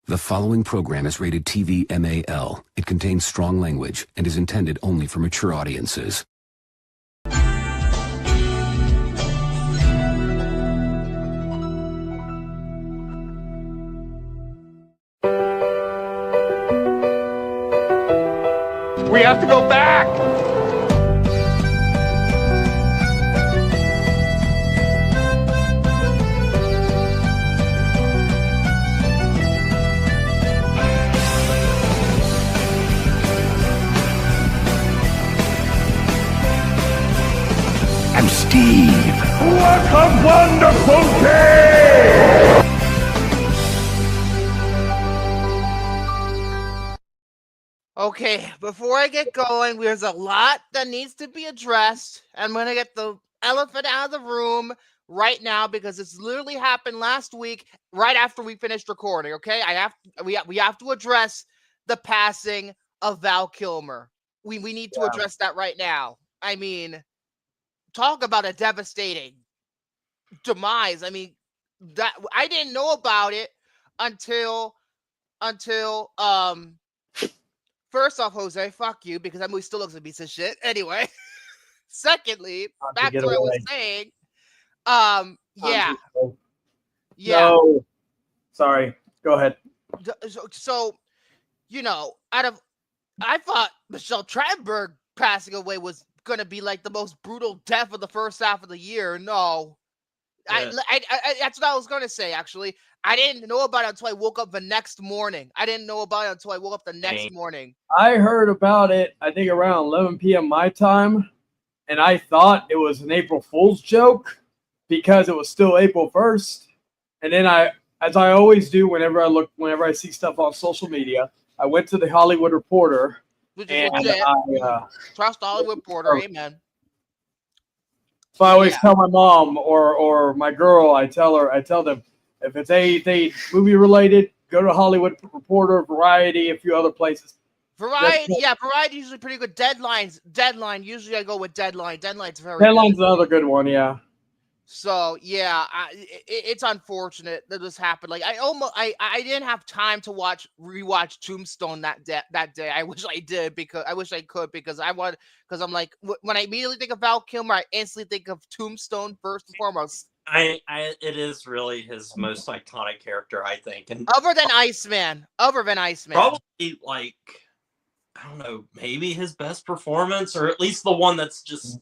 The following program is rated TV MAL. It contains strong language and is intended only for mature audiences. We have to go back! I'm Steve. What a wonderful day! Okay, before I get going, there's a lot that needs to be addressed. I'm going to get the elephant out of the room right now because it's literally happened last week, right after we finished recording, okay? We have to address the passing of Val Kilmer. We need to address that right now. I mean, talk about a devastating demise. I mean, that I didn't know about it until first off, Jose, fuck you, because that movie still looks like a piece of shit. Anyway, secondly, back to what I was saying. Yeah. No. Sorry. Go ahead. So, you know, I thought Michelle Trachtenberg passing away was going to be like the most brutal death of the first half of the year. No. Yeah. I that's what I was going to say, actually. I didn't know about it until I woke up the next morning. Morning. I heard about it, I think, around 11 p.m. my time, and I thought it was an April Fool's joke because it was still April 1st. And then as I always do whenever I see stuff on social media, I went to the Hollywood Reporter. And trust the Hollywood Reporter, amen. So I always tell my mom or my girl, I tell them, if it's anything movie related, go to Hollywood Reporter, Variety, a few other places. Variety usually pretty good. Deadline. Usually I go with Deadline. Deadline's another good one, yeah. So yeah, it's unfortunate that this happened. Like I didn't have time to rewatch Tombstone that day. I wish I did because I'm like, when I immediately think of Val Kilmer, I instantly think of Tombstone first and foremost. It is really his most iconic character, I think. And other than Iceman. Probably, like, I don't know, maybe his best performance, or at least the one that's just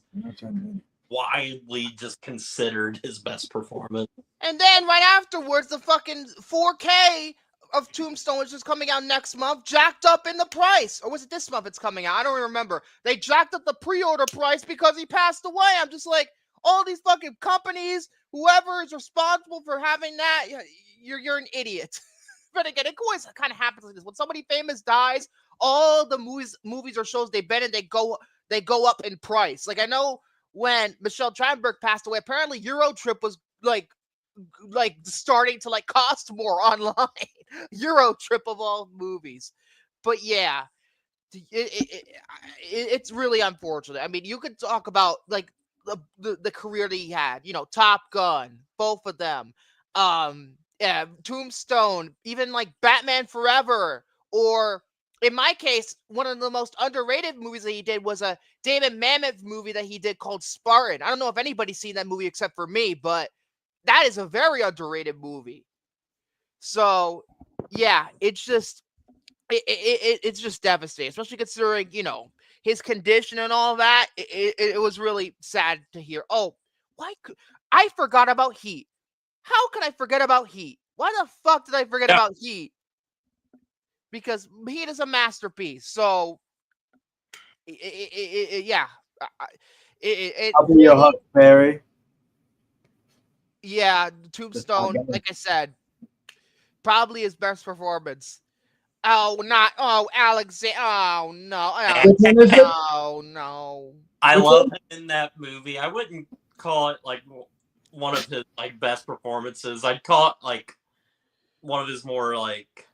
widely just considered his best performance. And then right afterwards, the fucking 4K of Tombstone, which is coming out next month, jacked up in the price. Or was it this month it's coming out? I don't remember. They jacked up the pre-order price because he passed away. I'm just like, all these fucking companies, whoever is responsible for having that, you're an idiot. But again, it always kind of happens like this. When somebody famous dies, all the movies or shows they've been in, they go up in price. Like, I know when Michelle Trachtenberg passed away, apparently Eurotrip was like starting to like cost more online. Eurotrip of all movies. But yeah, it's really unfortunate. I mean, you could talk about like the career that he had, you know, Top Gun, both of them, Tombstone, even like Batman Forever, or in my case, one of the most underrated movies that he did was a David Mamet movie that he did called Spartan. I don't know if anybody's seen that movie except for me, but that is a very underrated movie. So yeah, it's just devastating, especially considering, you know, his condition and all that. It was really sad to hear. Oh, I forgot about Heat. How could I forget about Heat? Why the fuck did I forget about Heat? Because Heat is a masterpiece. So, yeah. I'll be your Huckberry. Yeah, Tombstone, like I said, probably his best performance. Alexander. Oh, no. Oh, no. I love him in that movie. I wouldn't call it like one of his like best performances. I'd call it like one of his more like,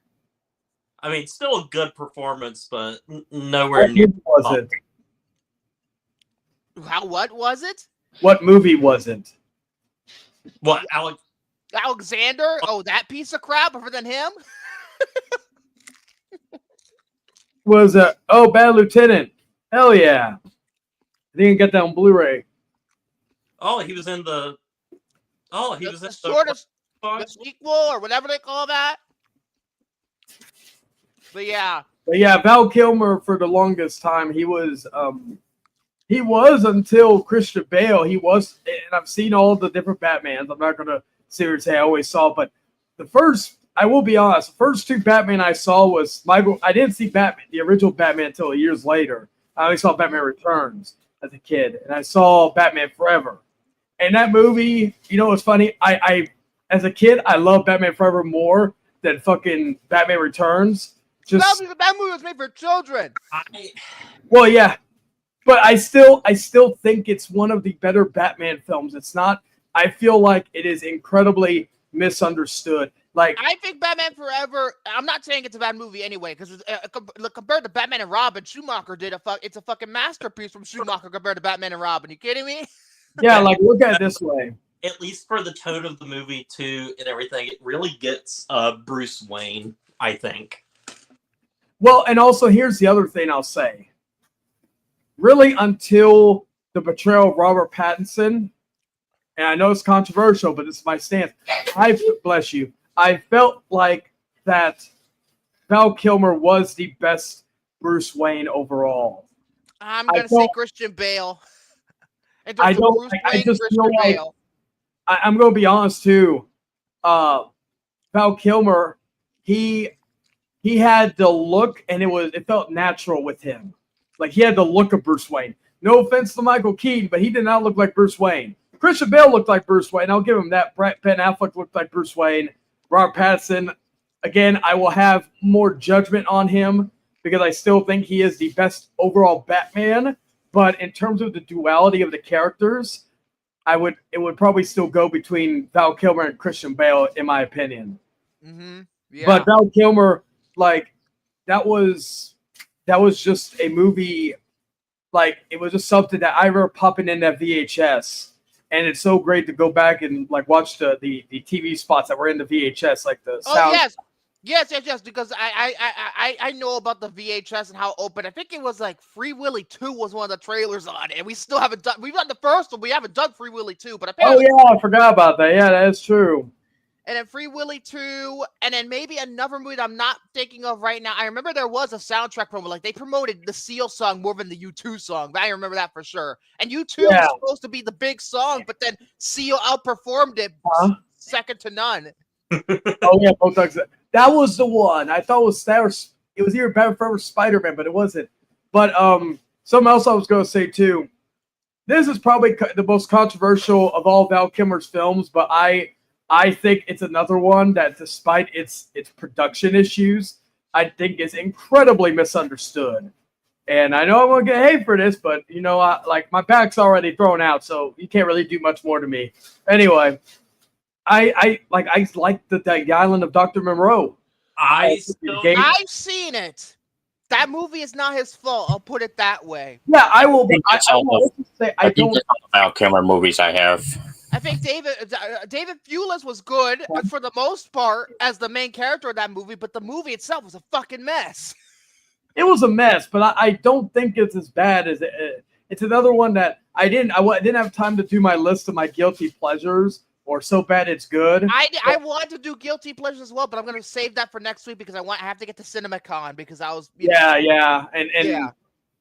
I mean, still a good performance, but nowhere near. What was it? What was it? What movie was it? What, Alexander? Oh, that piece of crap other than him? Was Bad Lieutenant. Hell yeah. I didn't get that on Blu-ray. Oh, he was in the. Oh, he was in the sort of the the. sequel or whatever they call that. But yeah. But yeah, Val Kilmer for the longest time, he was until Christian Bale. He was, and I've seen all the different Batmans. I'm not gonna seriously say I always saw, but the first, I will be honest, the first two Batman I saw was Michael. I didn't see Batman, the original Batman, until years later. I only saw Batman Returns as a kid, and I saw Batman Forever. And that movie, you know, what's funny? I as a kid, I loved Batman Forever more than fucking Batman Returns. Just That movie was made for children. well, yeah, but I still think it's one of the better Batman films. It's not. I feel like it is incredibly misunderstood. Like I think Batman Forever. I'm not saying it's a bad movie anyway, because compared to Batman and Robin, Schumacher did it's a fucking masterpiece from Schumacher compared to Batman and Robin. You kidding me? yeah, like look at it this way. At least for the tone of the movie too and everything, it really gets Bruce Wayne, I think. Well, and also here's the other thing I'll say. Really, until the portrayal of Robert Pattinson, and I know it's controversial, but it's my stance. Bless you. I felt like that Val Kilmer was the best Bruce Wayne overall. I'm gonna say Christian Bale. I don't. Bruce I Wayne, just Christian feel like Bale. I'm going to be honest too. Val Kilmer, he had the look, and it felt natural with him. Like he had the look of Bruce Wayne. No offense to Michael Keaton, but he did not look like Bruce Wayne. Christian Bale looked like Bruce Wayne. I'll give him that. Ben Affleck looked like Bruce Wayne. Robert Pattinson, again, I will have more judgment on him because I still think he is the best overall Batman. But in terms of the duality of the characters, it would probably still go between Val Kilmer and Christian Bale, in my opinion. Mm-hmm. Yeah. But Val Kilmer, like that was just a movie. Like it was just something that I remember popping in that VHS. And it's so great to go back and like watch the TV spots that were in the VHS, like the sound. Yes. Because I know about the VHS and how open. I think it was like Free Willy 2 was one of the trailers on it, and we still haven't done. We've done the first one. We haven't done Free Willy 2, but apparently. Oh yeah, I forgot about that. Yeah, that's true. And then Free Willy 2, and then maybe another movie that I'm not thinking of right now. I remember there was a soundtrack promo, like they promoted the Seal song more than the U2 song, but I remember that for sure. And U2 was supposed to be the big song, but then Seal outperformed it second to none. Oh yeah, both dogs. That was the one. I thought it was either Batman Forever or Spider-Man, but it wasn't. But something else I was going to say too. This is probably the most controversial of all Val Kilmer's films, but I think it's another one that, despite its production issues, I think is incredibly misunderstood. And I know I'm going to get hate for this, but you know, like my back's already thrown out, so you can't really do much more to me. Anyway, I like the Island of Dr. Moreau. I've seen it. That movie is not his fault. I'll put it that way. Yeah, I will. I think that's all the Val Kilmer movies I have. I think David Fulis was good for the most part as the main character of that movie, but the movie itself was a fucking mess. It was a mess, but I don't think it's as bad as it. It's another one that I didn't have time to do my list of my guilty pleasures or so bad it's good. I want to do guilty pleasures as well, but I'm going to save that for next week because I have to get to CinemaCon because I was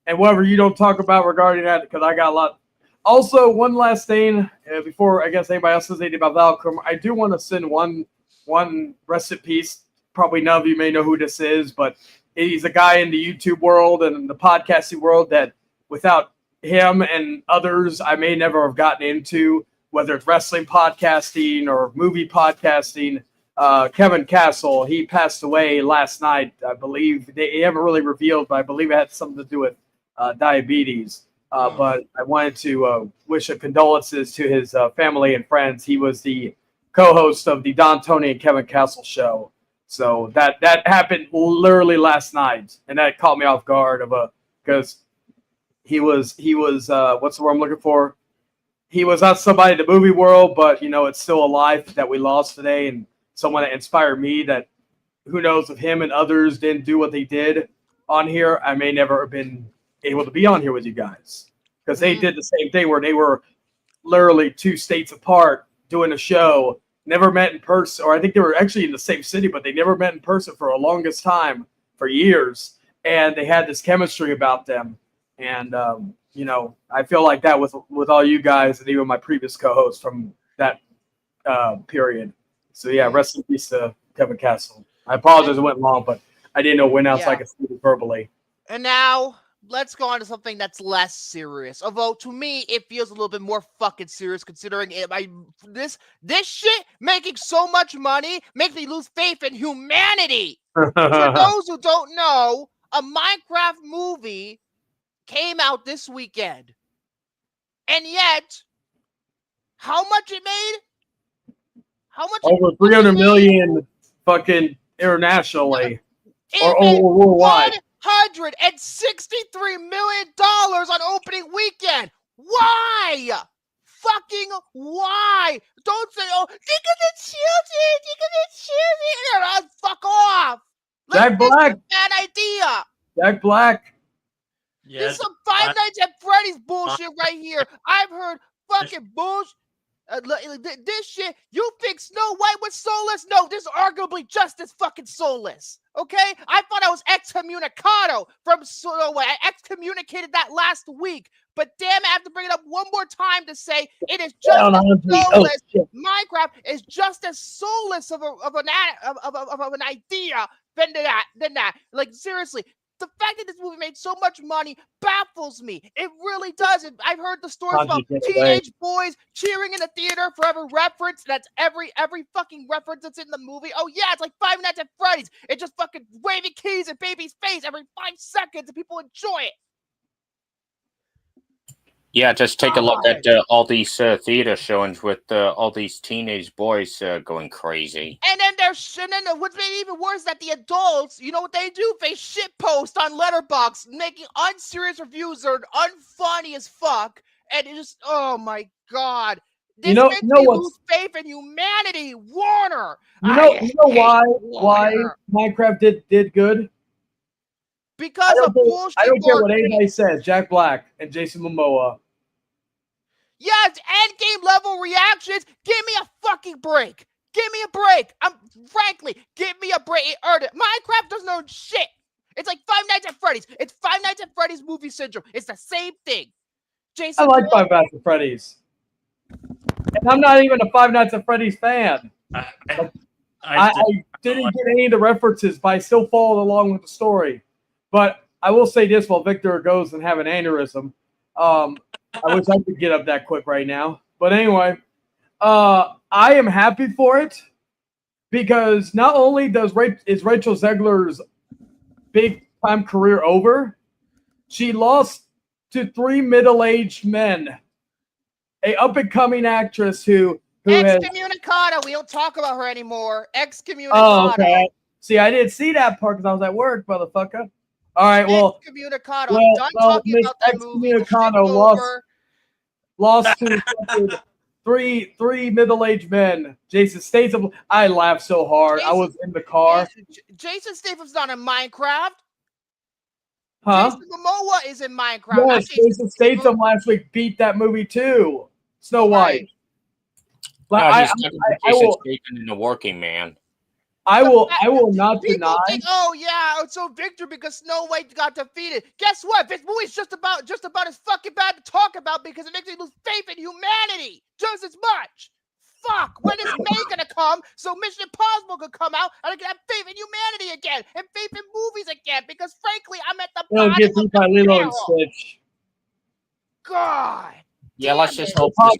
and whatever you don't talk about regarding that because I got a lot. Also, one last thing before I guess anybody else says anything about Val Kilmer, I do want to send one rest in peace. Probably none of you may know who this is, but he's a guy in the YouTube world and the podcasting world that without him and others, I may never have gotten into, whether it's wrestling podcasting or movie podcasting. Kevin Castle, he passed away last night, I believe. They haven't really revealed, but I believe it had something to do with diabetes. But I wanted to wish condolences to his family and friends. He was the co-host of the Don, Tony, and Kevin Castle show. So that happened literally last night, and that caught me off guard because he was what's the word I'm looking for? He was not somebody in the movie world, but you know it's still a life that we lost today, and someone that inspired me that who knows if him and others didn't do what they did on here, I may never have been able to be on here with you guys. Because they did the same thing where they were literally 2 states apart doing a show, never met in person, or I think they were actually in the same city, but they never met in person for the longest time, for years, and they had this chemistry about them. And, you know, I feel like that with all you guys and even my previous co-host from that period. So, yeah, rest in peace to Kevin Castle. I apologize it went long, but I didn't know when else I could speak it verbally. And now let's go on to something that's less serious. Although to me, it feels a little bit more fucking serious considering this shit making so much money makes me lose faith in humanity. For those who don't know, a Minecraft movie came out this weekend. And yet, how much it made? How much? Over 300 million fucking internationally. Or worldwide. $163 million on opening weekend. Why? Fucking why? Don't say, oh, think of the children. Fuck off. Jack Black. Bad idea. Jack Black. Yeah, This is some Five Nights at Freddy's bullshit right here. I've heard fucking bullshit. This shit, you think Snow White was soulless? No, this is arguably just as fucking soulless. Okay? I thought I was excommunicado from Snow White. I excommunicated that last week. But damn it, I have to bring it up one more time to say it is just as soulless. Minecraft is just as soulless of an idea than that. Like, seriously. The fact that this movie made so much money baffles me. It really does. I've heard the stories about teenage boys cheering in the theater for every reference. That's every fucking reference that's in the movie. Oh yeah, it's like Five Nights at Freddy's. It's just fucking waving keys in baby's face every 5 seconds, and people enjoy it. Yeah, just take a look at all these theater showings with all these teenage boys going crazy. And then what's made it even worse is that the adults, you know what they do? They shitpost on Letterboxd, making unserious reviews that are unfunny as fuck. And it just, oh my god. This makes me lose faith in humanity, Warner. You know why Minecraft did good? Because of bullshit. I don't care what anybody says. Jack Black and Jason Momoa. Yes, endgame level reactions. Give me a fucking break. Give me a break. Frankly, give me a break. It earned it. Minecraft doesn't own shit. It's like Five Nights at Freddy's. It's Five Nights at Freddy's movie syndrome. It's the same thing. Jason, I like Five Nights at Freddy's. And I'm not even a Five Nights at Freddy's fan. I didn't get any of the references, but I still followed along with the story. But I will say this while Victor goes and have an aneurysm. I wish I could get up that quick right now. But anyway, I am happy for it because not only is Rachel Zegler's big time career over, she lost to 3 middle-aged men. A up-and-coming actress who excommunicado. We don't talk about her anymore. Excommunicado. Oh, okay. See, I didn't see that part because I was at work, motherfucker. All right, well, excommunicado. I'm done talking about that movie. Excommunicado lost to three middle-aged men. Jason Statham. I laughed so hard. I was in the car. Jason Statham's not in Minecraft. Huh? Jason Momoa is in Minecraft. Yes, Jason Statham last week beat that movie too. Snow White. But I will in the Working Man. I will not deny. Think, oh yeah, it's so Victor because Snow White got defeated. Guess what? This movie's just about as fucking bad to talk about because it makes me lose faith in humanity just as much. Fuck, when is May gonna come so Mission Impossible could come out and I can have faith in humanity again and faith in movies again? Because frankly, I'm at the bottom get beat by Lilo and barrel. Stitch. God. Yeah, let's just hope. As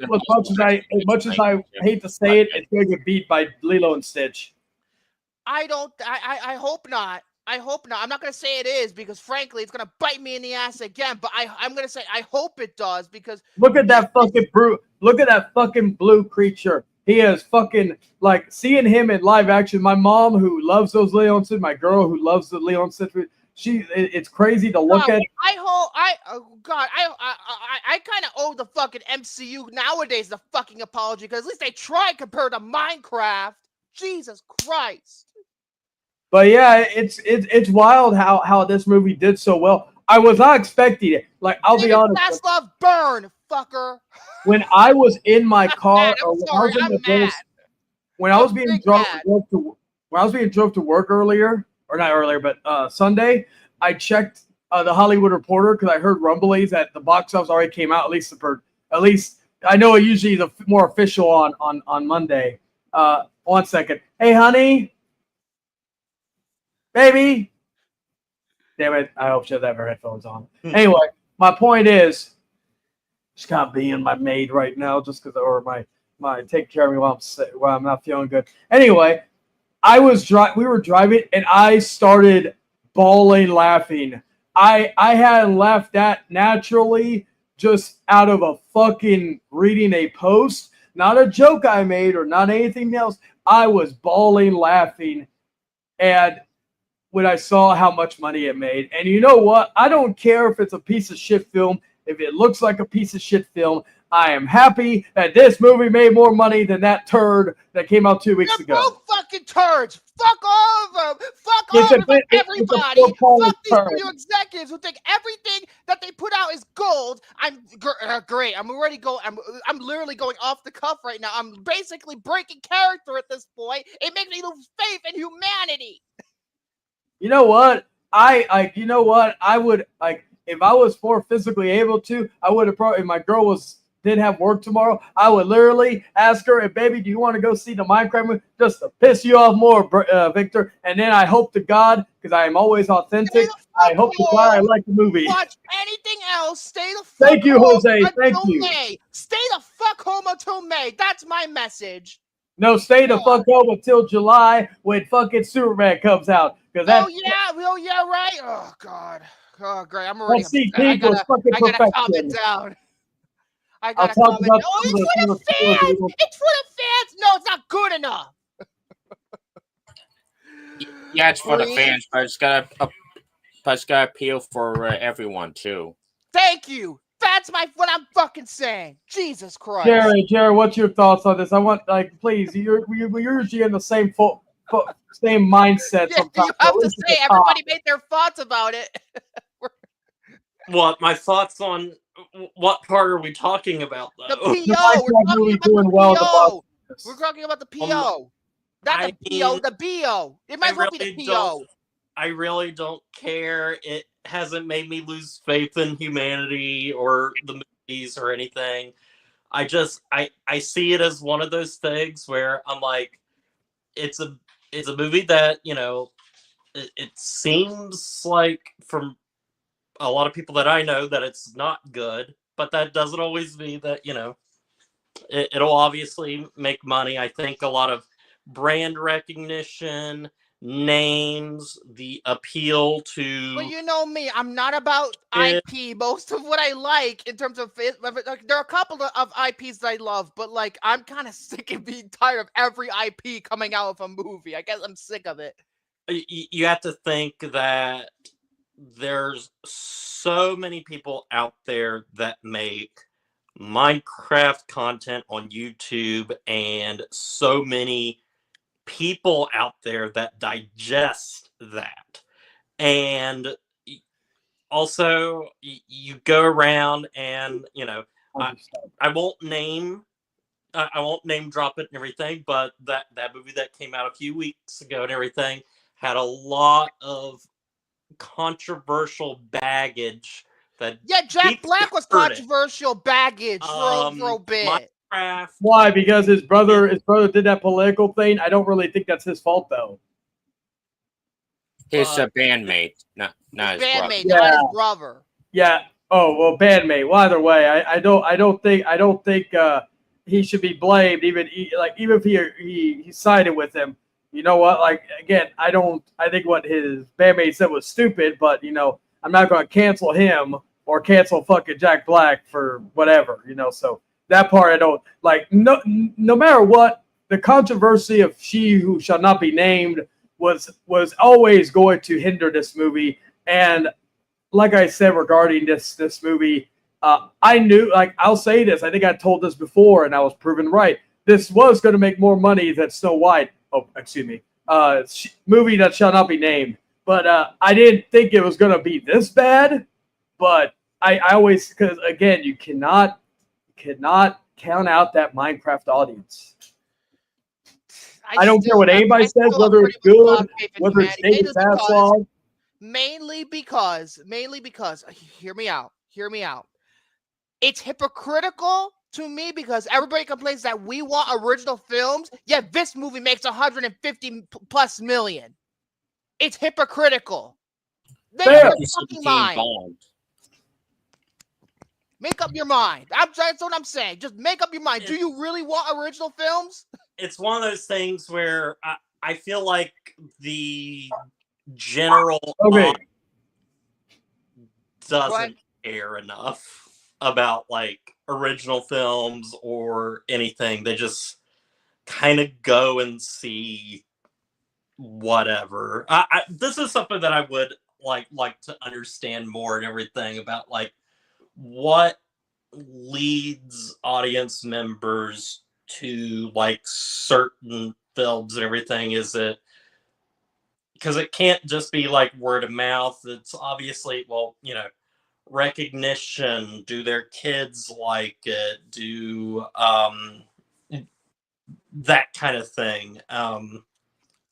much as I hate to say it, it's going to get beat by Lilo and Stitch. I hope not. I hope not. I'm not going to say it is because, frankly, it's going to bite me in the ass again. But I'm going to say I hope it does because look at that fucking blue creature. He is fucking like seeing him in live action. My mom, who loves those Lilo and Stitch, my girl who loves the Lilo and Stitch, it's crazy to look at. I kind of owe the fucking MCU nowadays the fucking apology because at least they try compared to Minecraft. Jesus Christ. But yeah, it's wild how this movie did so well. I was not expecting it. Like, I'll be honest. Fast Love Burn, fucker. When I was in my car, I'm sorry, I'm mad. When I was being drove to work earlier, or not earlier, but Sunday, I checked the Hollywood Reporter because I heard rumblings that the box office already came out. At least I know it usually is more official on Monday. 1 second. Hey, honey, baby. Damn it! I hope she doesn't have her headphones on. Anyway, my point is, she's not being my maid right now, just because, or my take care of me while I'm not feeling good. Anyway, we were driving and I started bawling laughing. I hadn't laughed that naturally just out of a fucking reading a post, not a joke I made or not anything else. I was bawling laughing, and when I saw how much money it made. And you know what? I don't care if it's a piece of shit film. If it looks like a piece of shit film, I am happy that this movie made more money than that turd that came out 2 weeks ago. Both fucking turds. Fuck all of them. Fuck all of them. Everybody. Fuck these studio executives who think everything that they put out is gold. I'm great. I'm literally going off the cuff right now. I'm basically breaking character at this point. It makes me lose faith in humanity. You know what? I would like, if I was more physically able to, I would have probably, if my girl didn't have work tomorrow, I would literally ask her, hey, baby, do you want to go see the Minecraft movie just to piss you off more, Victor? And then I hope to God, because I am always authentic, I hope to God I like the movie. Watch anything else. Stay the fuck Thank you, home Jose. Thank until you. May. Stay the fuck home until May. That's my message. No, stay the fuck home until July when fucking Superman comes out. Oh yeah, right. Oh God. Oh great. I'm already. I gotta calm it down. I gotta calm it down. Oh, it's for the fans. It's for the fans. No, it's not good enough. Yeah, it's for the fans, but it's gotta appeal for everyone too. Thank you. That's what I'm fucking saying. Jesus Christ. Jerry, what's your thoughts on this? I want, please, we're usually in the same same mindset. Yeah, you have to say everybody made their thoughts about it. What, my thoughts on what part are we talking about, though? The PO. We're talking about the PO. Not the PO, the BO. It might as well be the PO. I really don't care. It hasn't made me lose faith in humanity or the movies or anything. I see it as one of those things where I'm like, it's a movie that, it seems like from a lot of people that I know that it's not good, but that doesn't always mean that, it'll obviously make money. I think a lot of brand recognition, names, the appeal to. Well, you know me, I'm not about IP. Most of what I like in terms of it, there are a couple of IPs that I love, but I'm kind of sick of being tired of every IP coming out of a movie. I guess I'm sick of it. You have to think that there's so many people out there that make Minecraft content on YouTube, and so many people out there that digest that. And also you go around and I won't name drop it and everything, but that movie that came out a few weeks ago and everything had a lot of controversial baggage. Jack Black was controversial baggage for a bit. Why? Because his brother did that political thing. I don't really think that's his fault, though. His bandmate, not his bandmate, brother. not his brother. Yeah. Oh well, bandmate. Well, either way, I don't think he should be blamed. Even if he sided with him. You know what? Again, I think what his bandmate said was stupid, but I'm not going to cancel him or cancel fucking Jack Black for whatever. So. That part I don't like. No matter what, the controversy of She Who Shall Not Be Named was always going to hinder this movie. And like I said regarding this movie, I knew. I'll say this. I think I told this before, and I was proven right. This was going to make more money than Snow White. Oh, excuse me. movie that shall not be named. But I didn't think it was going to be this bad. But I always, because again, you cannot count out that Minecraft audience. I don't care what anybody says, whether it's good, whether it's David Zaslav. Mainly because, hear me out. It's hypocritical to me because everybody complains that we want original films, yet this movie makes 150 plus million. It's hypocritical. Make up your fucking mind. Make up your mind. That's what I'm saying. Just make up your mind. Do you really want original films? It's one of those things where I feel like the general doesn't care enough about like original films or anything. They just kind of go and see whatever. This is something that I would like to understand more and everything about, like what leads audience members to like certain films and everything. Is it because it can't just be like word of mouth? It's obviously, well, you know, recognition. Do their kids like it? Do that kind of thing.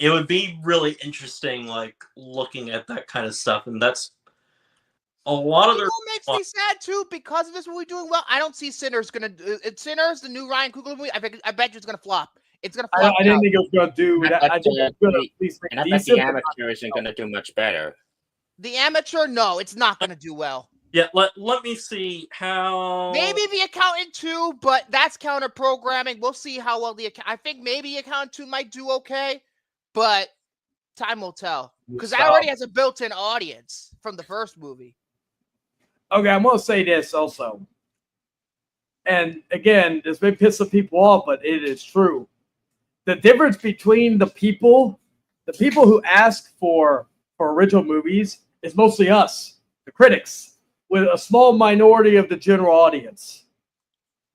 It would be really interesting, like looking at that kind of stuff, and that's a lot of their. What makes me sad too, because of this movie doing well. I don't see Sinners gonna. Sinners, the new Ryan Coogler movie. I bet you it's gonna flop. It's gonna flop. I didn't think it was gonna do. I think it's gonna at least make decent. The Amateur isn't gonna do much better. The Amateur, no, it's not gonna do well. Yeah, let me see how. Maybe The Accountant 2, but that's counter programming. We'll see how well I think maybe Accountant 2 might do okay, but time will tell. Because that already has a built-in audience from the first movie. Okay, I'm gonna say this also. And again, this may piss some people off, but it is true. The difference between the people who ask for original movies is mostly us, the critics, with a small minority of the general audience.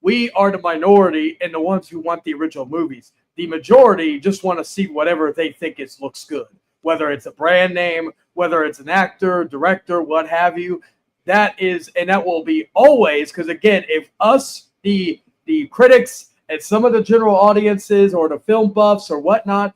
We are the minority and the ones who want the original movies. The majority just want to see whatever they think looks good, whether it's a brand name, whether it's an actor, director, what have you. That will be always, because again, if us, the critics, and some of the general audiences or the film buffs or whatnot,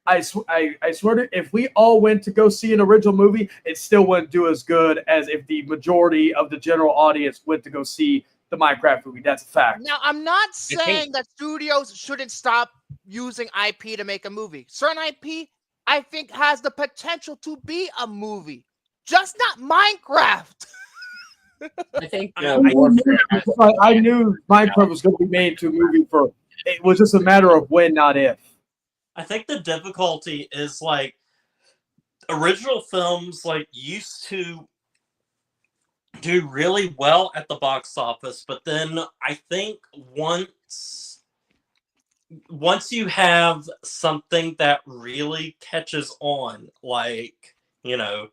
I swear to, if we all went to go see an original movie, it still wouldn't do as good as if the majority of the general audience went to go see the Minecraft movie. That's a fact. Now, I'm not saying that studios shouldn't stop using IP to make a movie. Certain IP, I think, has the potential to be a movie, just not Minecraft. I think I knew Minecraft was going to be made into a movie. It was just a matter of when, not if. I think the difficulty is like original films like used to do really well at the box office, but then I think once you have something that really catches on, like, you know,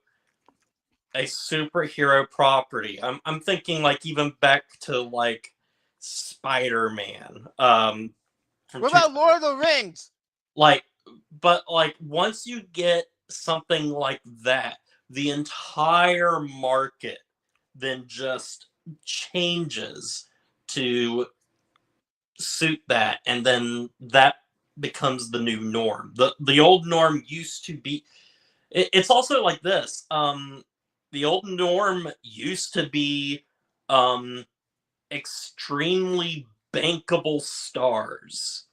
a superhero property. I'm thinking like even back to like Spider-Man. What about Lord of the Rings? But once you get something like that, the entire market then just changes to suit that, and then that becomes the new norm. The old norm used to be. It's also like this. The old norm used to be extremely bankable stars.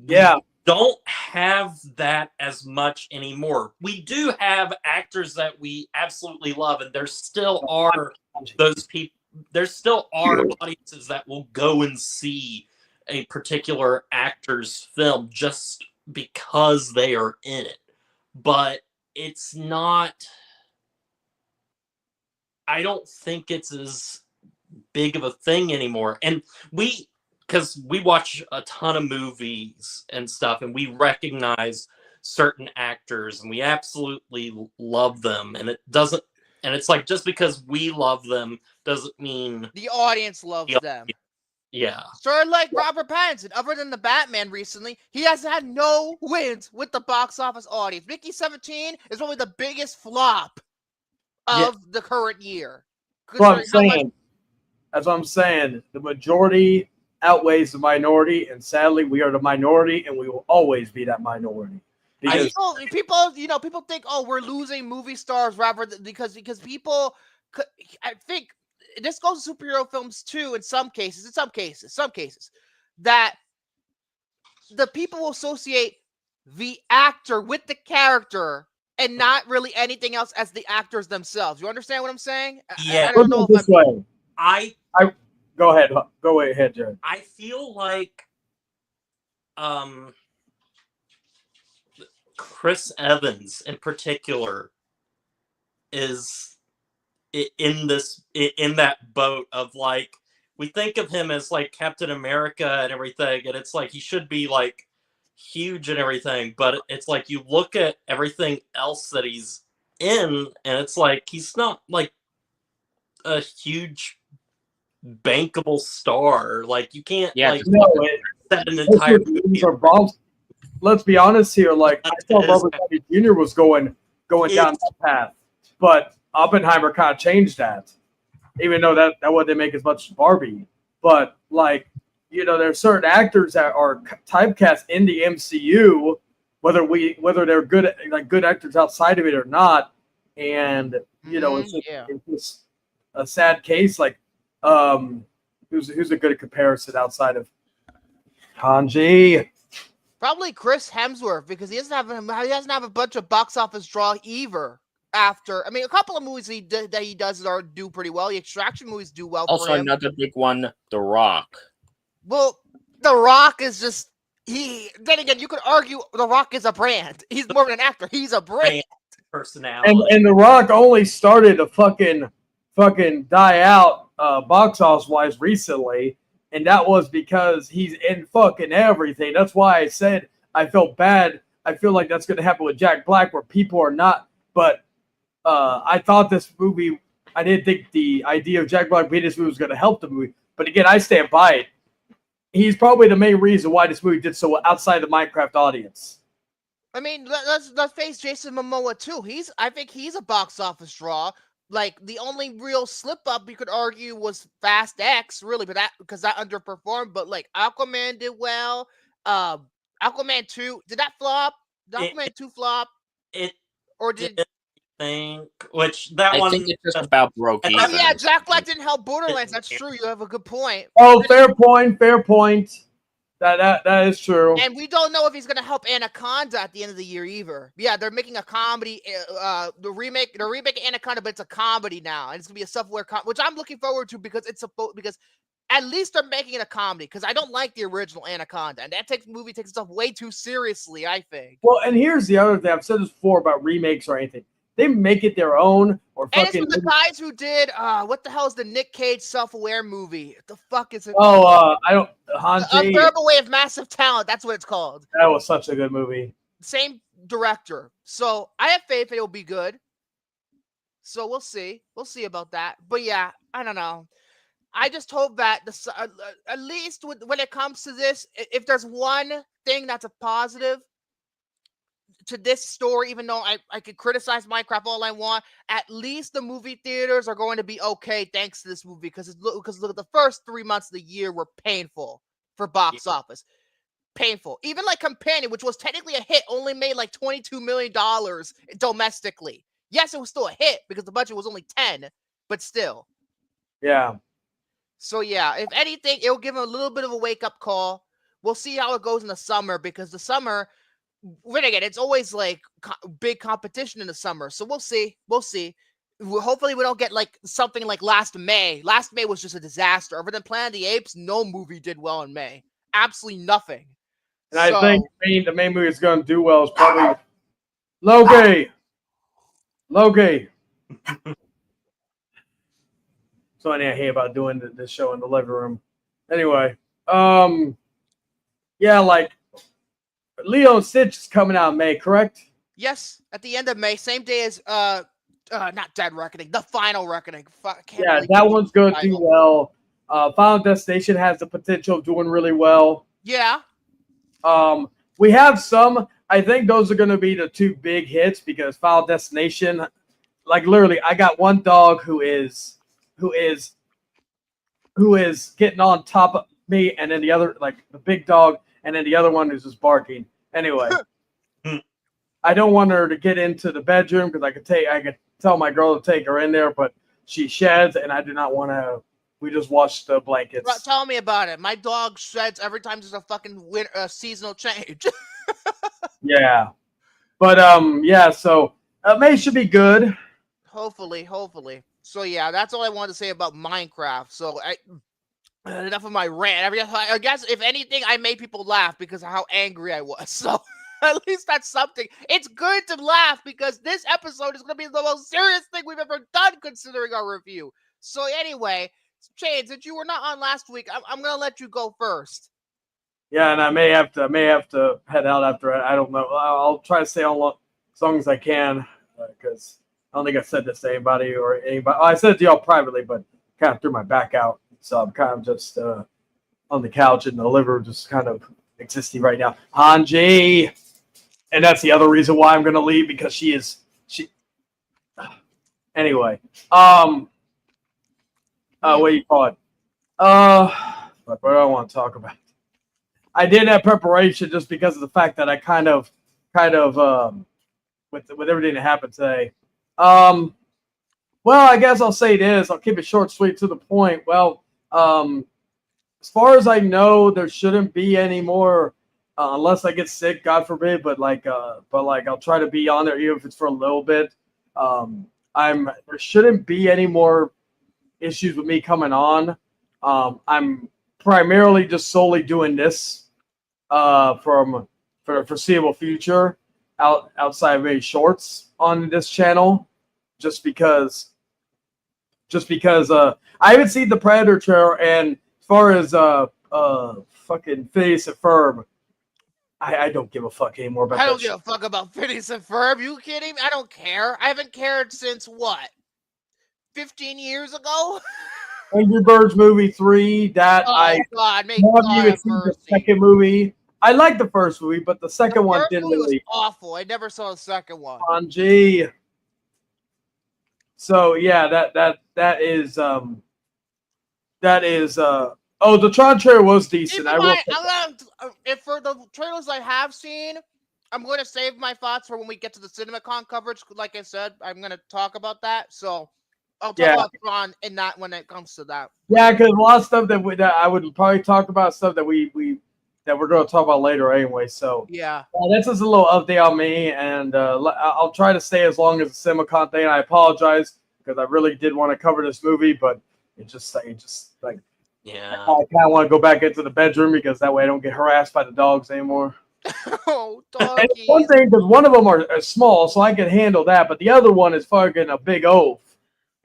Yeah. Don't have that as much anymore. We do have actors that we absolutely love, and there still are those people. There still are audiences that will go and see a particular actor's film just because they are in it. But it's not. I don't think it's as big of a thing anymore. And because we watch a ton of movies and stuff, and we recognize certain actors, and we absolutely love them. And it's like, just because we love them doesn't mean the audience loves them. Yeah. Sort of like Robert Pattinson. Other than the Batman recently, he has had no wins with the box office audience. Mickey 17 is probably the biggest flop of the current year. That's what I'm Considering how much- saying. That's what I'm saying. The majority outweighs the minority, and sadly, we are the minority, and we will always be that minority. Because people think, oh, we're losing movie stars rather than because people. I think this goes to superhero films too. In some cases, that the people will associate the actor with the character and not really anything else as the actors themselves. You understand what I'm saying? Yeah. I don't know this way. I Go ahead. Go ahead, Jared. I feel like Chris Evans in particular is in that boat of like, we think of him as like Captain America and everything, and it's like he should be like huge and everything, but it's like you look at everything else that he's in and it's like he's not like a huge bankable star. Like you can't set an entire movie. Let's be honest here. Like I thought Robert Downey Jr. was going down that path, but Oppenheimer kind of changed that. Even though that wouldn't make as much as Barbie, but like there are certain actors that are typecast in the MCU, whether they're good actors outside of it or not, and it's just a sad case. Like who's a good comparison outside of Hanji? Probably Chris Hemsworth, because he doesn't have a bunch of box office draw either. After, I mean, a couple of movies that he does do pretty well. The Extraction movies do well. Also, for him. another big one, The Rock. Well, The Rock is just Then again, you could argue The Rock is a brand. He's more than an actor. He's a brand. Personality. And The Rock only started to fucking die out box office wise recently, and that was because he's in fucking everything. That's why I said I felt bad. I feel like that's going to happen with Jack Black, where people are not. But I thought this movie. I didn't think the idea of Jack Black being this movie was going to help the movie. But again, I stand by it. He's probably the main reason why this movie did so well outside the Minecraft audience. I mean, let's face Jason Momoa too. I think he's a box office draw. Like the only real slip up you could argue was Fast X, really, but because that underperformed. But like Aquaman did well. Aquaman 2, did that flop? Did Aquaman 2 flop? I think it just about broke even. Oh yeah, Jack Black didn't help Borderlands. That's true. You have a good point. Oh, fair point. That is true. And we don't know if he's gonna help Anaconda at the end of the year either. Yeah, they're making a comedy. They're remaking Anaconda, but it's a comedy now, and it's gonna be a self-aware which I'm looking forward to because because at least they're making it a comedy. Because I don't like the original Anaconda, and that movie takes itself way too seriously, I think. Well, and here's the other thing. I've said this before about remakes or anything. They make it their own, or fucking. And it's with the guys who did what the hell is the Nick Cage self-aware movie? What the fuck is it? Oh, I don't. Hanji. Unbearable Weight of Massive Talent. That's what it's called. That was such a good movie. Same director, so I have faith it'll be good. So we'll see. We'll see about that. But yeah, I don't know. I just hope that at least when it comes to this, if there's one thing that's a positive to this story, even though I could criticize Minecraft all I want, at least the movie theaters are going to be okay thanks to this movie, because look at the first 3 months of the year were painful for box office. Painful. Even like Companion, which was technically a hit, only made like $22 million domestically. Yes, it was still a hit because the budget was only 10, but still. Yeah. So yeah, if anything, it'll give him a little bit of a wake-up call. We'll see how it goes in the summer, because the summer, when again, it's always like big competition in the summer. So we'll see. Hopefully we don't get like something like last May. Last May was just a disaster. Other than Planet of the Apes, no movie did well in May. Absolutely nothing. And I think the main movie that's going to do well is probably Loki. So I hate about doing this show in the living room. Anyway, yeah, like Leo and Stitch is coming out in May, correct? Yes, at the end of May, same day as not Dead Reckoning, The Final Reckoning. Yeah, that one's going to do well. Final Destination has the potential of doing really well. Yeah. We have some. I think those are going to be the two big hits because Final Destination, like literally, I got one dog who is getting on top of me, and then the other, like the big dog, and then the other one is just barking. Anyway, I don't want her to get into the bedroom because I could tell my girl to take her in there, but she sheds, and I do not want to. We just wash the blankets. Bro, tell me about it. My dog sheds every time there's a fucking seasonal change. Yeah, but yeah. So May should be good. Hopefully. So yeah, that's all I wanted to say about Minecraft. So enough of my rant. I guess if anything, I made people laugh because of how angry I was. So at least that's something. It's good to laugh because this episode is going to be the most serious thing we've ever done considering our review. So anyway, Shane, since you were not on last week, I'm going to let you go first. Yeah, and I may have to head out after. I don't know. I'll try to stay on as long as I can because I don't think I said this to anybody or anybody. I said it to y'all privately, but kind of threw my back out. So I'm kind of just on the couch in the living room, just kind of existing right now. Hanji, and that's the other reason why I'm going to leave because she. Anyway, what do you call it? What do I want to talk about? I did have preparation just because of the fact that I kind of with everything that happened today. Well, I guess I'll say this. I'll keep it short, sweet, to the point. Well, as far as I know, there shouldn't be any more, unless I get sick, God forbid. But I'll try to be on there even if it's for a little bit. There shouldn't be any more issues with me coming on. I'm primarily just solely doing this for the foreseeable future outside of any shorts on this channel just because I haven't seen the Predator trailer, and as far as fucking Phineas and Ferb, I don't give a fuck anymore about that. I don't give a fuck about Phineas and Ferb. You kidding me? I don't care. I haven't cared since what? 15 years ago? Angry Birds movie 3, that God, make more of God you have had seen the mercy. second movie. I liked the first movie, but the second one First didn't movie really. was awful. I never saw the second one. Gee. So yeah, that is the Tron trailer was decent. If for the trailers I have seen, I'm going to save my thoughts for when we get to the CinemaCon coverage. Like I said, I'm going to talk about that. So I'll talk about Tron in that when it comes to that. Yeah, because a lot of stuff that I would probably talk about stuff that we're going to talk about later anyway. So yeah, that's just a little update on me, and I'll try to stay as long as the CinemaCon thing. I apologize because I really did want to cover this movie, but it just like. Yeah. I kind of want to go back into the bedroom because that way I don't get harassed by the dogs anymore. Oh, doggies. One thing, because one of them are small, so I can handle that, but the other one is fucking a big oaf.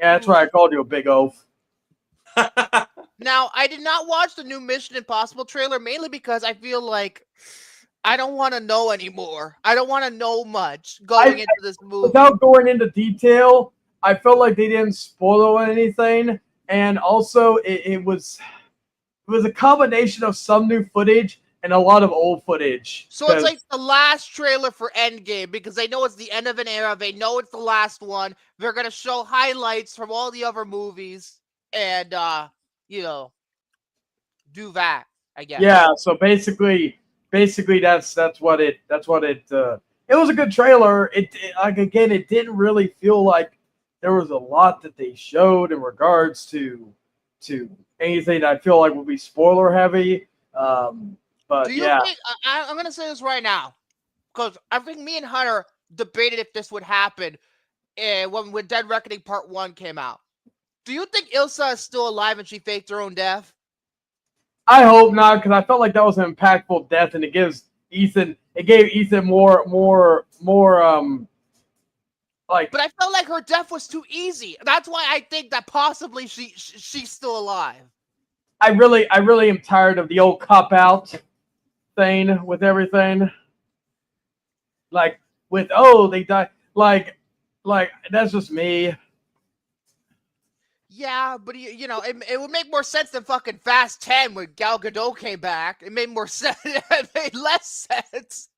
Yeah, that's right. I called you a big oaf. Now, I did not watch the new Mission Impossible trailer, mainly because I feel like I don't want to know anymore. I don't want to know much going into this movie. Without going into detail, I felt like they didn't spoil anything. And also, it was a combination of some new footage and a lot of old footage. So it's like the last trailer for Endgame because they know it's the end of an era. They know it's the last one. They're going to show highlights from all the other movies and, do that, I guess. Yeah, so basically that's what it it was a good trailer. It didn't really feel like there was a lot that they showed in regards to anything that I feel like would be spoiler heavy. But do you think, I'm going to say this right now, because I think me and Hunter debated if this would happen when Dead Reckoning Part 1 came out. Do you think Ilsa is still alive and she faked her own death? I hope not, because I felt like that was an impactful death, and it gave Ethan more like. But I felt like her death was too easy. That's why I think that possibly she's still alive. I really am tired of the old cop-out thing with everything. Like with they died. Like that's just me. Yeah, but you know, it would make more sense than fucking Fast 10 when Gal Gadot came back. It made more sense. It made less sense.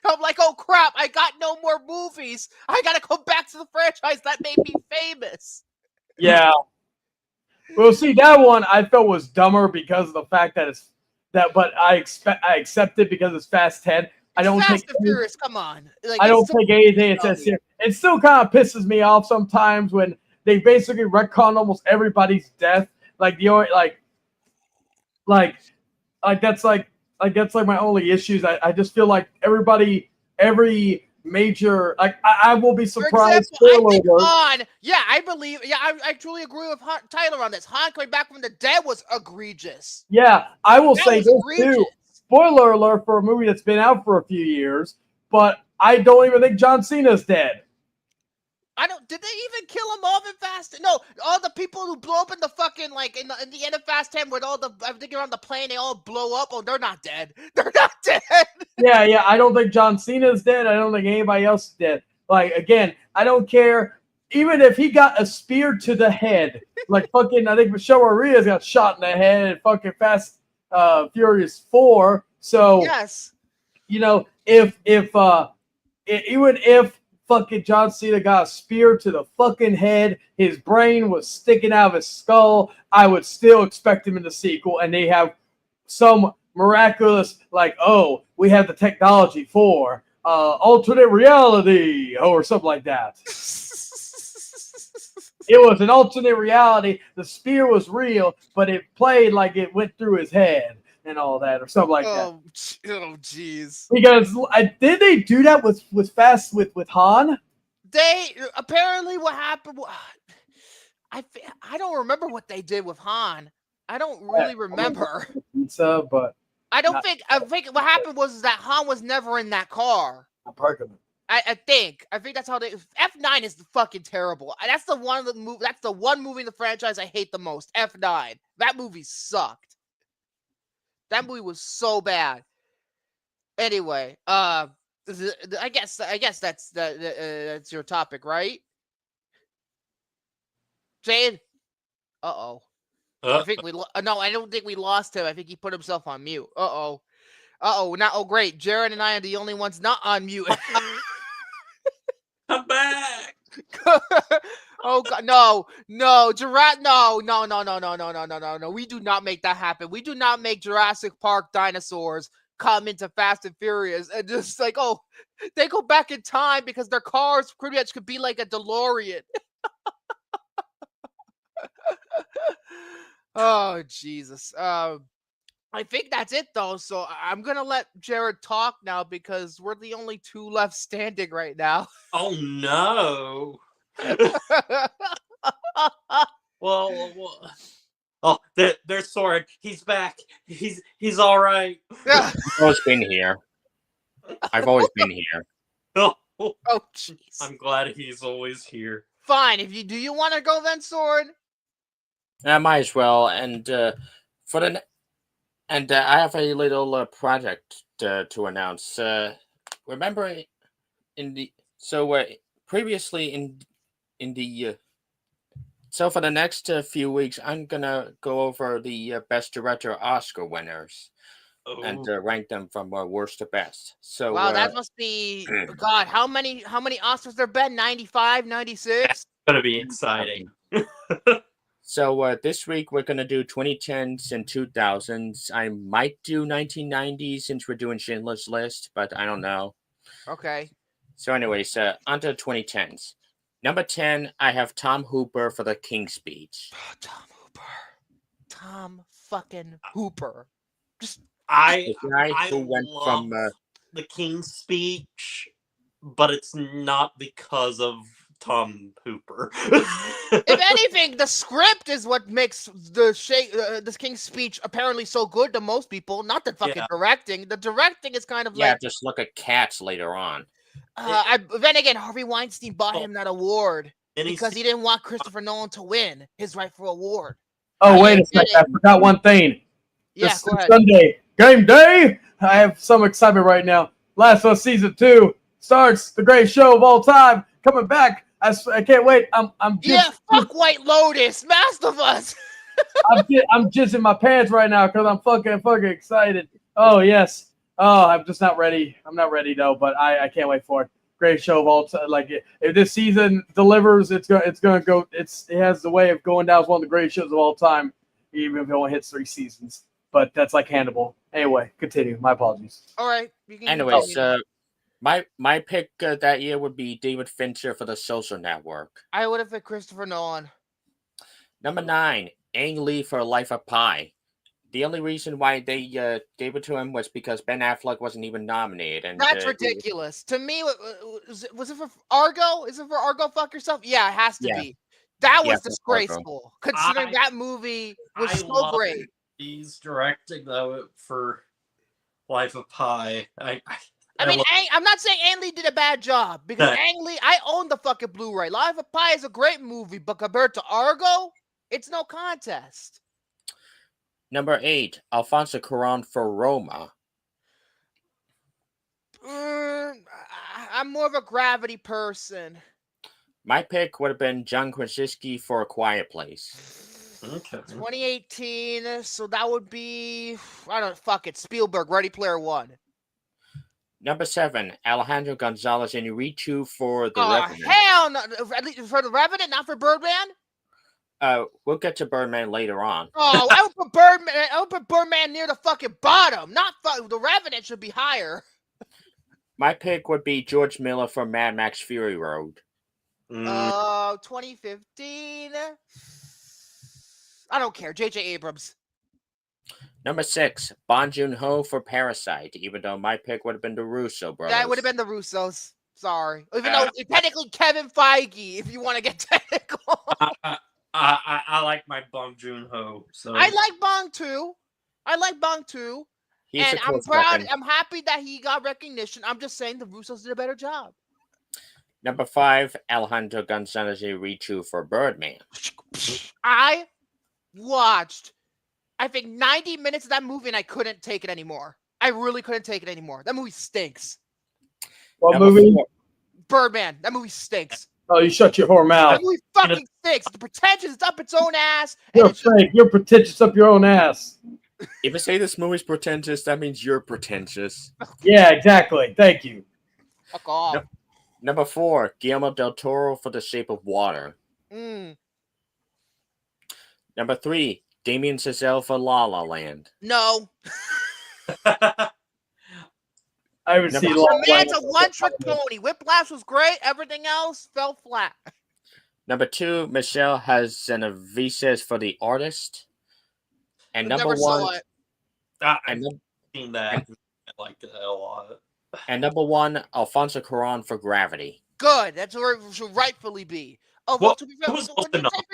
I'm like, oh crap, I got no more movies. I gotta go back to the franchise that made me famous. Yeah. Well, see, that one I felt was dumber because of the fact that it's that, but I accept it because it's Fast 10. I don't Fast take and Furious, come on. Like, I don't it's so take anything it says dummy. here. It still kind of pisses me off sometimes when they basically retcon almost everybody's death. Like the only like that's like my only issues. I just feel like every major I will be For surprised. example, I think Han, I truly agree with Tyler on this. Han coming back from the dead was egregious. Yeah, I will That say was this egregious. too. Spoiler alert for a movie that's been out for a few years, but I don't even think John Cena's dead. Did they even kill him off in Fast? No, all the people who blow up in the fucking, like, in the end of Fast 10 with all the, I think you're on the plane, they all blow up. Oh, they're not dead. They're not dead. Yeah, I don't think John Cena's dead. I don't think anybody else is dead. Like, again, I don't care. Even if he got a spear to the head, like fucking, I think Michelle Rodriguez got shot in the head in fucking Fast Furious 4. So, Yes. you know, even if fucking John Cena got a spear to the fucking head, his brain was sticking out of his skull, I would still expect him in the sequel, and they have some miraculous, like, oh, we have the technology for alternate reality, or something like that. It was an alternate reality. The spear was real, but it played like it went through his head and all that, or something like that. Oh, jeez. Because did they do that with Han? They apparently what happened. I don't remember what they did with Han. I don't really remember. Pizza, but I think what happened was that Han was never in that car. I think that's how they. F9 is fucking terrible. That's the one movie in the franchise I hate the most. F9. That movie sucked. That movie was so bad. Anyway, I guess that's your topic, right? Jade. Uh-oh. I think no, I don't think we lost him. I think he put himself on mute. Uh-oh. Now, oh great. Jared and I are the only ones not on mute. Come back. Oh god, no, Jurassic, no. We do not make that happen. We do not make Jurassic Park dinosaurs come into Fast and Furious and just like, oh, they go back in time because their cars pretty much could be like a DeLorean. Oh Jesus. I think that's it though. So I'm gonna let Jared talk now because we're the only two left standing right now. Oh no. Well. Oh, there's Soren. He's back. He's all right. Yeah. I've always been here. Oh, Jeez. I'm glad he's always here. Fine. Do you want to go then, Soren? I might as well. And I have a little project to announce. Remember, previously so for the next few weeks, I'm gonna go over the Best Director Oscar winners and rank them from worst to best. So wow, that must be God. How many Oscars there been? 95, 96? That's gonna be exciting. So this week we're going to do 2010s and 2000s. I might do 1990s since we're doing Schindler's List, but I don't know. Okay. So anyways, on to 2010s. Number 10, I have Tom Hooper for The King's Speech. Oh, Tom fucking Hooper. Just The guy who went from The King's Speech, but it's not because of Tom Hooper. If anything, the script is what makes the King's Speech apparently so good to most people. Not the fucking directing. The directing is kind of like just look at Cats later on. Then again, Harvey Weinstein bought him that award because he didn't want Christopher Nolan to win his rightful award. Oh, wait a second. I forgot one thing. Yeah, this go ahead. Sunday, game day. I have some excitement right now. Last of Us Season 2 starts, the greatest show of all time. coming back. I can't wait. I'm just fuck White Lotus, Master of Us. I'm just in my pants right now because I'm fucking excited. Oh yes. Oh, I'm just not ready. I'm not ready though, but I can't wait for it. Great show of all time. Like if this season delivers, it has the way of going down as one of the greatest shows of all time, even if it only hits 3 seasons. But that's like Hannibal. Anyway, continue. My apologies. All right. Anyways, my pick that year would be David Fincher for The Social Network. I would have picked Christopher Nolan. Number 9, Ang Lee for Life of Pi. The only reason why they gave it to him was because Ben Affleck wasn't even nominated. And that's ridiculous. To me, was it for Argo? Is it for Argo? Fuck yourself. Yeah, it has to be. That was disgraceful, considering that movie was so great. He's directing though for Life of Pi. I mean, I'm not saying Ang Lee did a bad job because Ang Lee, I own the fucking Blu-ray. Life of Pi is a great movie, but compared to Argo, it's no contest. Number 8, Alfonso Cuarón for Roma. I'm more of a Gravity person. My pick would have been John Krasinski for A Quiet Place. Okay. 2018, so that would be, I don't know, fuck it, Spielberg, Ready Player One. Number 7, Alejandro Gonzalez Iñárritu for The Revenant. Hell no! At least for The Revenant, not for Birdman? We'll get to Birdman later on. Oh, I would put Birdman near the fucking bottom. The Revenant should be higher. My pick would be George Miller for Mad Max Fury Road. 2015. I don't care. J.J. Abrams. Number 6, Bong Joon-ho for Parasite, even though my pick would have been the Russo brothers. That would have been the Russos. Sorry. Even though technically Kevin Feige, if you want to get technical. I like my Bong Joon-ho. So I like Bong too. And I'm proud. I'm happy that he got recognition. I'm just saying the Russos did a better job. Number 5, Alejandro Gonzalez Iñárritu for Birdman. I watched, I think, 90 minutes of that movie and I couldn't take it anymore. I really couldn't take it anymore. That movie stinks. What movie? 4, Birdman. That movie stinks. Oh, you shut your whore mouth. That movie fucking stinks. The pretentious is up its own ass. You're fake. You're pretentious up your own ass. If you say this movie's pretentious, that means you're pretentious. Yeah, exactly. Thank you. Fuck off. Number 4, Guillermo del Toro for The Shape of Water. Number 3, Damien Chazelle for La La Land. No. I haven't seen La La Land. Man's a one-trick pony. Whiplash was great. Everything else fell flat. Number 2, Michelle Hazanavicius for The Artist. And number 1, I've seen that. I liked it a lot. And number 1, Alfonso Cuarón for Gravity. Good. That's where it should rightfully be. Oh, what did you say for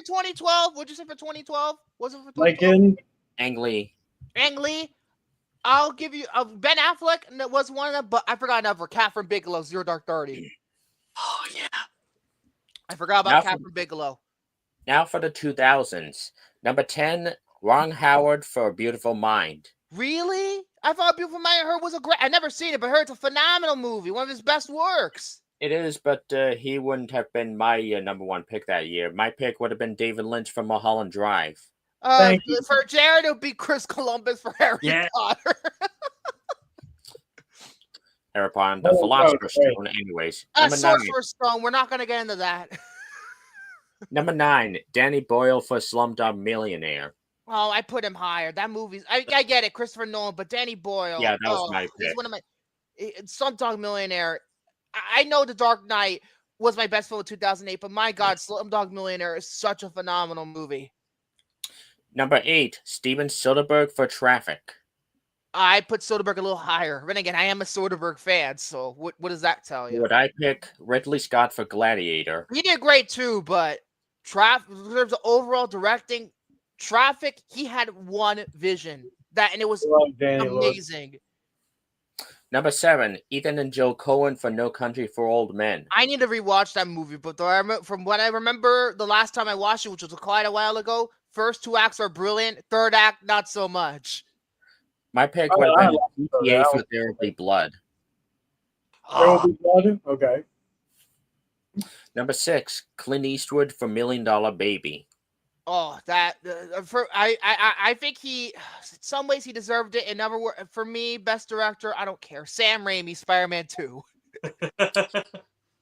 2012? What'd you say for 2012? Was it for 2012? Ang Lee. Ang Lee. I'll give you Ben Affleck was one of them, but I forgot another. Catherine Bigelow, Zero Dark 30. Oh yeah. I forgot about Catherine Bigelow. Now for the 2000s. Number 10, Ron Howard for Beautiful Mind. Really? I thought Beautiful Mind was a great. I've never seen it, but I heard it's a phenomenal movie. One of his best works. It is, but he wouldn't have been my number 1 pick that year. My pick would have been David Lynch for Mulholland Drive. For Jared, it would be Chris Columbus for Harry Potter. Harry Potter, the Philosopher's Stone, anyways. Sorcerer's Stone. We're not going to get into that. Number 9, Danny Boyle for Slumdog Millionaire. Oh, I put him higher. That movie's. I get it, Christopher Nolan, but Danny Boyle. Yeah, that was my pick. He's one of my. Slumdog Millionaire. I know The Dark Knight was my best film of 2008, but my God, Slumdog Millionaire is such a phenomenal movie. Number 8, Steven Soderbergh for Traffic. I put Soderbergh a little higher. Then again, I am a Soderbergh fan, so what does that tell you? Would I pick Ridley Scott for Gladiator? He did great too, but in terms of overall directing, Traffic, he had one vision and it was amazing. Number 7, Ethan and Joe Coen for No Country for Old Men. I need to rewatch that movie, but from what I remember, the last time I watched it, which was quite a while ago, first 2 acts are brilliant. Third act, not so much. My pick would have been GTA for There Will Be Blood. There Will Be Blood? Okay. Number 6, Clint Eastwood for $1 Million Baby. Oh, that I think he, in some ways he deserved it. In other words, for me, best director, I don't care. Sam Raimi, Spider-Man 2.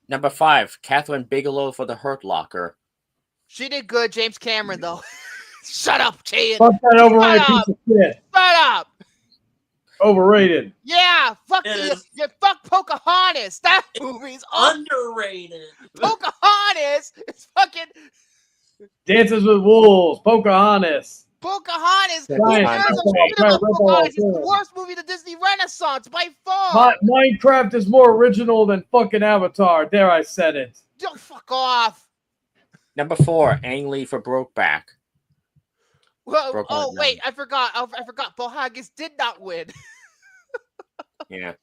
Number 5, Catherine Bigelow for The Hurt Locker. She did good. James Cameron though. Shut up, Chad. Fuck that overrated piece of shit. Shut up. Overrated. Yeah, fuck It you. is. You fuck Pocahontas. That movie's Underrated. Pocahontas is fucking Dances with Wolves, Pocahontas. Pocahontas. Yeah, Who Rip cares off, about try to rip Pocahontas? off, It's the yeah. worst movie of the Disney Renaissance by far. Minecraft is more original than fucking Avatar. There, I said it. Don't fuck off. Number 4, Ang Lee for Brokeback. Well, Brokeback oh wait, Mountain. I forgot. I forgot. Pocahontas did not win. Yeah.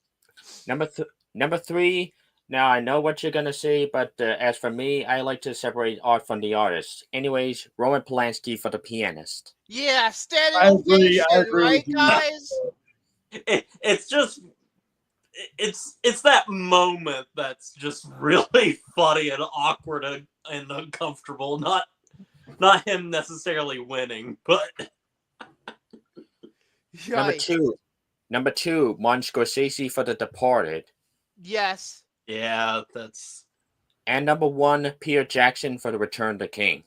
Number 3. Now I know what you're gonna say, but as for me, I like to separate art from the artist. Anyways, Roman Polanski for The Pianist. Yeah, standing I agree ovation, right, with you. guys? It's just it's that moment that's just really funny and awkward and uncomfortable. Not him necessarily winning, but Yikes. Number 2, Martin Scorsese for The Departed. Yes. yeah, that's And number 1, Peter Jackson for The Return of the King.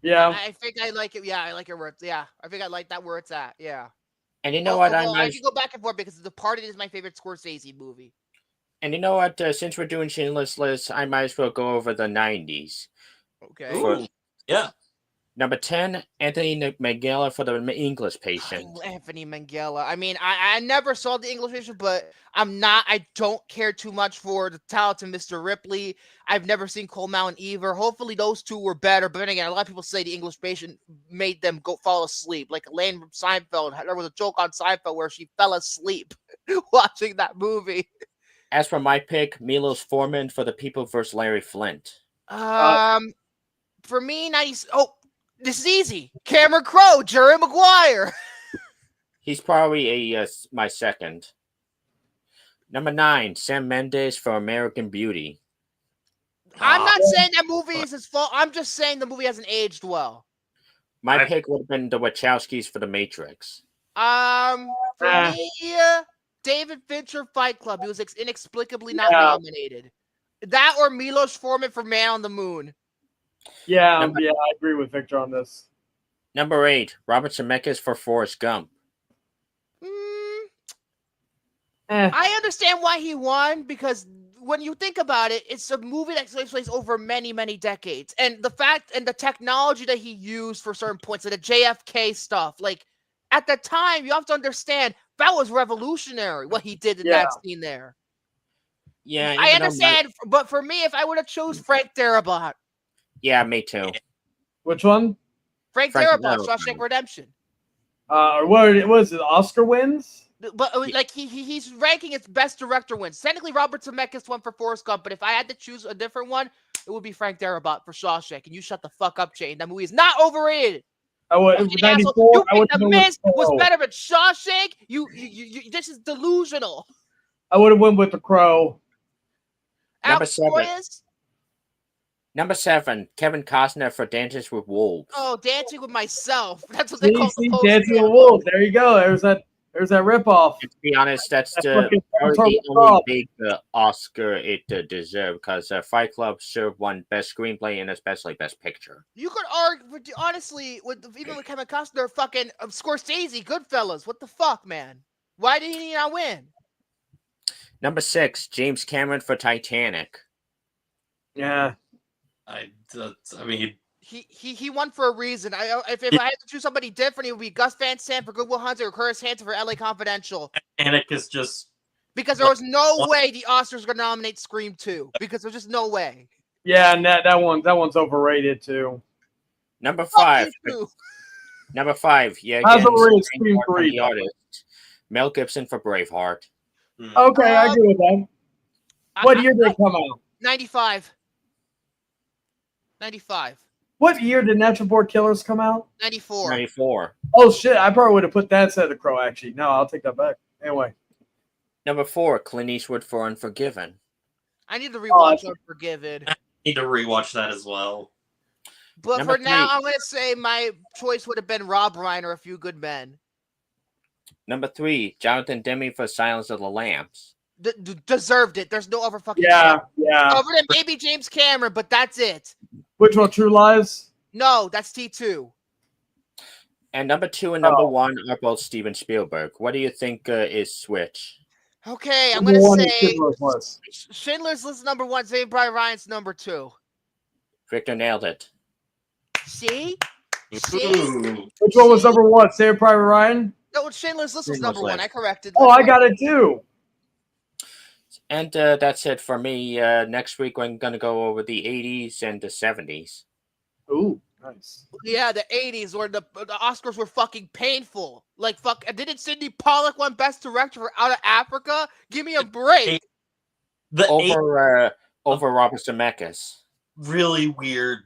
Yeah. I think I like it. Yeah, I like it where it's, yeah. I think I like that where it's at. Yeah. And you know what? Although I can go back and forth because The Departed is my favorite Scorsese movie. And you know what? Since we're doing Schindler's List, I might as well go over the 90s. Okay. ooh, yeah. Number 10, Anthony Minghella for The English Patient. Oh, Anthony Minghella. I mean, I never saw The English Patient, but I don't care too much for the talented Mr. Ripley. I've never seen Cold Mountain either. Hopefully those two were better. But then again, a lot of people say The English Patient made them fall asleep. Like Elaine from Seinfeld. There was a joke on Seinfeld where she fell asleep watching that movie. As for my pick, Milos Forman for The People vs. Larry Flint. For me, this is easy. Cameron Crowe, Jerry Maguire. He's probably my second. Number 9, Sam Mendes for American Beauty. I'm not saying that movie is his fault. I'm just saying the movie hasn't aged well. My pick would have been The Wachowskis for The Matrix. For me, David Fincher, Fight Club. He was inexplicably not nominated. That or Milos Forman for Man on the Moon. Yeah, I agree with Victor on this. Number 8, Robert Zemeckis for Forrest Gump. I understand why he won, because when you think about it, it's a movie that takes place over many, many decades. And the fact and the technology that he used for certain points, like the JFK stuff, like at the time, you have to understand that was revolutionary what he did in that scene there. Yeah, I understand, but for me, if I would have chose Frank Darabont. Yeah, me too. Which one? Frank Darabont, Shawshank Redemption. What was it? Oscar wins? But like he's ranking its best director wins. Technically, Robert Zemeckis won for Forrest Gump, but if I had to choose a different one, it would be Frank Darabont for Shawshank. And you shut the fuck up, Shane. That movie is not overrated. I would. You 94. think The Mist was better than Shawshank? You this is delusional. I would have went with The Crow. Number 7, Kevin Costner for Dances with Wolves. Oh, Dancing with Myself. That's what they call the Dancing with Wolves. There you go. There's that ripoff. To be honest, that's the only big Oscar it deserved, because Fight Club served one Best Screenplay and especially Best Picture. You could argue, honestly, even with Kevin Costner, fucking Scorsese, Goodfellas. What the fuck, man? Why did he not win? Number 6, James Cameron for Titanic. Yeah. I mean, he won for a reason. If I had to choose somebody different, it would be Gus Van Sant for Good Will Hunting or Curtis Hanson for LA Confidential. Titanic is just because there was no way the Oscars were gonna nominate Scream 2. Because there's just no way. Yeah, and that one's overrated too. Number 5. Number 5. Yeah, how's again, overrated Scream 3? The artist. Mel Gibson for Braveheart. Okay, I agree with that. What year did it come out? 95. What year did Natural Born Killers come out? 94. Oh shit! I probably would have put that instead of The Crow. Actually, no, I'll take that back. Anyway. Number 4, Clint Eastwood for Unforgiven. I need to rewatch Unforgiven. Need to rewatch that as well. But Number for now, three. I'm gonna say my choice would have been Rob Reiner, A Few Good Men. Number 3, Jonathan Demme for Silence of the Lambs. Deserved it. There's no other fucking Yeah, chance. yeah. Other than maybe James Cameron, but that's it. Which one? True Lies? No, that's T2. And number 2 and number Oh. 1 are both Steven Spielberg. What do you think is switch? Okay, I'm Number gonna one is say Schindler's List. Schindler's List is number 1. Saving Private Ryan's number 2. Victor nailed it. See? Ooh. Which one was number 1? Saving Private Ryan? No, Schindler's List was Schindler's number 1. List. I corrected. Oh, I got it too. And that's it for me. Next week, I'm going to go over the 80s and the 70s. Ooh, nice. Yeah, the 80s where the Oscars were fucking painful. Like, fuck. Didn't Sidney Pollack win Best Director for Out of Africa? Give me a break. The Over Robert Zemeckis. really weird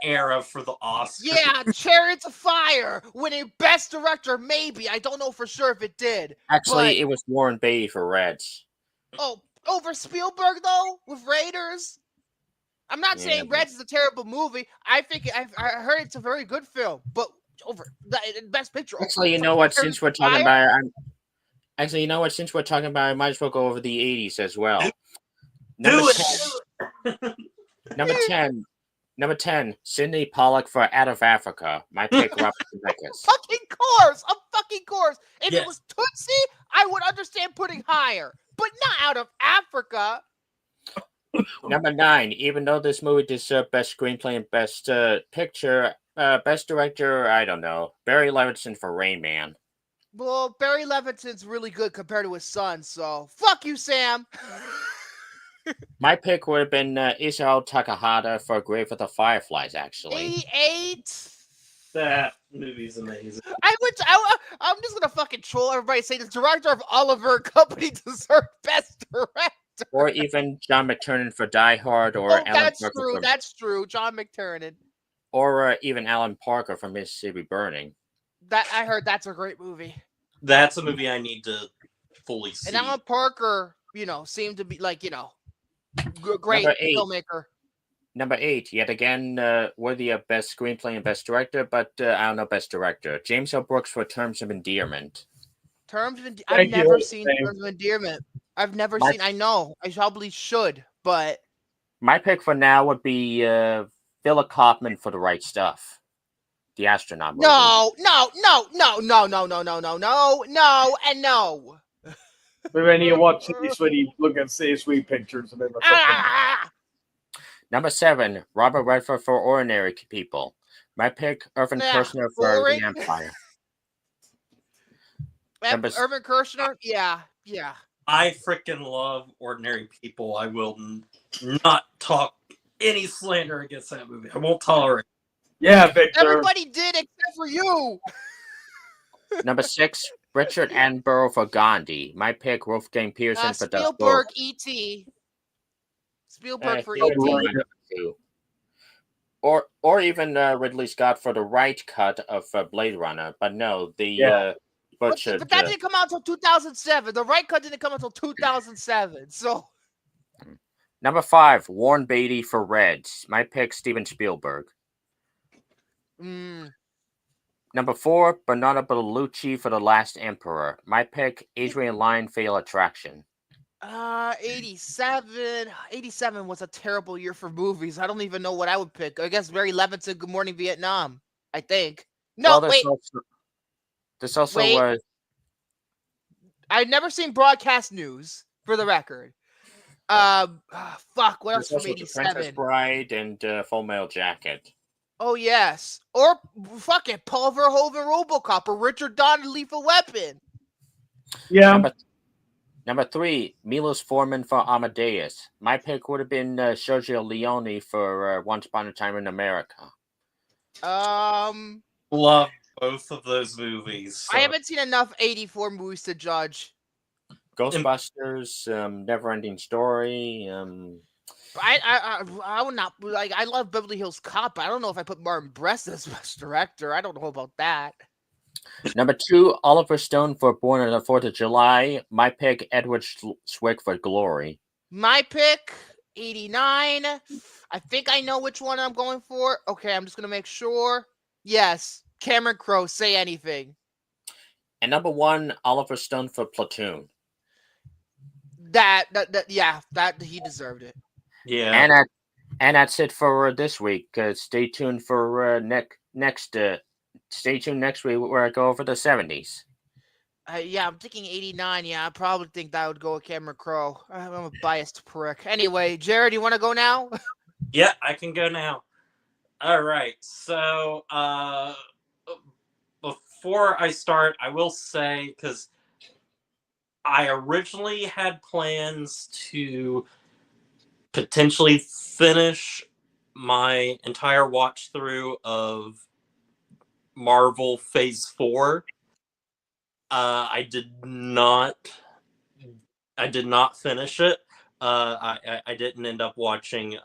era for the Oscars. Yeah, Chariots of Fire winning Best Director, maybe. I don't know for sure if it did. Actually, it was Warren Beatty for Reds. Oh, over Spielberg, though, with Raiders? I'm not saying Reds is a terrible movie. I think I heard it's a very good film, but over the Best Picture. Actually, you know what? Since we're talking about it, since we're talking about it, I might as well go over the 80s as well. Do Number 10, Sidney Pollack for Out of Africa. My pick, Robert Zemeckis. Of fucking course. If Yeah. it was Tootsie, I would understand putting higher, but not Out of Africa. Number 9, even though this movie deserved Best Screenplay and Best Picture, Best Director, I don't know. Barry Levinson for Rain Man. Well, Barry Levinson's really good compared to his son, so fuck you, Sam. My pick would have been Isao Takahata for Grave of the Fireflies, actually. 88. That movie's amazing. I'm just gonna fucking troll everybody. Say the director of Oliver Company deserved Best Director. Or even John McTiernan for Die Hard, or Oh, Alan that's Parker true. for, That's true. John McTiernan. or even Alan Parker for Mississippi Burning. That I heard. That's a great movie. That's a movie I need to fully see. And Alan Parker, seemed to be like, great Number 8. filmmaker. Number 8, yet again, worthy of Best Screenplay and Best Director, but I don't know Best Director. James L. Brooks for Terms of Endearment. I've never seen Terms of Endearment. I've never seen. I know. I probably should, but My pick for now would be Philip Kaufman for The Right Stuff. The astronaut movie. no, and no. Maybe I need to watch City Sweetie, look at City Sweet pictures of it. Or something. Ah! Number 7, Robert Redford for Ordinary People. My pick, Irvin Kershner for boring. The Empire. Number Irvin Kershner? Yeah. I freaking love Ordinary People. I will not talk any slander against that movie. I won't tolerate it. Yeah, Victor. Everybody did except for you. Number 6, Richard Attenborough for Gandhi. My pick, Wolfgang Pearson for Dust Bowl. Spielberg, E.T. Spielberg for E.T. Or even Ridley Scott for the right cut of Blade Runner. But no, But that didn't come out until 2007. The right cut didn't come out until 2007. So Number 5, Warren Beatty for Reds. My pick, Steven Spielberg. Number 4, Bernardo Bertolucci for The Last Emperor. My pick, Adrian Lyne, Fatal Attraction. 87. 87 was a terrible year for movies. I don't even know what I would pick. I guess Barry Levinson, Good Morning Vietnam. I think. No, Well, wait. This also Wait. was. I've never seen Broadcast News, for the record. Fuck. What else There's from also The Princess 87? Bride and Full Metal Jacket. Oh yes, or fucking Paul Verhoeven, RoboCop, or Richard Donner, Lethal Weapon. Yeah. Number 3, Milos Forman for Amadeus. My pick would have been Sergio Leone for Once Upon a Time in America. Love both of those movies. So. I haven't seen enough 84 movies to judge. Ghostbusters, Neverending Story. I would not like. I love Beverly Hills Cop. But I don't know if I put Martin Brest as best director. I don't know about that. Number 2, Oliver Stone for Born on the 4th of July. My pick, Edward Zwick for Glory. My pick, 89. I think I know which one I'm going for. Okay, I'm just gonna make sure. Yes, Cameron Crowe. Say anything. And number 1, Oliver Stone for Platoon. That he deserved it. Yeah. And that's it for this week. Stay tuned for stay tuned next week where I go over the 70s. Yeah, I'm thinking 89. Yeah, I probably think that would go with Cameron Crowe. I'm a biased prick. Anyway, Jared, you want to go now? Yeah, I can go now. All right. So, before I start, I will say, because I originally had plans to potentially finish my entire watch through of Marvel Phase 4. I did not finish it. I didn't end up watching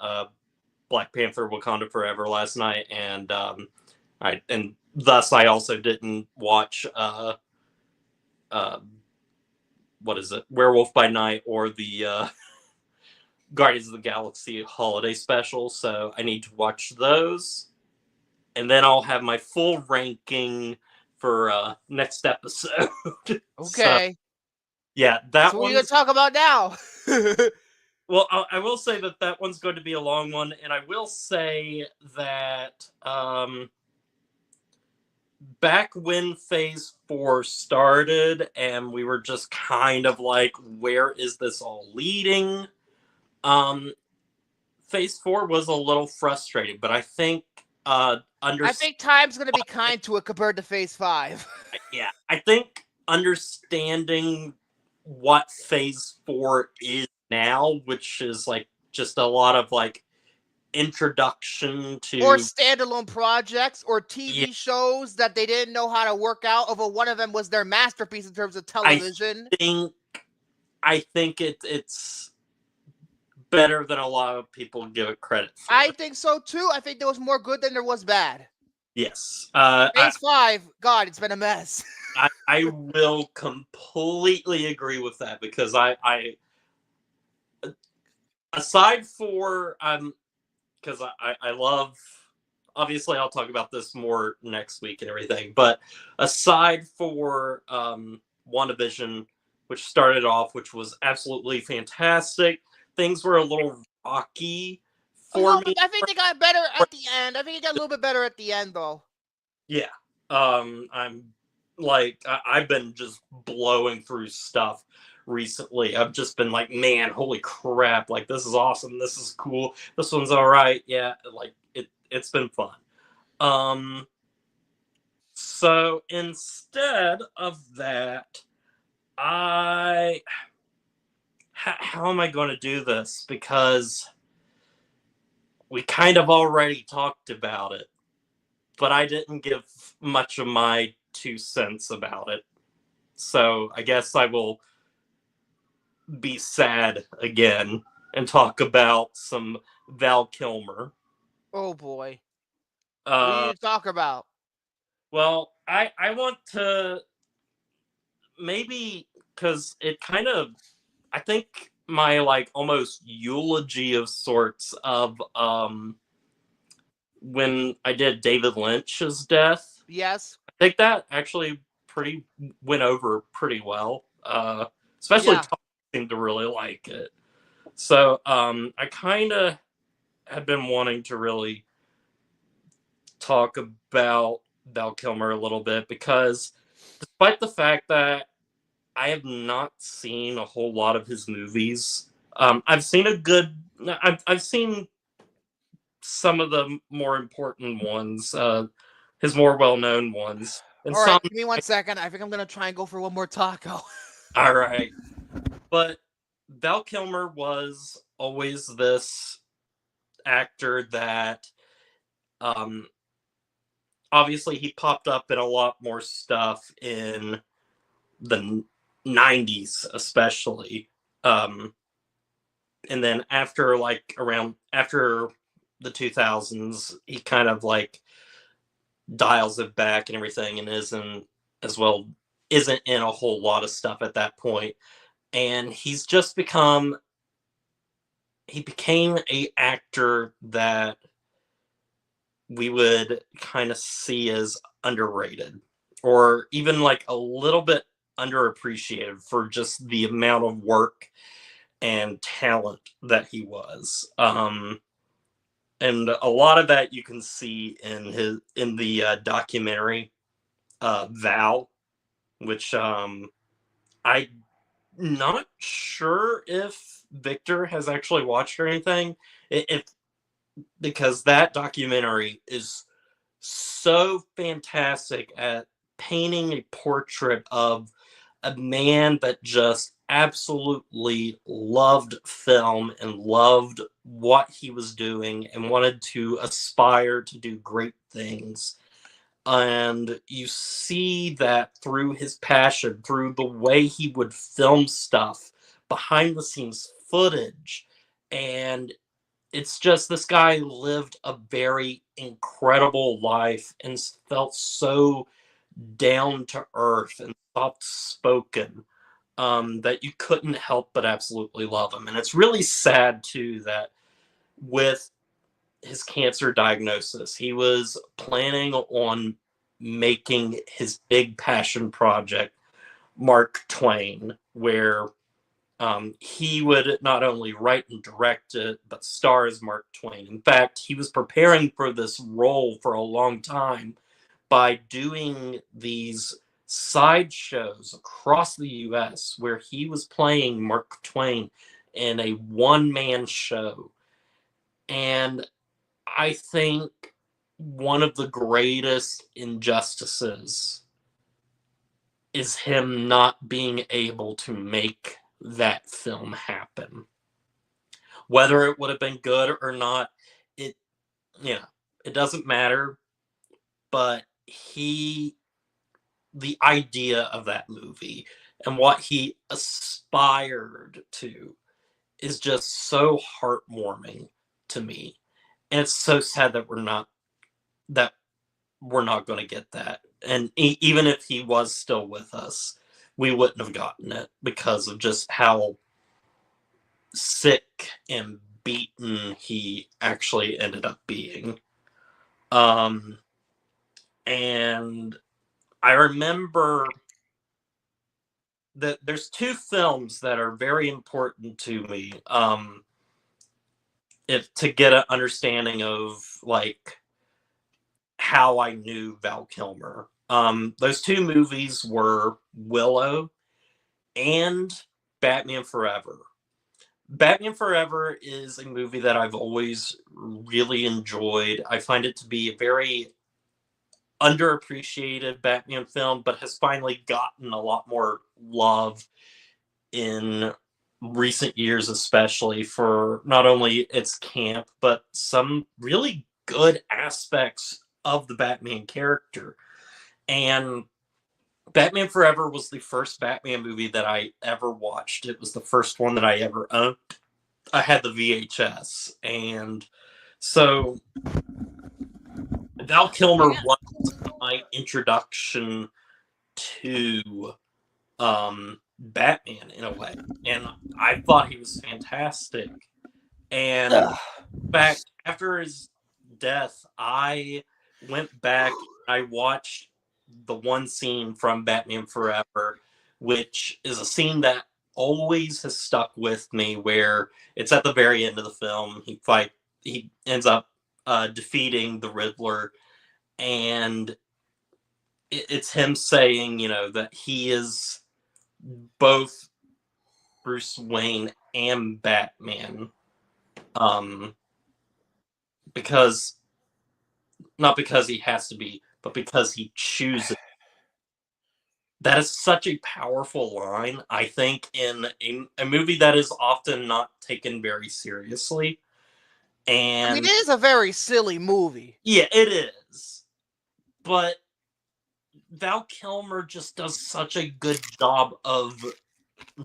Black Panther: Wakanda Forever last night, and thus I also didn't watch what is it, Werewolf by Night, or the Guardians of the Galaxy holiday special. So I need to watch those, and then I'll have my full ranking for next episode. Okay. So, yeah, that So one. what are you gonna talk about now? Well, I will say that one's going to be a long one, and I will say that back when Phase 4 started, and we were just kind of like, where is this all leading? Phase 4 was a little frustrating, but I think I think time's gonna be kind to it compared to Phase 5. Yeah, I think understanding what Phase 4 is now, which is like just a lot of like introduction to or standalone projects or TV shows that they didn't know how to work out, although one of them was their masterpiece in terms of television. I think it's better than a lot of people give it credit for. I think so too. I think there was more good than there was bad. Yes. Phase 5, God, it's been a mess. I will completely agree with that, because I aside for because I love, obviously I'll talk about this more next week and everything, but aside for WandaVision, which started off, which was absolutely fantastic, things were a little rocky for me. I think they got better at the end. I think it got a little bit better at the end, though. Yeah. I'm like, I've been just blowing through stuff recently. I've just been like, man, holy crap, like this is awesome, this is cool, this one's all right. Yeah, like it's been fun. So instead of that, how am I going to do this, because we kind of already talked about it, but I didn't give much of my 2 cents about it. So I guess I will be sad again and talk about some Val Kilmer. Oh boy. What do you talk about? Well, I want to maybe, because it kind of, I think my like almost eulogy of sorts of when I did David Lynch's death. Yes. I think that actually went over pretty well. Especially Tom seemed to really like it. So I kind of had been wanting to really talk about Val Kilmer a little bit, because despite the fact that I have not seen a whole lot of his movies, I've seen I've seen some of the more important ones, his more well-known ones. And all right, give me 1 second. I think I'm gonna try and go for one more taco. All right. But Val Kilmer was always this actor that obviously he popped up in a lot more stuff in the 90s especially, and then after the 2000s he kind of like dials it back and everything, and isn't in a whole lot of stuff at that point. And he's just become he became a actor that we would kind of see as underrated, or even like a little bit underappreciated for just the amount of work and talent that he was. And a lot of that you can see in the documentary Val, which I'm not sure if Victor has actually watched or anything. If because that documentary is so fantastic at painting a portrait of a man that just absolutely loved film and loved what he was doing and wanted to aspire to do great things. And you see that through his passion, through the way he would film stuff, behind the scenes footage. And it's just this guy lived a very incredible life and felt so down to earth and soft spoken, that you couldn't help but absolutely love him. And it's really sad too that with his cancer diagnosis, he was planning on making his big passion project, Mark Twain, where he would not only write and direct it, but star as Mark Twain. In fact, he was preparing for this role for a long time by doing these sideshows across the US where he was playing Mark Twain in a one-man show. And I think one of the greatest injustices is him not being able to make that film happen. Whether it would have been good or not, it it doesn't matter. But the idea of that movie and what he aspired to is just so heartwarming to me. And it's so sad that we're not going to get that. And even if he was still with us, we wouldn't have gotten it because of just how sick and beaten he actually ended up being. And I remember that there's two films that are very important to me, if to get an understanding of like how I knew Val Kilmer. Those two movies were Willow and Batman Forever. Batman Forever is a movie that I've always really enjoyed. I find it to be a very underappreciated Batman film, but has finally gotten a lot more love in recent years, especially for not only its camp, but some really good aspects of the Batman character. And Batman Forever was the first Batman movie that I ever watched. It was the first one that I ever owned. I had the VHS. And so Val Kilmer was my introduction to Batman in a way. And I thought he was fantastic. And in fact, after his death, I went back, I watched the one scene from Batman Forever, which is a scene that always has stuck with me, where it's at the very end of the film. He ends up defeating the Riddler, and it's him saying, that he is both Bruce Wayne and Batman, because not because he has to be, but because he chooses. That is such a powerful line, I think, in a movie that is often not taken very seriously. And I mean, it is a very silly movie. Yeah, it is. But Val Kilmer just does such a good job of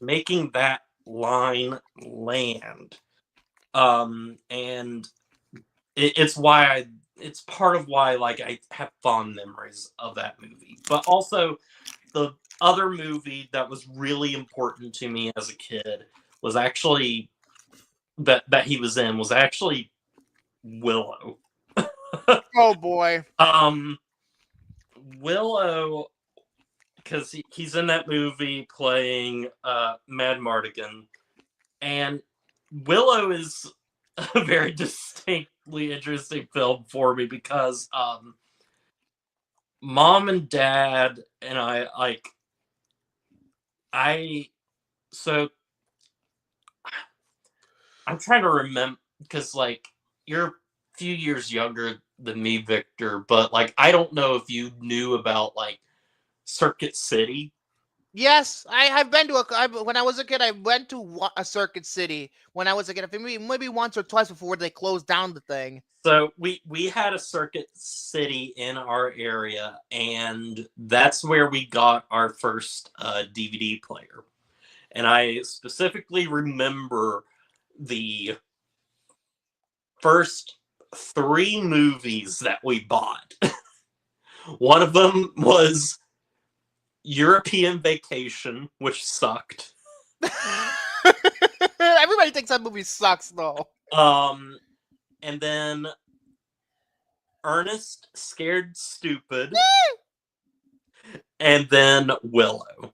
making that line land. And it's part of why I have fond memories of that movie. But also the other movie that was really important to me as a kid was actually that he was in was actually Willow. Oh boy. Willow, because he's in that movie playing Mad Mardigan, and Willow is a very distinctly interesting film for me because Mom and Dad and so I'm trying to remember because like you're a few years younger than me, Victor, but like I don't know if you knew about like Circuit City. Yes, I have been to when I was a kid, I went to a Circuit City when I was a kid. Maybe once or twice before they closed down the thing. So we had a Circuit City in our area, and that's where we got our first DVD player. And I specifically remember the first 3 movies that we bought. One of them was European Vacation, which sucked. Everybody thinks that movie sucks, though. And then Ernest Scared Stupid, and then Willow.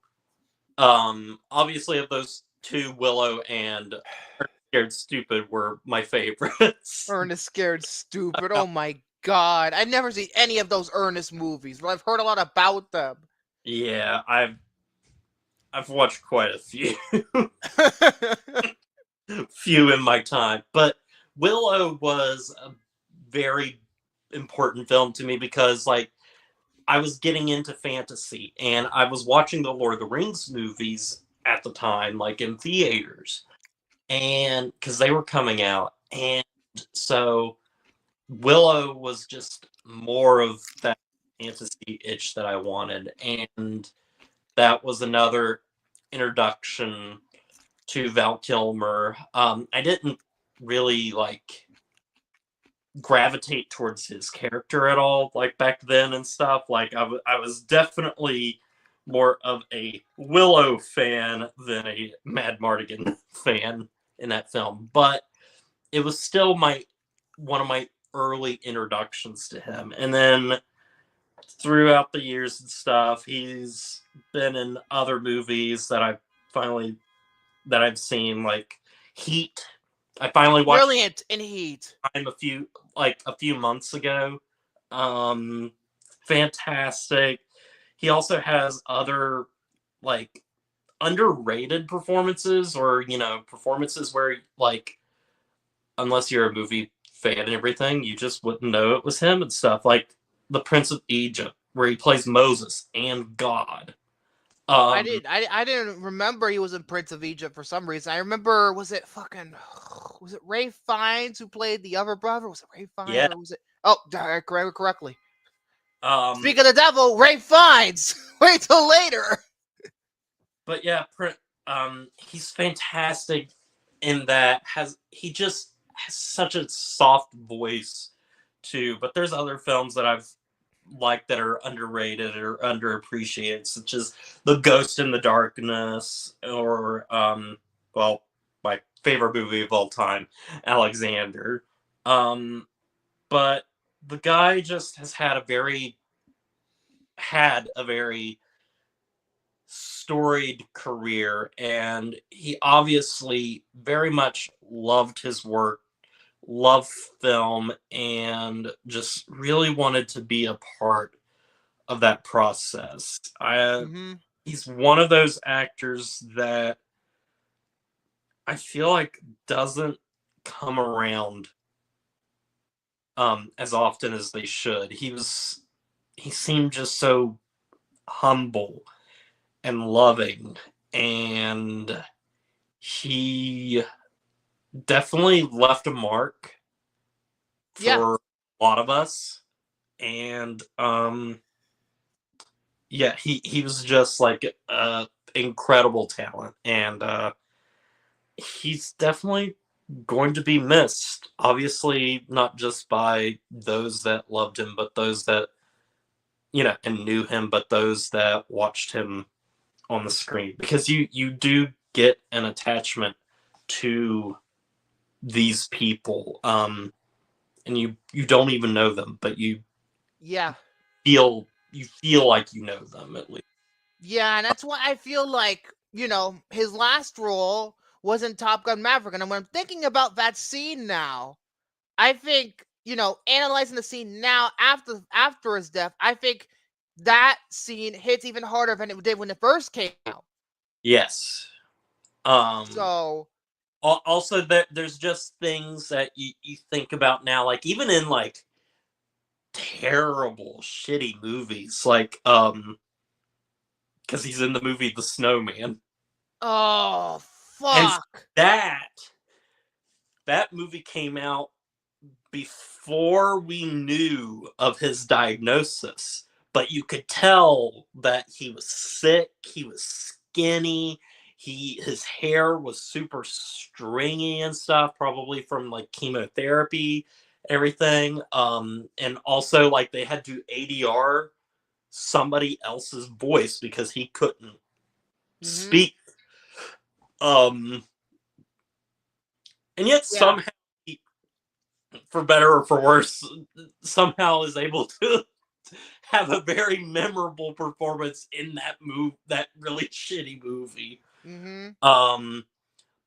Obviously, of those 2, Willow and Ernest Scared Stupid were my favorites. Ernest Scared Stupid. Oh my god, I've never seen any of those Ernest movies, but I've heard a lot about them. Yeah, I've watched quite a few. Few in my time, but Willow was a very important film to me because like I was getting into fantasy and I was watching the Lord of the Rings movies at the time, like in theaters, and because they were coming out, and so Willow was just more of that fantasy itch that I wanted, and that was another introduction to Val Kilmer. I didn't really like gravitate towards his character at all, like back then and stuff. Like I was definitely more of a Willow fan than a Mad Mardigan fan in that film, but it was still one of my early introductions to him. And then throughout the years and stuff, he's been in other movies that I've seen, like Heat. I finally watched Brilliant in Heat. a few months ago. Fantastic. He also has other like underrated performances, or performances where like unless you're a movie fan and everything, you just wouldn't know it was him and stuff. Like The Prince of Egypt, where he plays Moses and God. I didn't remember he was in Prince of Egypt for some reason. I remember, was it Ray Fiennes who played the other brother? Was it Ray Fiennes? Yeah. Or was it? Oh, I remember correctly. Speak Speak of the devil, Ray Fiennes. Wait till later. But yeah, he's fantastic in that. He just has such a soft voice too. But there's other films that I've liked that are underrated or underappreciated, such as The Ghost in the Darkness, or my favorite movie of all time, Alexander. But the guy just has had a very storied career, and he obviously very much loved his work, loved film, and just really wanted to be a part of that process. He's one of those actors that I feel like doesn't come around as often as they should. He seemed just so humble and loving, and he definitely left a mark for a lot of us. And he was just like incredible talent, and he's definitely going to be missed, obviously not just by those that loved him, but those that and knew him, but those that watched him on the screen, because you do get an attachment to these people, and you don't even know them, but you Yeah. feel like you know them at least. Yeah, and that's why I feel like, his last role was in Top Gun Maverick. And when I'm thinking about that scene now, I think, analyzing the scene now after his death, I think that scene hits even harder than it did when it first came out. Yes. So Also, there's just things that you think about now, like even in like terrible, shitty movies, like because he's in the movie The Snowman, oh and fuck. that movie came out before we knew of his diagnosis, but you could tell that he was sick, he was skinny, his hair was super stringy and stuff, probably from like chemotherapy, everything. And also like they had to ADR somebody else's voice because he couldn't speak. And yet Yeah. somehow he, for better or for worse, somehow is able to have a very memorable performance in that really shitty movie.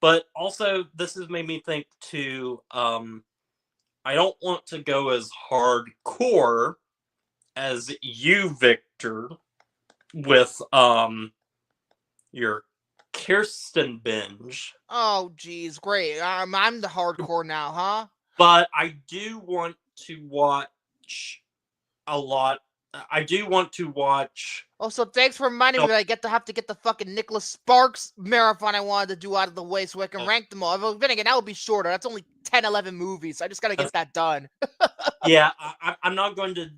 But also this has made me think too, I don't want to go as hardcore as you, Victor, with your Kirsten binge. Oh geez, great. I'm the hardcore now, huh? But I do want to watch a lot. I do want to watch. Oh, so thanks for reminding me that I have to get the fucking Nicholas Sparks marathon I wanted to do out of the way so I can rank them all. Then again, that would be shorter. That's only 10, 11 movies. I just gotta get that done. Yeah, I'm not going to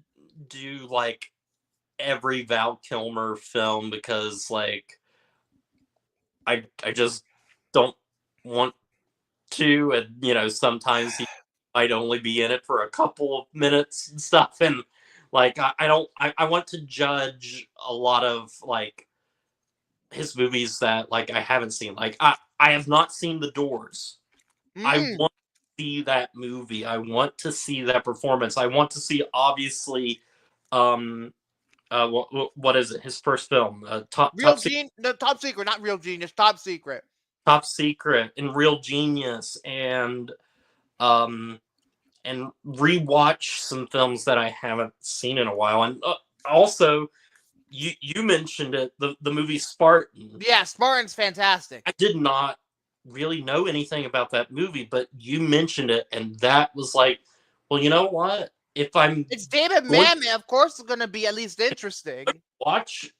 do like every Val Kilmer film because like I just don't want to, and sometimes he might only be in it for a couple of minutes and stuff, and like I want to judge a lot of like his movies that like I haven't seen. Like I have not seen The Doors. I want to see that movie. I want to see that performance. I want to see obviously what is it? His first film, Top Secret. No, Top Secret, not Real Genius. Top Secret. Top Secret and Real Genius, and rewatch some films that I haven't seen in a while. And also, you mentioned it, the movie Spartan. Yeah, Spartan's fantastic. I did not really know anything about that movie, but you mentioned it, and that was like, well, you know what? If it's David Mamet, of course, it's going to be at least interesting. Watch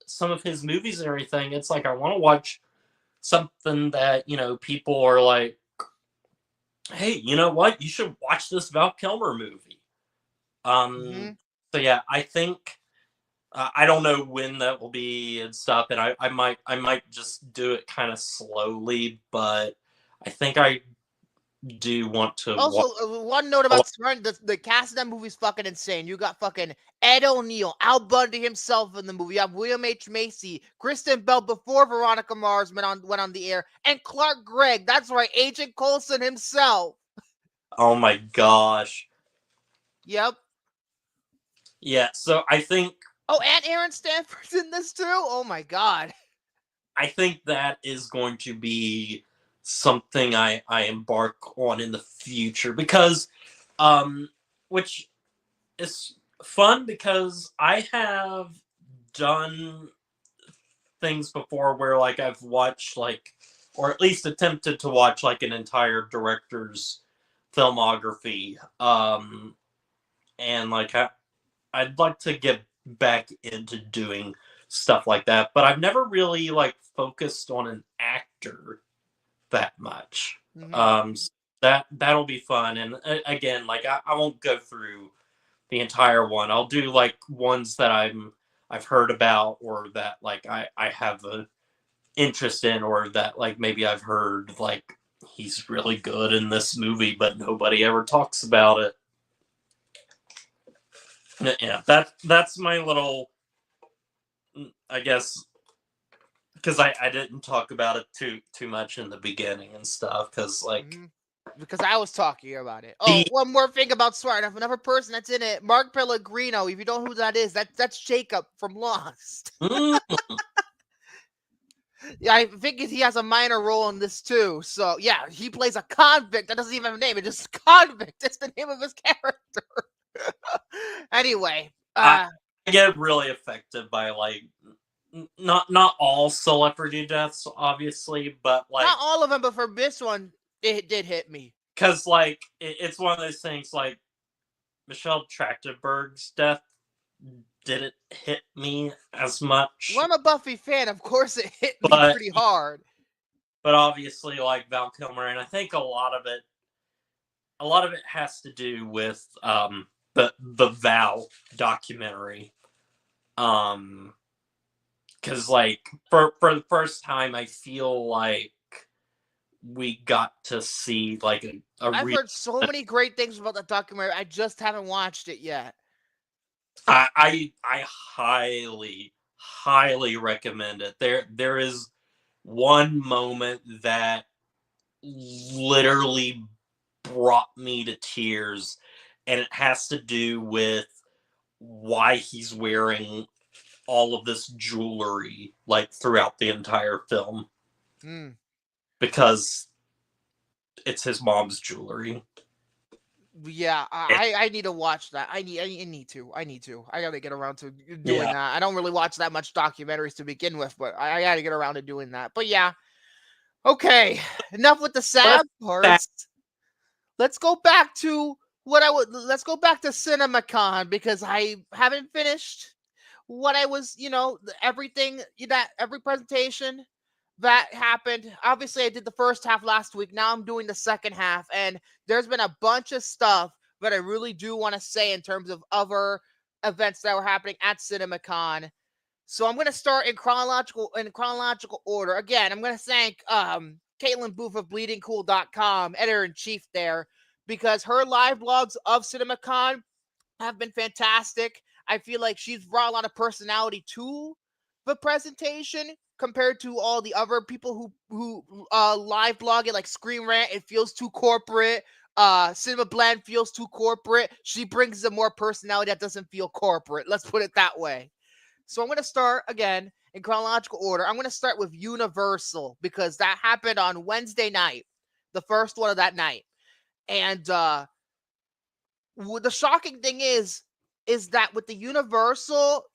some of his movies and everything. It's like I want to watch something that people are like, hey, you know what? You should watch this Val Kilmer movie. So yeah, I think I don't know when that will be and stuff, and I might just do it kind of slowly, but I think I do want to. Also, one note about Soren, the cast of that movie is fucking insane. You got fucking Ed O'Neill, Al Bundy himself in the movie. You have William H. Macy, Kristen Bell before Veronica Mars went on the air, and Clark Gregg. That's right, Agent Coulson himself. Oh my gosh. Yep. Yeah, so I think. Oh, and Aaron Stanford's in this too? Oh my god. I think that is going to be something I embark on in the future because which is fun because I have done things before where like I've watched like, or at least attempted to watch like an entire director's filmography, and like I'd like to get back into doing stuff like that, but I've never really like focused on an actor that much. So that'll be fun, and again, like I won't go through the entire one. I'll do like ones that I've heard about, or that like I have an interest in, or that like maybe I've heard like he's really good in this movie, but nobody ever talks about it. Yeah, that's my little, I guess, because I didn't talk about it too much in the beginning and stuff, because like because I was talking about it. Oh, one more thing about Soren. Another person that's in it, Mark Pellegrino. If you don't know who that is, that's Jacob from Lost. Mm. Yeah, I think he has a minor role in this too. So yeah, he plays a convict. That doesn't even have a name. It's just convict. That's the name of his character. Anyway, I get really affected by like not all celebrity deaths, obviously, but like not all of them, but for this one, it did hit me. because like it's one of those things. Like Michelle Trachtenberg's death didn't hit me as much, Well, I'm a Buffy fan. Of course, it hit me But- pretty hard. but obviously like Val Kilmer, and I think a lot of it has to do with the Val documentary. Because like for the first time, I feel like we got to see like I've heard so many great things about that documentary. I just haven't watched it yet. I highly recommend it. There is one moment that literally brought me to tears, and it has to do with why he's wearing all of this jewelry like throughout the entire film, because it's his mom's jewelry. Yeah, I need to watch that. I need to. I gotta get around to doing that. I don't really watch that much documentaries to begin with, but I gotta get around to doing that. But yeah, okay. Enough with the sad parts. Let's go back to Let's go back to CinemaCon, because I haven't finished what I was. Every presentation that happened. Obviously, I did the first half last week. Now I'm doing the second half, and there's been a bunch of stuff that I really do want to say in terms of other events that were happening at CinemaCon. So I'm going to start in chronological order. Again, I'm going to thank Caitlin Booth of BleedingCool.com, editor-in-chief there, because her live blogs of CinemaCon have been fantastic. I feel like she's brought a lot of personality to the presentation compared to all the other people who live blog it, like Screen Rant. It feels too corporate. Cinema Blend feels too corporate. She brings a more personality that doesn't feel corporate. Let's put it that way. So I'm going to start again in chronological order. I'm going to start with Universal, because that happened on Wednesday night, the first one of that night. And the shocking thing is that with the Universal,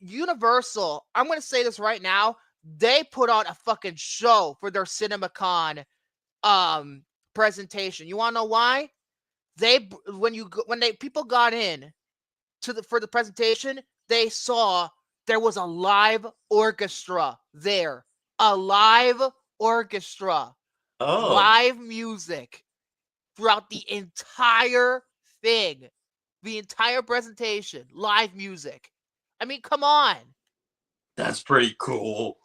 I'm going to say this right now, they put on a fucking show for their CinemaCon presentation. You want to know why? People got in for the presentation, they saw there was a live orchestra there. A live orchestra. Oh, Live music throughout the entire thing. The entire presentation. Live music. I mean, come on. that's pretty cool.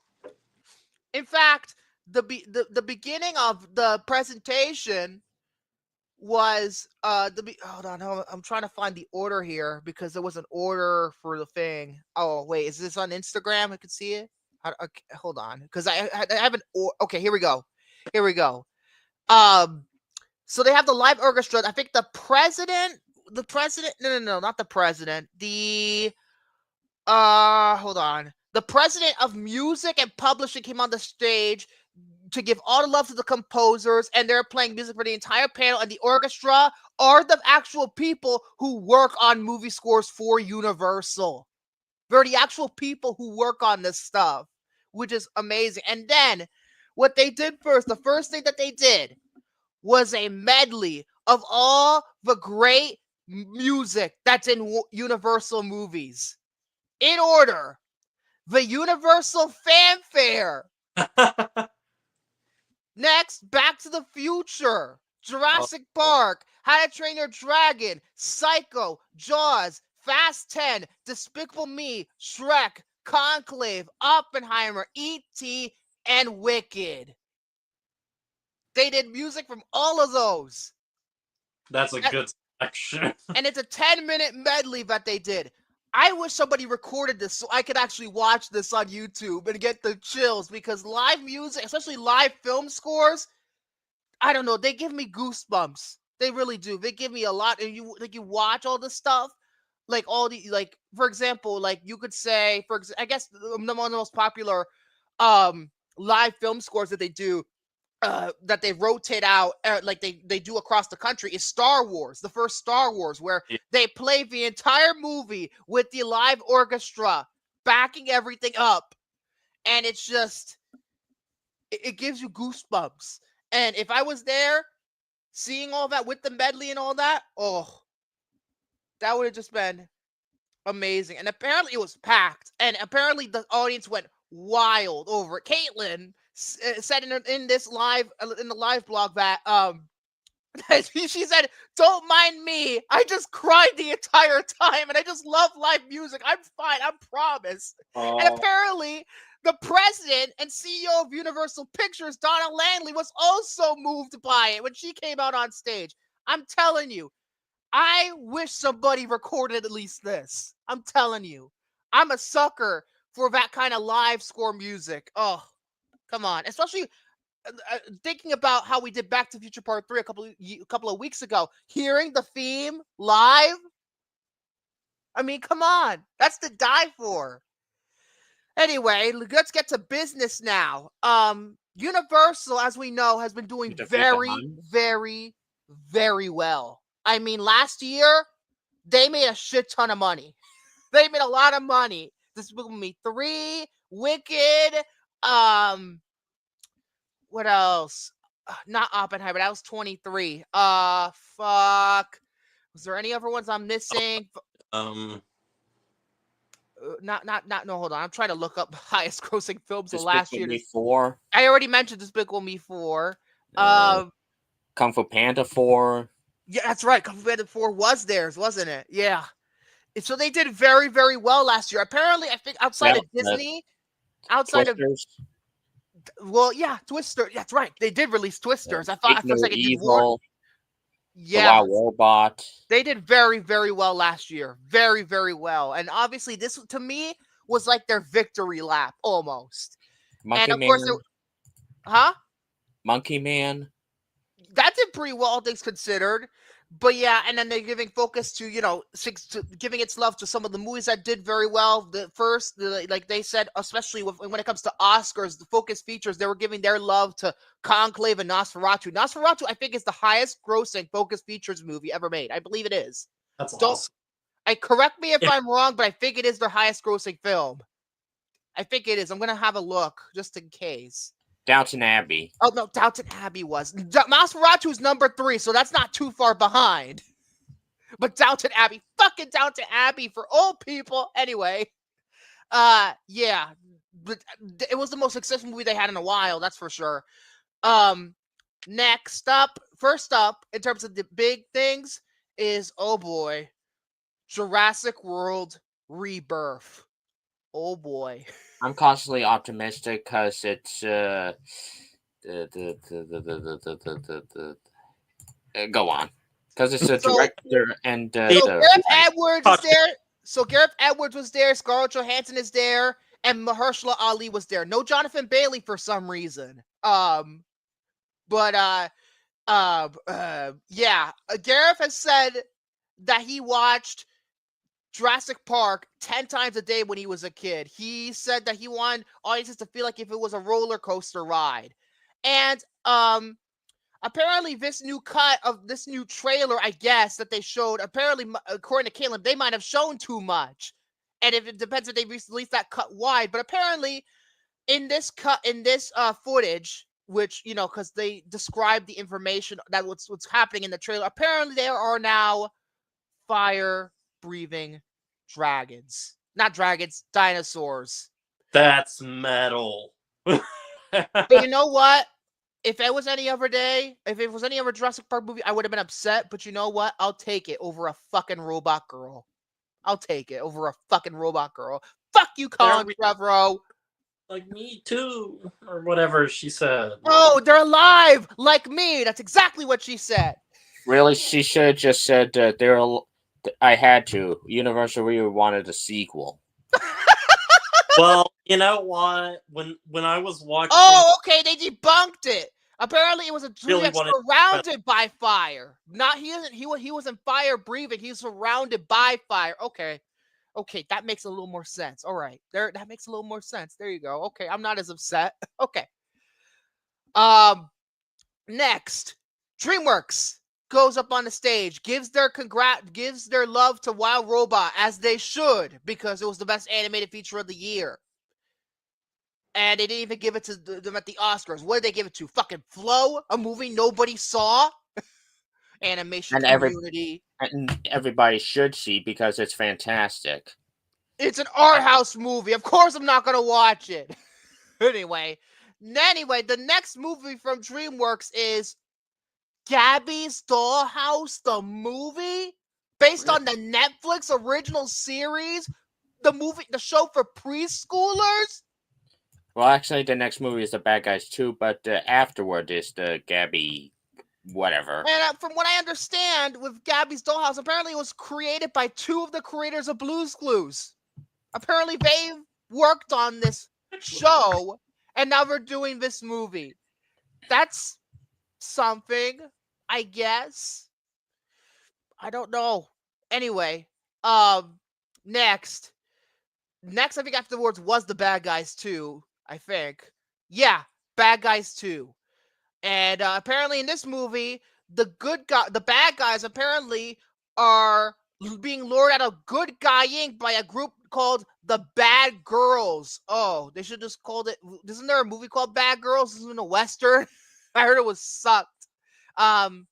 In fact, the beginning of the presentation was hold on, I'm trying to find the order here, because there was an order for the thing. Oh wait, is this on Instagram? I can see it. Okay, hold on, because I haven't. Okay, here we go. So they have the live orchestra. I think the president. No, not the president. Hold on. The president of music and publishing came on the stage to give all the love to the composers, and they're playing music for the entire panel, and the orchestra are the actual people who work on movie scores for Universal. They're the actual people who work on this stuff, which is amazing. And then what they did first, the first thing that they did was a medley of all the great music that's in Universal movies. In order, the Universal Fanfare. Next, Back to the Future, Jurassic Park, How to Train Your Dragon, Psycho, Jaws, Fast 10, Despicable Me, Shrek, Conclave, Oppenheimer, E.T., and Wicked. They did music from all of those. That's a good selection. And it's a 10-minute medley that they did. I wish somebody recorded this so I could actually watch this on YouTube and get the chills, because live music, especially live film scores, I don't know, they give me goosebumps. They really do. They give me a lot, and you watch all this stuff, like all the for example, like you could say I guess one of the most popular live film scores that they do that they rotate out like they do across the country is Star Wars, the first Star Wars, where they play the entire movie with the live orchestra backing everything up, and it's just it gives you goosebumps. And if I was there seeing all that with the medley and all that, oh, that would have just been amazing. And apparently it was packed, and apparently the audience went wild over it. Caitlin said in this live in the live blog that she said, "Don't mind me. I just cried the entire time, and I just love live music. I'm fine. I promise." And apparently, the president and CEO of Universal Pictures, Donna Langley, was also moved by it when she came out on stage. I'm telling you, I wish somebody recorded at least this. I'm telling you, I'm a sucker for that kind of live score music. Oh, come on. Especially thinking about how we did Back to the Future Part 3 a couple of weeks ago. Hearing the theme live. I mean, come on. That's to die for. Anyway, let's get to business now. Universal, as we know, has been doing very, very, very well. I mean, last year, they made a shit ton of money. They made a lot of money. This movie 3, Wicked, what else? Not Oppenheimer, that was 23. Fuck. Was there any other ones I'm missing? No, hold on. I'm trying to look up highest grossing films of last year. Me 4. I already mentioned Despicable Me 4. Kung Fu Panda 4. Yeah, that's right. Kung Fu Panda 4 was theirs, wasn't it? Yeah. So they did very, very well last year. Apparently, I think outside of Disney, Twisters. Well, yeah, Twister. That's right. They did release Twisters. I thought for a second did more. Yeah, The Wild Robot. They did very, very well last year. Very, very well. And obviously, this to me was like their victory lap almost. Monkey of Man. course, Monkey Man. That did pretty well, all things considered. But yeah, and then they're giving focus to, giving its love to some of the movies that did very well. Like they said, especially when it comes to Oscars, the focus features, they were giving their love to Conclave and Nosferatu. Nosferatu, I think, is the highest grossing focus features movie ever made. I believe it is. That's awesome. Correct me if I'm wrong, but I think it is their highest grossing film. I think it is. I'm going to have a look just in case. Downton Abbey. Oh, no, Downton Abbey was. Nosferatu is number 3, so that's not too far behind. But Downton Abbey, fucking Downton Abbey for old people. Anyway, yeah. But it was the most successful movie they had in a while, that's for sure. First up, in terms of the big things, is, oh boy, Jurassic World Rebirth. Oh boy. I'm constantly optimistic because it's go on, because it's a director and Gareth Edwards is there. So Gareth Edwards was there, Scarlett Johansson is there, and Mahershala Ali was there. No Jonathan Bailey for some reason. Yeah, Gareth has said that he watched Jurassic Park 10 times a day when he was a kid. He said that he wanted audiences to feel like if it was a roller coaster ride. And apparently this new cut of this new trailer, I guess, that they showed, apparently, according to Caleb, they might have shown too much. And if it depends if they released that cut wide. But apparently in this footage, which, because they described the information that what's happening in the trailer, apparently there are now fire-breathing dragons. Not dragons, dinosaurs. That's metal. But you know what? If it was any other day, if it was any other Jurassic Park movie, I would have been upset. But you know what? I'll take it over a fucking robot girl. I'll take it over a fucking robot girl. Fuck you, Colin Trevorrow. Like me too, or whatever she said. Oh, they're alive, like me. That's exactly what she said. Really, she should have just said they're. I had to. Universal really wanted a sequel. Well, you know what? When I was watching... Oh, okay, they debunked it. Apparently, it was a Really Juliet wanted- surrounded by fire. Not he isn't. He wasn't fire breathing. He's surrounded by fire. Okay, that makes a little more sense. All right, that makes a little more sense. There you go. Okay, I'm not as upset. Okay. Next, DreamWorks goes up on the stage, gives their love to Wild Robot, as they should, because it was the best animated feature of the year. And they didn't even give it to them at the Oscars. What did they give it to? Fucking Flow, a movie nobody saw. Animation community. And everybody should see because it's fantastic. It's an art house movie. Of course, I'm not gonna watch it. Anyway, the next movie from DreamWorks is Gabby's Dollhouse, the movie, based on the Netflix original series. The show for preschoolers. Well, actually, the next movie is The Bad Guys 2, but afterward is the Gabby whatever. And from what I understand, with Gabby's Dollhouse, apparently it was created by two of the creators of Blue's Clues. Apparently they worked on this show, and now they're doing this movie. That's something, I guess. I don't know. Anyway, next, I think afterwards was The Bad Guys 2, I think. Yeah, Bad Guys 2. And apparently in this movie, the bad guys apparently are being lured out of good guying by a group called the Bad Girls. Oh, they should just called it. Isn't there a movie called Bad Girls? Isn't it a Western? I heard it was sucked. And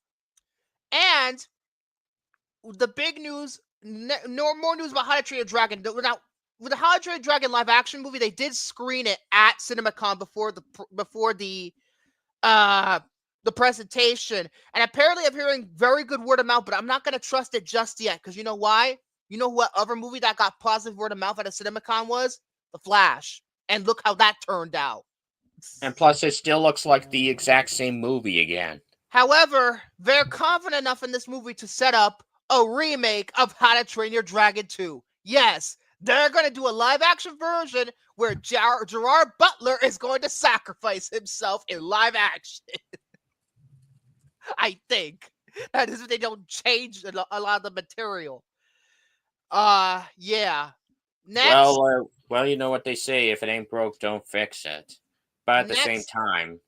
the big news, more news about How to Train Your Dragon. Now, with the How to Train Your Dragon live action movie, they did screen it at CinemaCon before the presentation, and apparently I'm hearing very good word of mouth, but I'm not going to trust it just yet, because you know why? You know what other movie that got positive word of mouth at a CinemaCon was? The Flash. And look how that turned out. And plus, it still looks like the exact same movie again. However, they're confident enough in this movie to set up a remake of How to Train Your Dragon 2. Yes, they're going to do a live-action version where Gerard Butler is going to sacrifice himself in live action. I think. That is if they don't change a lot of the material. Yeah. Next. Well, you know what they say, if it ain't broke, don't fix it. But at the same time.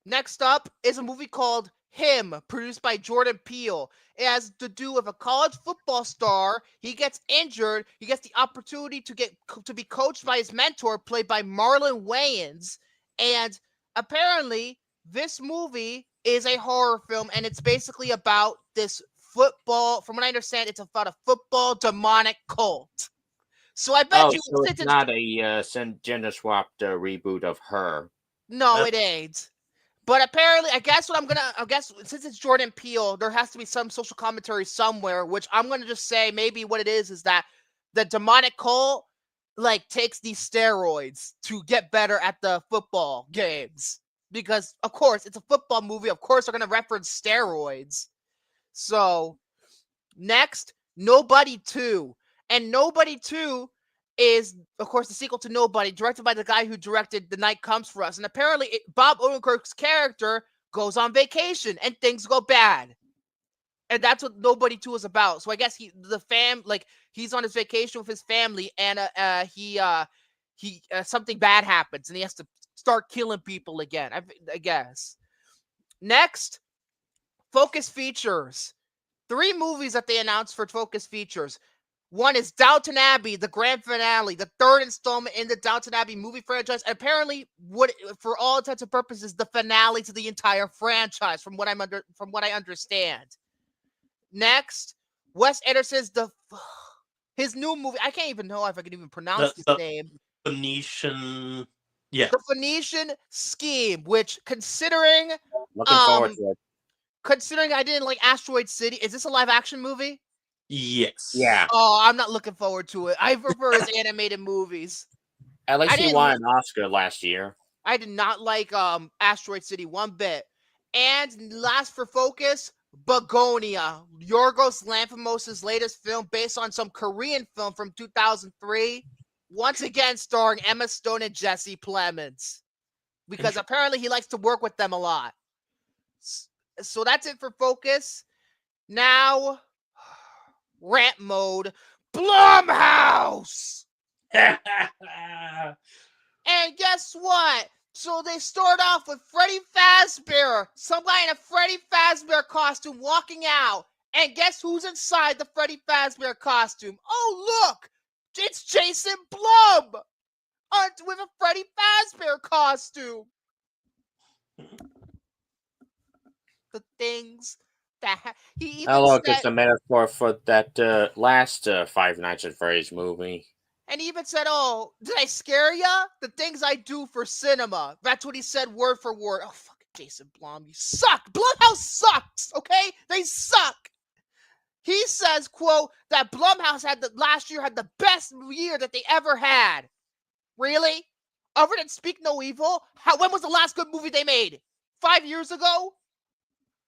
Next up is a movie called Him, produced by Jordan Peele. It has to do with a college football star. He gets injured. He gets the opportunity to be coached by his mentor, played by Marlon Wayans. And apparently, this movie is a horror film, and it's basically about this football. From what I understand, it's about a football demonic cult. So I bet so it's not a gender swapped reboot of Her. No, it ain't. But apparently, I guess since it's Jordan Peele, there has to be some social commentary somewhere, which I'm going to just say maybe what it is that the demonic cult takes these steroids to get better at the football games. Because, of course, it's a football movie. Of course, they're going to reference steroids. So, next, Nobody 2. And Nobody 2 is, of course, the sequel to Nobody, directed by the guy who directed The Night Comes For Us. And apparently, Bob Odenkirk's character goes on vacation and things go bad. And that's what Nobody 2 is about. So I guess he's on his vacation with his family, and something bad happens, and he has to start killing people again, I guess. Next, Focus Features. 3 movies that they announced for Focus Features. One is Downton Abbey, the grand finale, the 3rd installment in the Downton Abbey movie franchise. And apparently, for all intents and purposes, the finale to the entire franchise, from what I understand. Next, Wes Anderson's his new movie. I can't even know if I can even pronounce his name. Phoenician. Yeah. The Phoenician Scheme, which considering Looking forward to it. Considering I didn't like Asteroid City, is this a live action movie? Yes. Yeah. Oh, I'm not looking forward to it. I prefer his animated movies. At least he won an Oscar last year. I did not like Asteroid City one bit. And last for Focus, Begonia, Yorgos Lanthimos' latest film based on some Korean film from 2003. Once again starring Emma Stone and Jesse Plemons. because apparently he likes to work with them a lot. So that's it for Focus. Now, rant mode. Blumhouse! And guess what? So they start off with Freddy Fazbear, some guy in a Freddy Fazbear costume walking out. And guess who's inside the Freddy Fazbear costume? Oh, look! It's Jason Blum! With a Freddy Fazbear costume. The things that he even Oh, look, said, it's a metaphor for that last Five Nights at Freddy's movie. and he even said, "Oh, did I scare ya? The things I do for cinema." That's what he said, word for word. Oh, fucking Jason Blum, you suck. Blumhouse sucks. Okay, they suck. He says, "Quote that Blumhouse last year had the best year that they ever had." Really? Other than Speak No Evil, when was the last good movie they made? 5 years ago?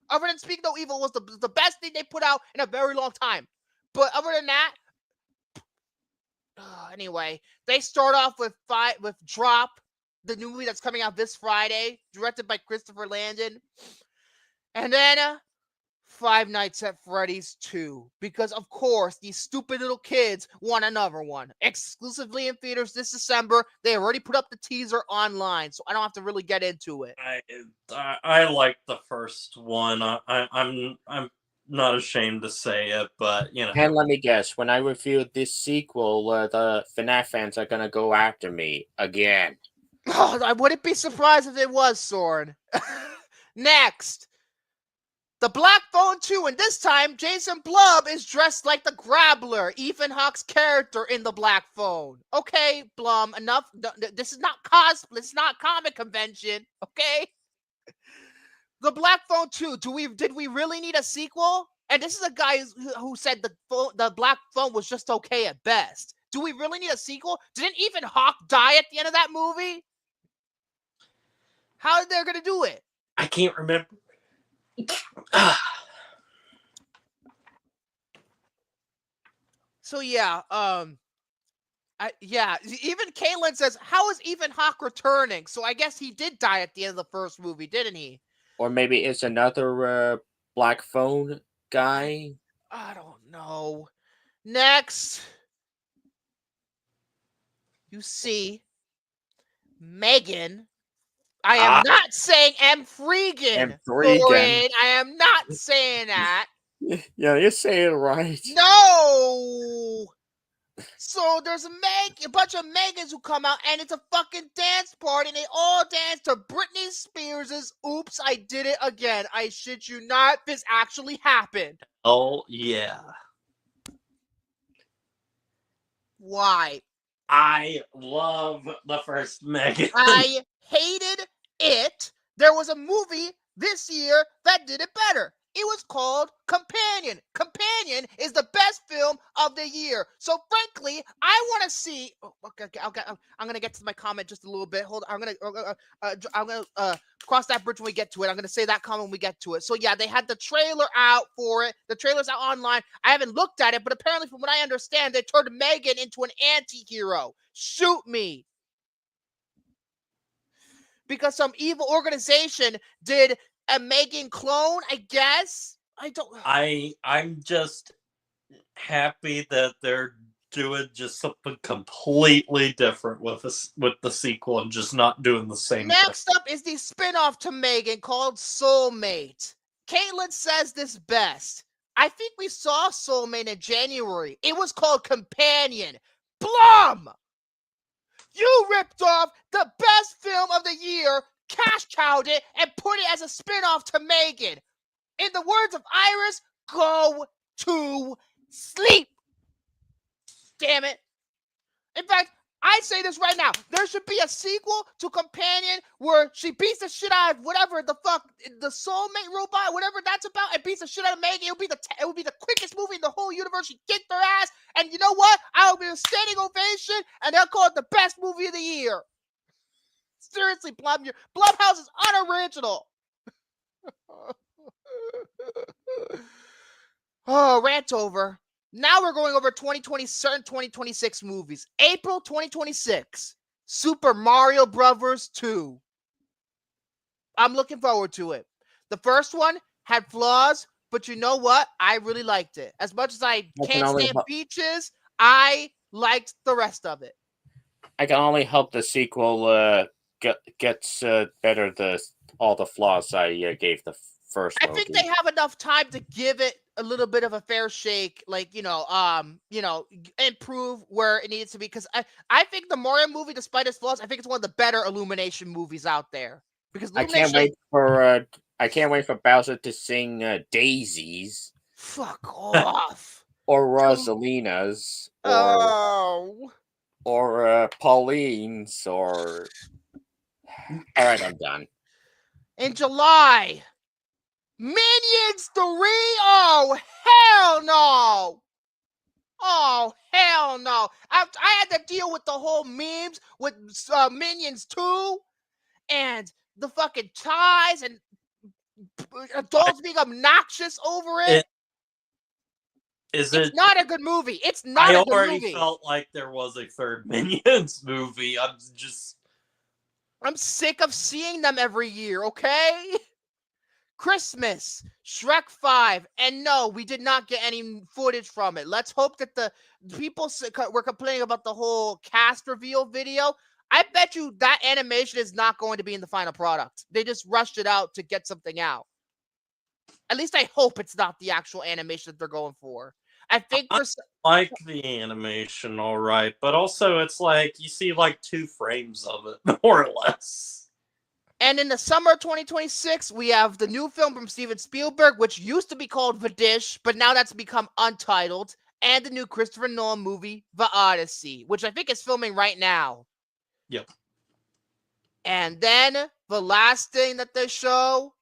Other than Speak No Evil was the best thing they put out in a very long time. But other than that, anyway, they start off with Drop, the new movie that's coming out this Friday, directed by Christopher Landon. And then Five Nights at Freddy's 2, because of course these stupid little kids want another one. Exclusively in theaters this December. They already put up the teaser online, so I don't have to really get into it. I like the first one. I'm not ashamed to say it, but you know. And let me guess, when I review this sequel, the FNAF fans are gonna go after me again. Oh, I wouldn't be surprised if it was, Soren. Next, The Black Phone 2, and this time Jason Blum is dressed like the Grabbler, Ethan Hawke's character in The Black Phone. Okay, Blum, enough. This is not cosplay. It's not comic convention. Okay. The Black Phone 2. Did we really need a sequel? And this is a guy who said the Black Phone was just okay at best. Do we really need a sequel? Didn't Ethan Hawke die at the end of that movie? How are they gonna do it? I can't remember. So yeah, even Caitlin says, how is Ethan Hawke returning? So I guess he did die at the end of the first movie, didn't he? Or maybe it's another Black Phone guy. I don't know. Next, you see Megan. I am not saying M. Freegan. Soren, I am not saying that. Yeah, you're saying it right. No. So there's a bunch of Megans who come out, and it's a fucking dance party, and they all dance to Britney Spears' "Oops, I Did It Again." I shit you not, this actually happened. Oh yeah. Why? I love the first Megan. I hated it. There was a movie this year that did it better. It was called Companion. Companion is the best film of the year. So frankly, I want to see. Okay, I'm gonna get to my comment just a little bit. Hold on. I'm gonna cross that bridge when we get to it. I'm gonna say that comment when we get to it. So yeah, they had the trailer out for it. The trailer's out online. I haven't looked at it, but apparently, from what I understand, they turned Megan into an anti-hero. Shoot me. Because some evil organization did a Megan clone, I guess. I'm just happy that they're doing just something completely different with the sequel and just not doing the same Next thing. up is the spin-off to Megan called Soulmate. Caitlin says this best. I think we saw Soulmate in January. It was called Companion. Blum! You ripped off the best film of the year, cash cowed it, and put it as a spin-off to Megan. In the words of Iris, go to sleep. Damn it. In fact, I say this right now. There should be a sequel to Companion where she beats the shit out of whatever the fuck, the soulmate robot, whatever that's about, and beats the shit out of Megan. It would be the quickest movie in the whole universe. She kicked her ass, and you know what? I will be a standing ovation, and they'll call it the best movie of the year. Seriously, Blumhouse is unoriginal. Oh, rant over. Now we're going over 2026 movies. April 2026, Super Mario Bros. 2. I'm looking forward to it. The first one had flaws, but you know what? I really liked it. As much as I can't stand beaches, I liked the rest of it. I can only hope the sequel gets better all the flaws I gave the first I movie. think they have enough time to give it a little bit of a fair shake, like improve where it needs to be. Because I think the Mario movie, despite its flaws, I think it's one of the better Illumination movies out there. Because I can't wait for Bowser to sing Daisies. Fuck off. Or Rosalina's. Or Pauline's. Or. Alright, I'm done. In July, Minions 3. Oh, hell no. Oh, hell no. I had to deal with the whole memes with Minions 2 and the fucking ties and adults being obnoxious over it. It's not a good movie. It's not a good movie. I already felt like there was a third Minions movie. I'm sick of seeing them every year, okay? Christmas, Shrek 5, and no, we did not get any footage from it. Let's hope that the people were complaining about the whole cast reveal video. I bet you that animation is not going to be in the final product. They just rushed it out to get something out. At least I hope it's not the actual animation that they're going for. I think I like the animation, all right, but also it's like you see like 2 frames of it, more or less. And in the summer of 2026, we have the new film from Steven Spielberg, which used to be called The Dish, but now that's become untitled, and the new Christopher Nolan movie, The Odyssey, which I think is filming right now. Yep. And then the last thing that they show,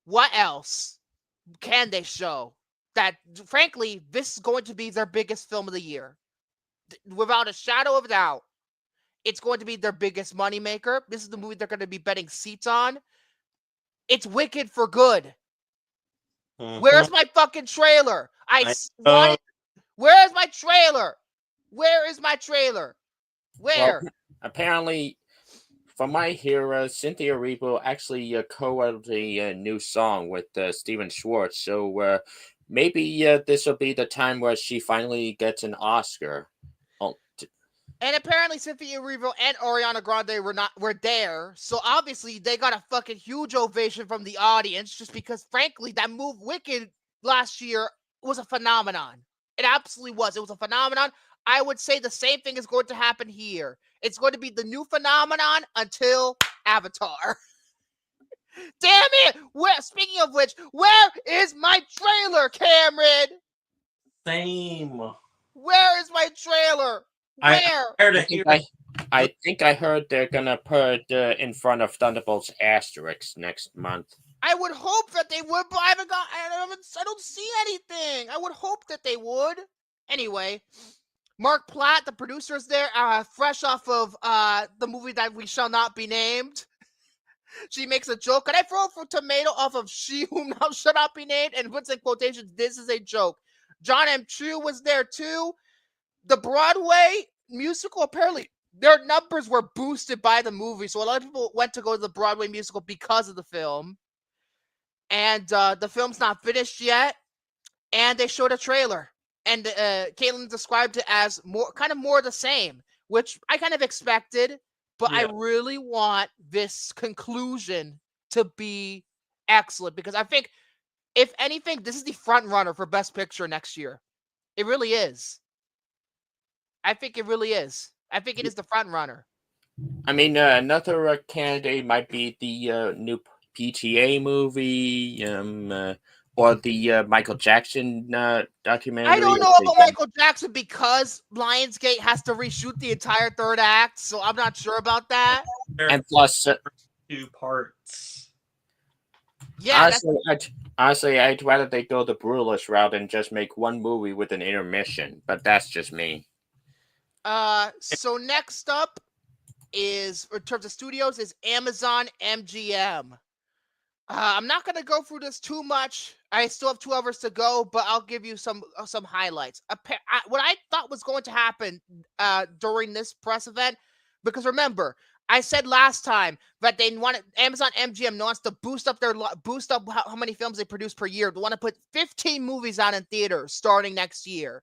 what else can they show? That, frankly, this is going to be their biggest film of the year. Without a shadow of a doubt. It's going to be their biggest moneymaker. This is the movie they're going to be betting seats on. It's Wicked for Good. Mm-hmm. Where's my fucking trailer? Where's my trailer? Where is my trailer? Where? Well, apparently, from my hear, Cynthia Erivo actually co-wrote a new song with Steven Schwartz. So maybe this will be the time where she finally gets an Oscar. And apparently Cynthia Erivo and Ariana Grande were there. So obviously they got a fucking huge ovation from the audience just because, frankly, that move Wicked last year was a phenomenon. It absolutely was. It was a phenomenon. I would say the same thing is going to happen here. It's going to be the new phenomenon until Avatar. Damn it! Speaking of which, where is my trailer, Cameron? Same. Where is my trailer? Where? I think I heard they're gonna put in front of Thunderbolts Asterix next month. I would hope that they would, but I don't see anything. I would hope that they would. Anyway, Mark Platt, the producer, is there, fresh off of the movie that we shall not be named. She makes a joke. Can I throw a tomato off of She Whom Now Shall Not Be Named? And puts in quotations, this is a joke. John M. Chu was there too. The Broadway musical, apparently, their numbers were boosted by the movie. So a lot of people went to go to the Broadway musical because of the film. And the film's not finished yet. And they showed a trailer. And Caitlin described it as more the same, which I kind of expected. But yeah. I really want this conclusion to be excellent. Because I think, if anything, this is the front runner for Best Picture next year. It really is. I think it really is. I think it is the front runner. I mean, another candidate might be the new PTA movie, or the Michael Jackson documentary. I don't know about Michael Jackson because Lionsgate has to reshoot the entire third act, so I'm not sure about that. And plus, 2 parts. Yeah. Honestly, I'd rather they go the brutalist route and just make one movie with an intermission, but that's just me. So next up is, in terms of studios, is Amazon MGM. I'm not going to go through this too much. I still have 2 hours to go, but I'll give you some highlights. What I thought was going to happen during this press event, because remember, I said last time that they wanted Amazon MGM wants to boost up how many films they produce per year. They want to put 15 movies out in theaters starting next year.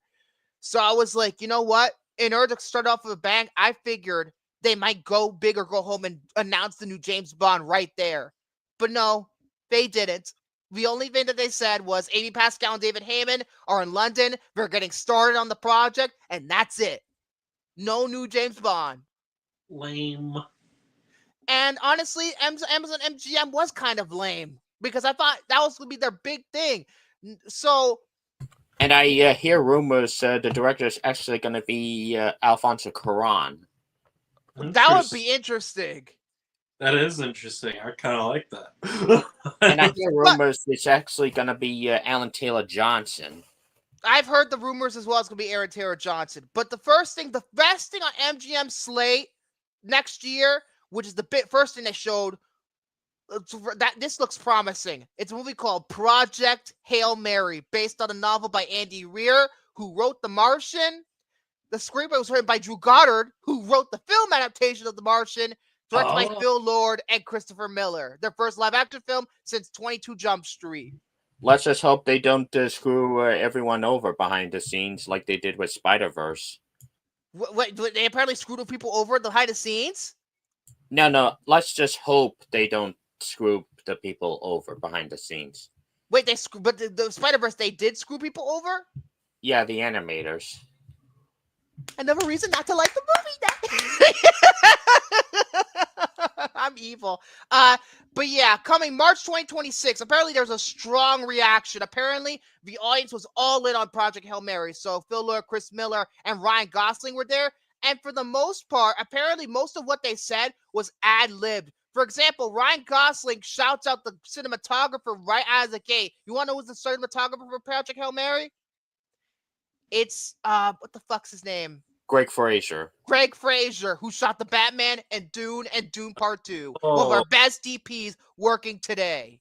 So I was like, you know what? In order to start off with a bang, I figured they might go big or go home and announce the new James Bond right there. But no, they didn't. The only thing that they said was Amy Pascal and David Heyman are in London. They're getting started on the project, and that's it. No new James Bond. Lame. And honestly, Amazon MGM was kind of lame because I thought that was going to be their big thing. So, And I hear rumors the director is actually going to be Alfonso Cuarón. that would be interesting. That is interesting. I kind of like that. And I hear rumors it's actually going to be Alan Taylor Johnson. I've heard the rumors as well. It's going to be Aaron Taylor Johnson. But the best thing on MGM slate next year, which is the first thing they showed, that this looks promising. It's a movie called Project Hail Mary, based on a novel by Andy Weir, who wrote The Martian. The screenplay was written by Drew Goddard, who wrote the film adaptation of The Martian, directed by Phil Lord and Christopher Miller. Their first live-action film since 22 Jump Street. Let's just hope they don't screw everyone over behind the scenes like they did with Spider-Verse. What, they apparently screwed people over behind the scenes? No. Let's just hope they don't screw the people over behind the scenes. Wait, but the Spider-Verse, they did screw people over? Yeah, the animators. Another reason not to like the movie. I'm evil. But yeah, coming March 2026. Apparently, there's a strong reaction. Apparently, the audience was all in on Project Hail Mary. So Phil Lord, Chris Miller, and Ryan Gosling were there. And for the most part, apparently, most of what they said was ad-libbed. For example, Ryan Gosling shouts out the cinematographer right out of the gate. You want to know who's the cinematographer for Project Hail Mary? It's what the fuck's his name? Greg Fraser. Greg Fraser, who shot the Batman and Dune Part 2. One of our best DPs working today.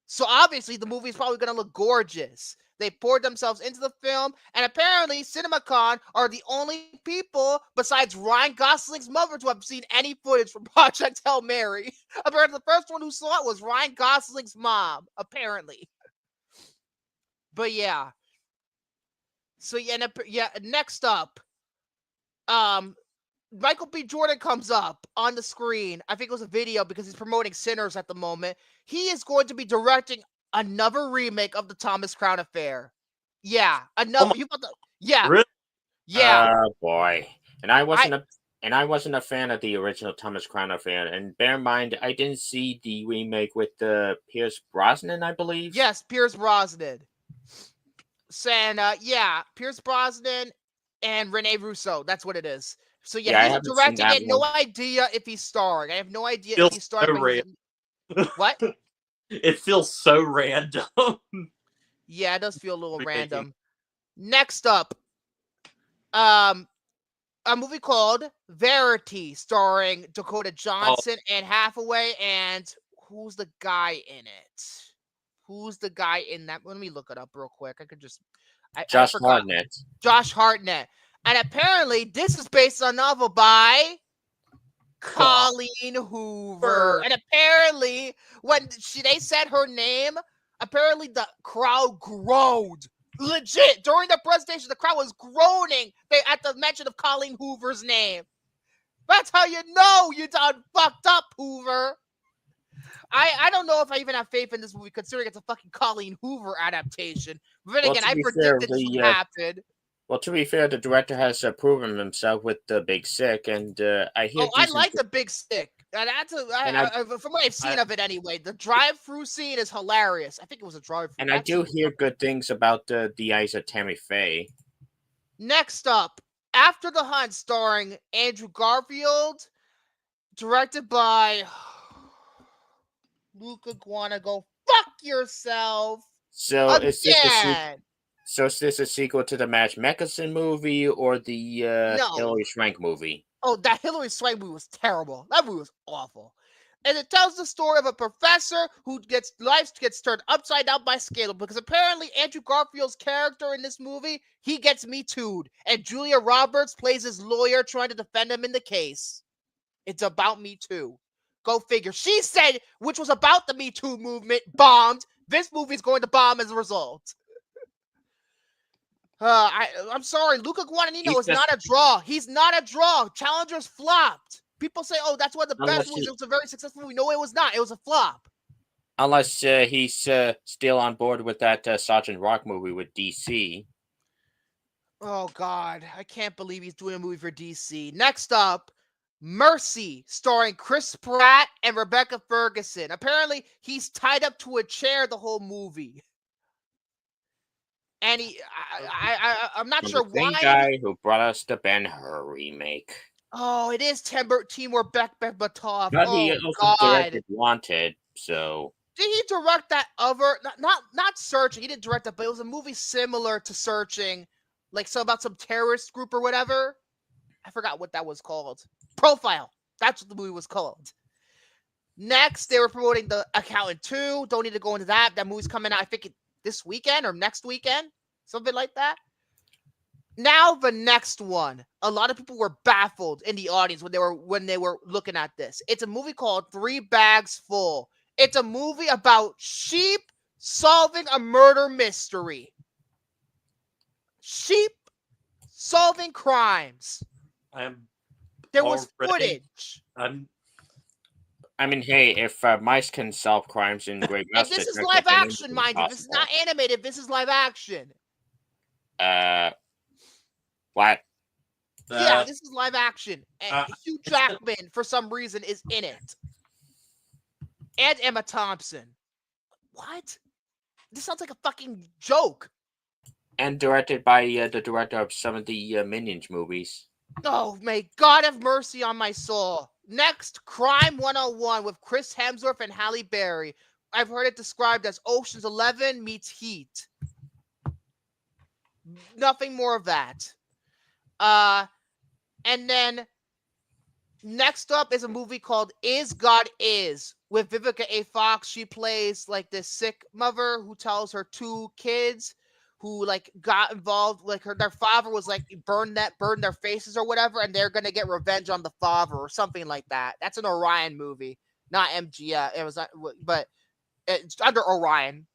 So obviously the movie is probably going to look gorgeous. They poured themselves into the film, and apparently CinemaCon are the only people besides Ryan Gosling's mother to have seen any footage from Project Hail Mary. Apparently the first one who saw it was Ryan Gosling's mom, apparently. But yeah. So yeah, next up, Michael B. Jordan comes up on the screen. I think it was a video because he's promoting Sinners at the moment. He is going to be directing another remake of the Thomas Crown Affair. Yeah, another. Yeah, really? Yeah. Oh boy, and I wasn't a fan of the original Thomas Crown Affair. And bear in mind, I didn't see the remake with Pierce Brosnan, I believe. Yes, Pierce Brosnan. And yeah, Pierce Brosnan and Rene Russo. That's what it is. So yeah, he's directing it. No idea if he's starring. I have no idea if he's starring. What? It feels so random. Yeah, it does feel a little random. Next up, a movie called Verity, starring Dakota Johnson, Anne Hathaway, and who's the guy in it? Who's the guy in that? Let me look it up real quick. I could just... Josh Hartnett. Josh Hartnett. And apparently, this is based on a novel by Colleen Hoover. And apparently, when they said her name, apparently the crowd groaned. Legit. During the presentation, the crowd was groaning at the mention of Colleen Hoover's name. That's how you know you done fucked up, Hoover. I don't know if I even have faith in this movie, considering it's a fucking Colleen Hoover adaptation. But then again, I predicted this would happen. Well, to be fair, the director has proven himself with The Big Sick, and I hear. I like The Big Sick. And from what I've seen of it anyway, the drive-through scene is hilarious. I think it was a drive-through. And I do hear good things about The Eyes of Tammy Faye. Next up, After the Hunt, starring Andrew Garfield, directed by Luca Guadagnino. Fuck yourself. So is this a sequel to the Mads Mikkelsen movie or the Hilary Swank movie? Oh, that Hilary Swank movie was terrible. That movie was awful. And it tells the story of a professor who gets turned upside down by scandal, because apparently Andrew Garfield's character in this movie, he gets Me Too'd, and Julia Roberts plays his lawyer trying to defend him in the case. It's about Me Too. Go figure. She said, which was about the Me Too movement, bombed. This movie's going to bomb as a result. I'm sorry. Luca Guadagnino is not a draw. He's not a draw. Challengers flopped. People say, oh, that's one of the best movies. It was a very successful movie. No, it was not. It was a flop. Unless he's still on board with that Sergeant Rock movie with DC. Oh, God. I can't believe he's doing a movie for DC. Next up, Mercy, starring Chris Pratt and Rebecca Ferguson. Apparently, he's tied up to a chair the whole movie. And I'm not sure why. The same guy who brought us the Ben-Hur remake. Oh, it is Timur Bekmambetov. But Oh, he also God. directed Wanted, so... Did he direct that other... Not Searching. He didn't direct that, but it was a movie similar to Searching. Like, about some terrorist group or whatever. I forgot what that was called. Profile. That's what the movie was called. Next, they were promoting The Accountant 2. Don't need to go into that. That movie's coming out, I think, this weekend or next weekend. Something like that. Now, the next one. A lot of people were baffled in the audience when they were looking at this. It's a movie called 3 Bags Full. It's a movie about sheep solving a murder mystery. Sheep solving crimes. There was footage. I mean, hey, if mice can solve crimes in Great And this is live action, mind you. This is not animated. This is live action. What? Yeah, this is live action. And Hugh Jackman, for some reason, is in it. And Emma Thompson. What? This sounds like a fucking joke. And directed by the director of some of the Minions movies. Oh, may God have mercy on my soul. Next, Crime 101 with Chris Hemsworth and Halle Berry. I've heard it described as Ocean's 11 meets Heat. Nothing more of that. And then next up is a movie called Is God Is with Vivica A. Fox. She plays like this sick mother who tells her 2 kids who like got involved, like their father was like burned their faces or whatever, and they're gonna get revenge on the father or something like that. That's an Orion movie, not MGM. It was not, but it's under Orion.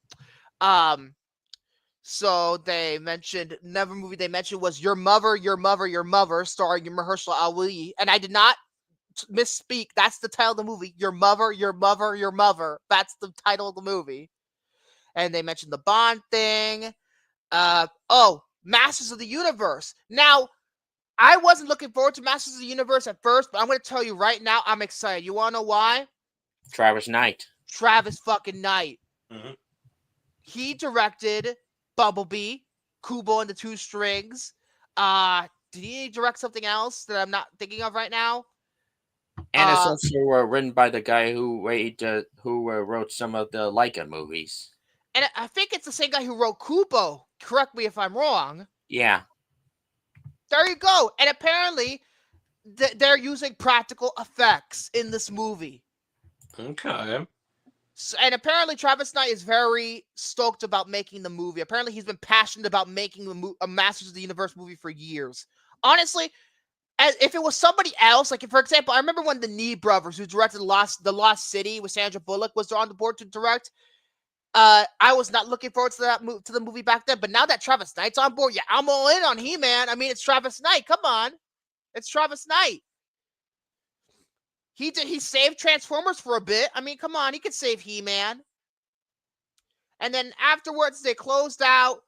So they mentioned another movie they mentioned was Your Mother, Your Mother, Your Mother, starring Mahershala Ali, and I did not misspeak. That's the title of the movie. Your Mother, Your Mother, Your Mother. That's the title of the movie. And they mentioned the Bond thing. Masters of the Universe. Now, I wasn't looking forward to Masters of the Universe at first, but I'm going to tell you right now, I'm excited. You want to know why? Travis Knight. Travis fucking Knight. Mm-hmm. He directed Bumblebee, Kubo and the Two Strings. Did he direct something else that I'm not thinking of right now? And it's also written by the guy who wrote some of the Leica movies. And I think it's the same guy who wrote Kubo. Correct me if I'm wrong. Yeah. There you go. And apparently, they're using practical effects in this movie. Okay. So, and apparently, Travis Knight is very stoked about making the movie. Apparently, he's been passionate about making a Masters of the Universe movie for years. Honestly, if it was somebody else, like, for example, I remember when the Nee brothers, who directed The Lost City with Sandra Bullock, was on the board to direct. I was not looking forward to the movie back then, but now that Travis Knight's on board, yeah, I'm all in on He-Man. I mean, it's Travis Knight. Come on, it's Travis Knight. He saved Transformers for a bit. I mean, come on, he could save He-Man. And then afterwards, they closed out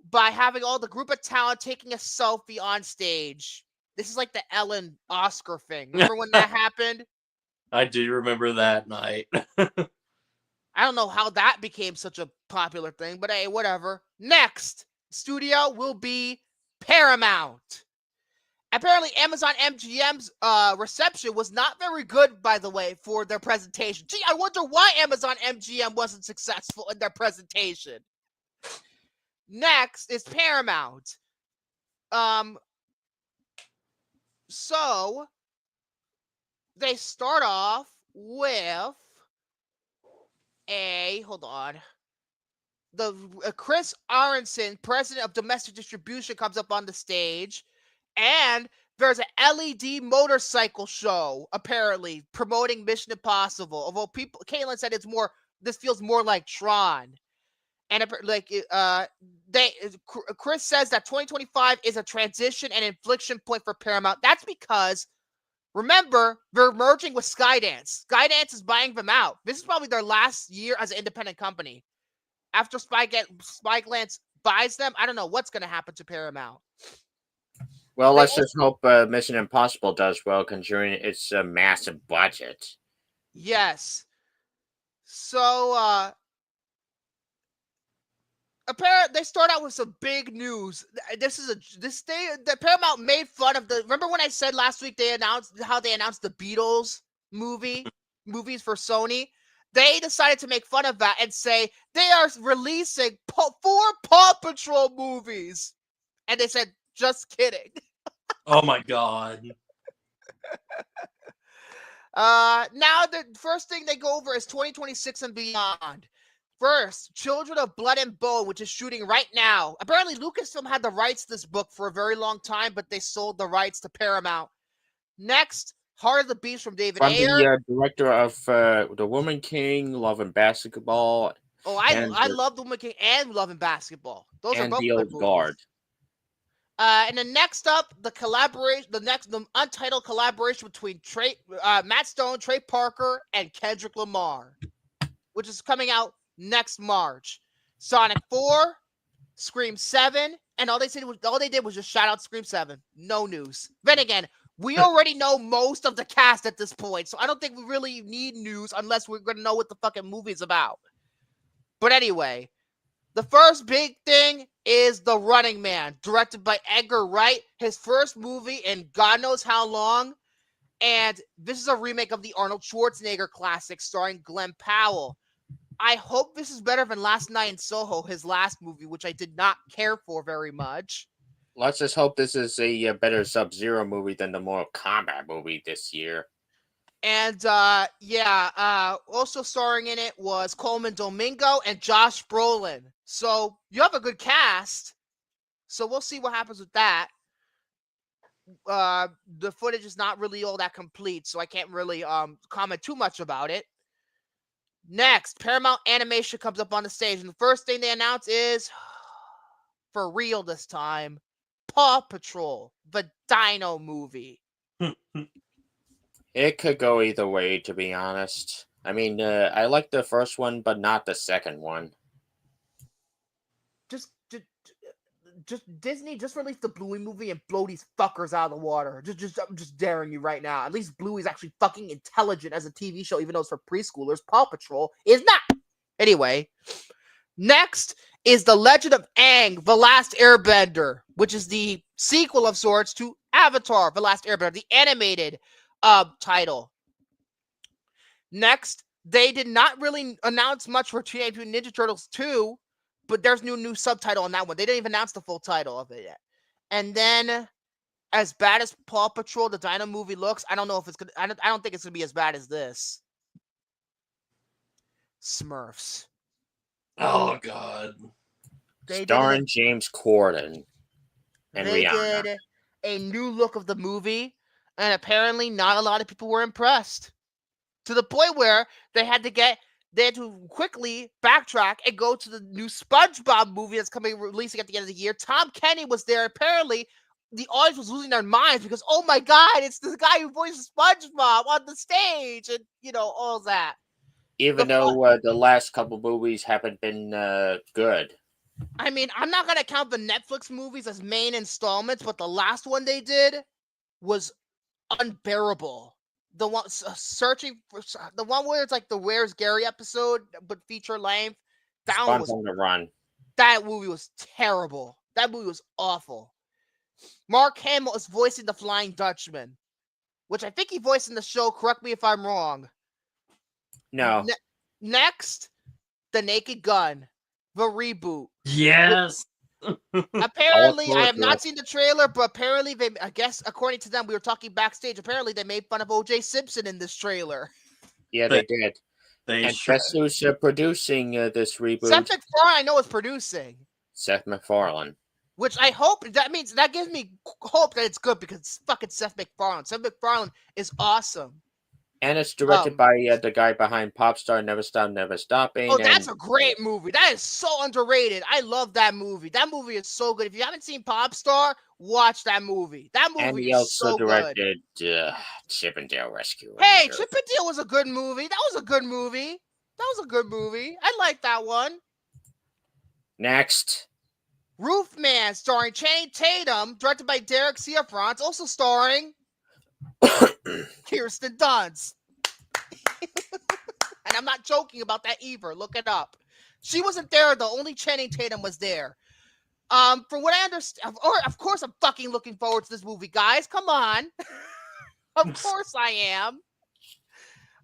by having all the group of talent taking a selfie on stage. This is like the Ellen Oscar thing. Remember when that happened? I do remember that night. I don't know how that became such a popular thing, but hey, whatever. Next studio will be Paramount. Apparently, Amazon MGM's reception was not very good, by the way, for their presentation. Gee, I wonder why Amazon MGM wasn't successful in their presentation. Next is Paramount. So they start off with hold on. The Chris Aronson, president of domestic distribution, comes up on the stage, and There's an LED motorcycle show apparently promoting Mission Impossible. Although Caitlin said this feels more like Tron. And Chris says that 2025 is a transition and inflection point for Paramount. That's because, remember, they're merging with Skydance. Skydance is buying them out. This is probably their last year as an independent company. After Spyglass buys them, I don't know what's going to happen to Paramount. Well, let's just hope Mission Impossible does well, considering its massive budget. Yes. So, apparently, they start out with some big news. The Paramount made fun of remember when I said last week they announced the Beatles movies for Sony? They decided to make fun of that and say they are releasing 4 Paw Patrol movies. And they said, just kidding. Oh my god. Now the first thing they go over is 2026 and beyond. First, Children of Blood and Bone, which is shooting right now. Apparently, Lucasfilm had the rights to this book for a very long time, but they sold the rights to Paramount. Next, Heart of the Beast from David Ayer. From the director of The Woman King, Love and Basketball. Oh, I love The Woman King and Love and Basketball. Those are both The Old Guard. And then next up, the untitled collaboration between Matt Stone, Trey Parker, and Kendrick Lamar, which is coming out next March. Sonic 4, Scream 7, and all they did was just shout out Scream 7. No news. Then again, we already know most of the cast at this point, so I don't think we really need news unless we're gonna know what the fucking movie's about. But anyway, the first big thing is The Running Man, directed by Edgar Wright, his first movie in God knows how long, and this is a remake of the Arnold Schwarzenegger classic starring Glenn Powell. I hope this is better than Last Night in Soho, his last movie, which I did not care for very much. Let's just hope this is a better Sub-Zero movie than the Mortal Kombat movie this year. And, also starring in it was Coleman Domingo and Josh Brolin. So, you have a good cast. So, we'll see what happens with that. The footage is not really all that complete, so I can't really comment too much about it. Next, Paramount Animation comes up on the stage, and the first thing they announce is, for real this time, Paw Patrol, the Dino movie. It could go either way, to be honest. I mean, I like the first one, but not the second one. Just Disney just released the Bluey movie and blow these fuckers out of the water. I'm just daring you right now. At least Bluey's actually fucking intelligent as a TV show, even though it's for preschoolers. Paw Patrol is not. Anyway, next is The Legend of Aang, The Last Airbender, which is the sequel of sorts to Avatar, The Last Airbender, the animated title. Next, they did not really announce much for Teenage Mutant Ninja Turtles 2, but there's new subtitle on that one. They didn't even announce the full title of it yet. And then, as bad as Paw Patrol, the Dino movie looks, I don't know if it's gonna. I don't think it's gonna be as bad as this. Smurfs. Oh god. Starring James Corden and Rihanna. They did a new look of the movie, and apparently not a lot of people were impressed. To the point where they had to quickly backtrack and go to the new SpongeBob movie that's releasing at the end of the year. Tom Kenny was there. Apparently, the audience was losing their minds because, oh my god, it's the guy who voices SpongeBob on the stage, and all that. Even though the last couple movies haven't been good. I mean, I'm not gonna count the Netflix movies as main installments, but the last one they did was unbearable. The one searching for the one where it's like the Where's Gary episode, but feature length. That one was on the Run. That movie was terrible. That movie was awful. Mark Hamill is voicing the Flying Dutchman, which I think he voiced in the show. Correct me if I'm wrong. No. Next, The Naked Gun, the reboot. Yes. Apparently, I have not seen the trailer, but apparently I guess according to them, we were talking backstage. Apparently, they made fun of O.J. Simpson in this trailer. Yeah, they did. And guess who's producing this reboot? Seth MacFarlane, I know, is producing. Seth MacFarlane. which I hope that gives me hope that it's good because it's fucking Seth MacFarlane. Seth MacFarlane is awesome. And it's directed by the guy behind Popstar, Never Stop, Never Stopping. Oh, that's a great movie. That is so underrated. I love that movie. That movie is so good. If you haven't seen Popstar, watch that movie. That movie and he is also so directed Chip and Dale Rescue Rangers. Hey, Chip and Dale was a good movie. That was a good movie. I like that one. Next. Roofman, starring Channing Tatum, directed by Derek Cianfrance, also starring Kirsten Dunst. And I'm not joking about that either. Look it up. She wasn't there though. Only Channing Tatum was there. From what I understand, of course I'm fucking looking forward to this movie, guys. Come on. Of course I am.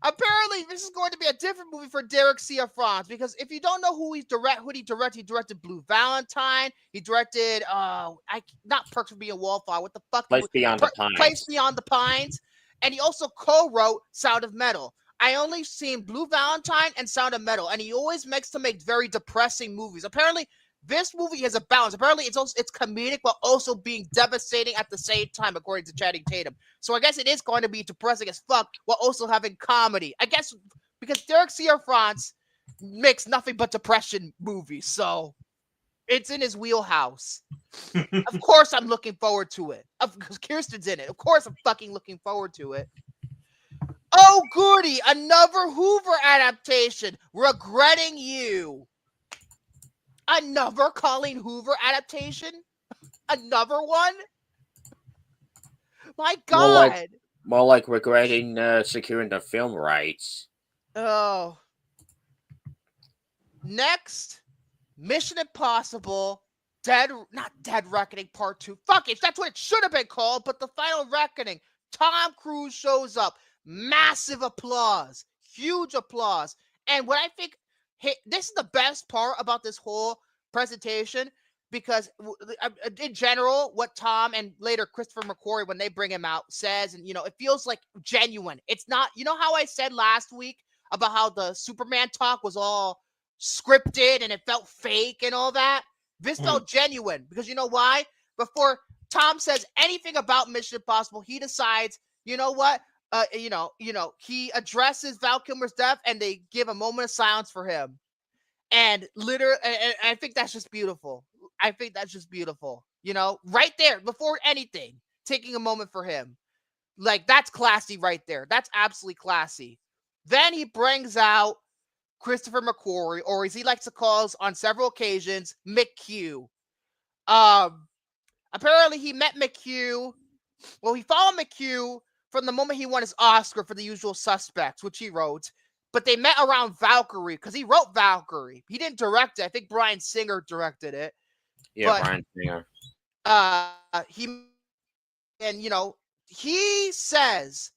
Apparently, this is going to be a different movie for Derek Cianfrance because if you don't know who he directed Blue Valentine. He directed not Perks of Being a Wallflower. What the fuck? Place Beyond the Pines. Place Beyond the Pines, and he also co-wrote Sound of Metal. I only seen Blue Valentine and Sound of Metal, and he always makes to make very depressing movies. Apparently, this movie has a balance. Apparently, it's comedic while also being devastating at the same time, according to Channing Tatum. So I guess it is going to be depressing as fuck while also having comedy. I guess because Derek Cianfrance makes nothing but depression movies, so it's in his wheelhouse. Of course, I'm looking forward to it. Because Kirsten's in it. Of course, I'm fucking looking forward to it. Oh, goody! Another Hoover adaptation. Regretting You. Another Colleen Hoover adaptation? Another one? My God. More like regretting securing the film rights. Oh. Next, Mission Impossible, not Dead Reckoning Part 2. Fuck it, that's what it should have been called, but The Final Reckoning. Tom Cruise shows up. Massive applause. Huge applause. And what I think, this is the best part about this whole presentation, because in general, what Tom and later Christopher McQuarrie, when they bring him out, says, and it feels like genuine. It's not, how I said last week about how the Superman talk was all scripted and it felt fake and all that? This felt genuine, because you know why? Before Tom says anything about Mission Impossible, he decides, you know what? He addresses Val Kilmer's death and they give a moment of silence for him. And literally, and I think that's just beautiful. Right there, before anything, taking a moment for him. Like, that's classy right there. That's absolutely classy. Then he brings out Christopher McQuarrie, or as he likes to call us on several occasions, McQ. Apparently he met McQ. Well, he followed McQ from the moment he won his Oscar for The Usual Suspects, which he wrote. But they met around Valkyrie, because he wrote Valkyrie. He didn't direct it. I think Bryan Singer directed it. Yeah, Bryan Singer. He says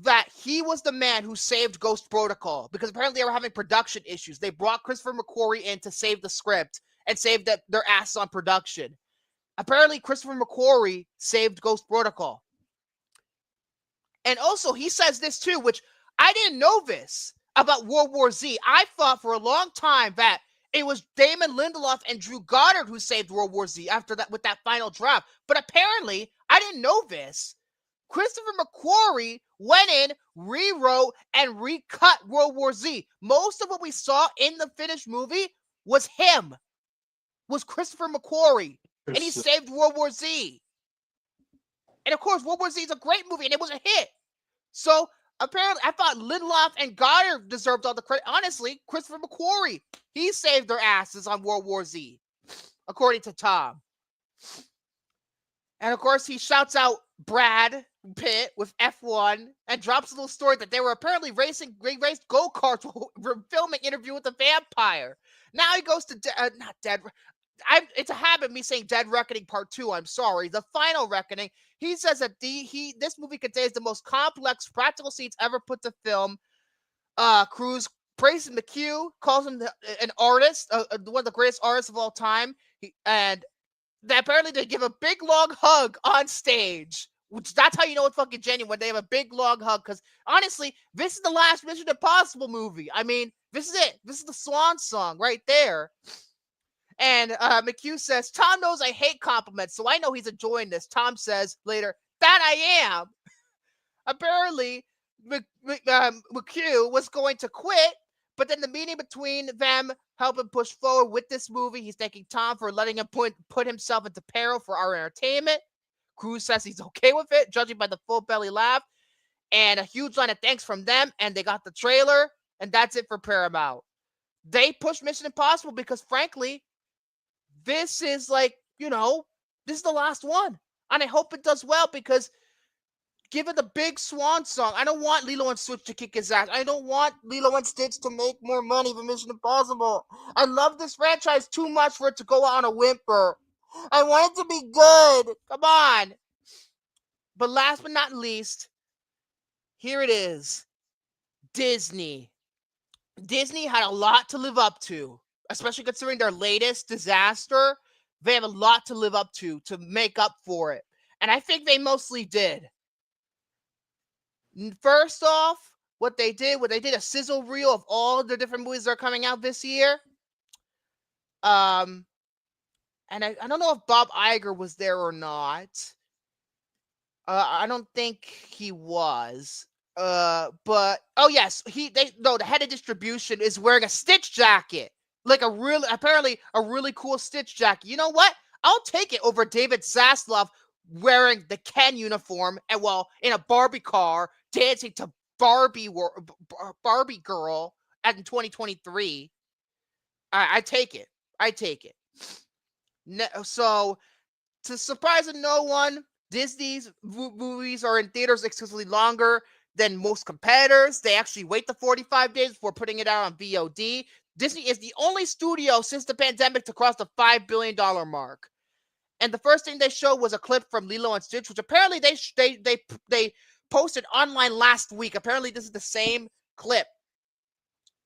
that he was the man who saved Ghost Protocol, because apparently they were having production issues. They brought Christopher McQuarrie in to save the script and save their ass on production. Apparently, Christopher McQuarrie saved Ghost Protocol. And also, he says this too, which I didn't know this about World War Z. I thought for a long time that it was Damon Lindelof and Drew Goddard who saved World War Z after that, with that final draft. But apparently, I didn't know this. Christopher McQuarrie went in, rewrote, and recut World War Z. Most of what we saw in the finished movie was him. Was Christopher McQuarrie. And he saved World War Z. And of course, World War Z is a great movie, and it was a hit. So apparently, I thought Lindelof and Goddard deserved all the credit. Honestly, Christopher McQuarrie, he saved their asses on World War Z, according to Tom. And of course, he shouts out Brad Pitt with F1 and drops a little story that they were apparently raced go-karts while filming Interview with the Vampire. Now he goes to it's a habit me saying Dead Reckoning Part 2. I'm sorry. The Final Reckoning. He says that this movie contains the most complex practical scenes ever put to film. Cruise praises McHugh, calls him an artist, one of the greatest artists of all time. Apparently they give a big long hug on stage, which that's how you know it's fucking genuine. They have a big long hug, because honestly, this is the last Mission Impossible movie. I mean, this is it. This is the swan song right there. And McHugh says, Tom knows I hate compliments, so I know he's enjoying this. Tom says later, that I am. Apparently, McHugh was going to quit, but then the meeting between them helped him push forward with this movie. He's thanking Tom for letting him put himself into peril for our entertainment. Cruise says he's okay with it, judging by the full belly laugh. And a huge line of thanks from them, and they got the trailer, and that's it for Paramount. They pushed Mission Impossible because, frankly, this is like, this is the last one. And I hope it does well because give it a big swan song. I don't want Lilo and Stitch to kick his ass. I don't want Lilo and Stitch to make more money than Mission Impossible. I love this franchise too much for it to go on a whimper. I want it to be good. Come on. But last but not least, here it is. Disney. Disney had a lot to live up to, especially considering their latest disaster. They have a lot to live up to make up for it. And I think they mostly did. First off, what they did a sizzle reel of all the different movies that are coming out this year. And I don't know if Bob Iger was there or not. I don't think he was. But oh yes, the head of distribution is wearing a Stitch jacket, like apparently a really cool Stitch jacket. You know what? I'll take it over David Zaslav wearing the Ken uniform and in a Barbie car dancing to Barbie girl in 2023. I take it. So to surprise of no one, Disney's movies are in theaters exclusively longer than most competitors. They actually wait the 45 days before putting it out on VOD. Disney is the only studio since the pandemic to cross the $5 billion mark. And the first thing they showed was a clip from Lilo and Stitch, which apparently they posted online last week. Apparently this is the same clip.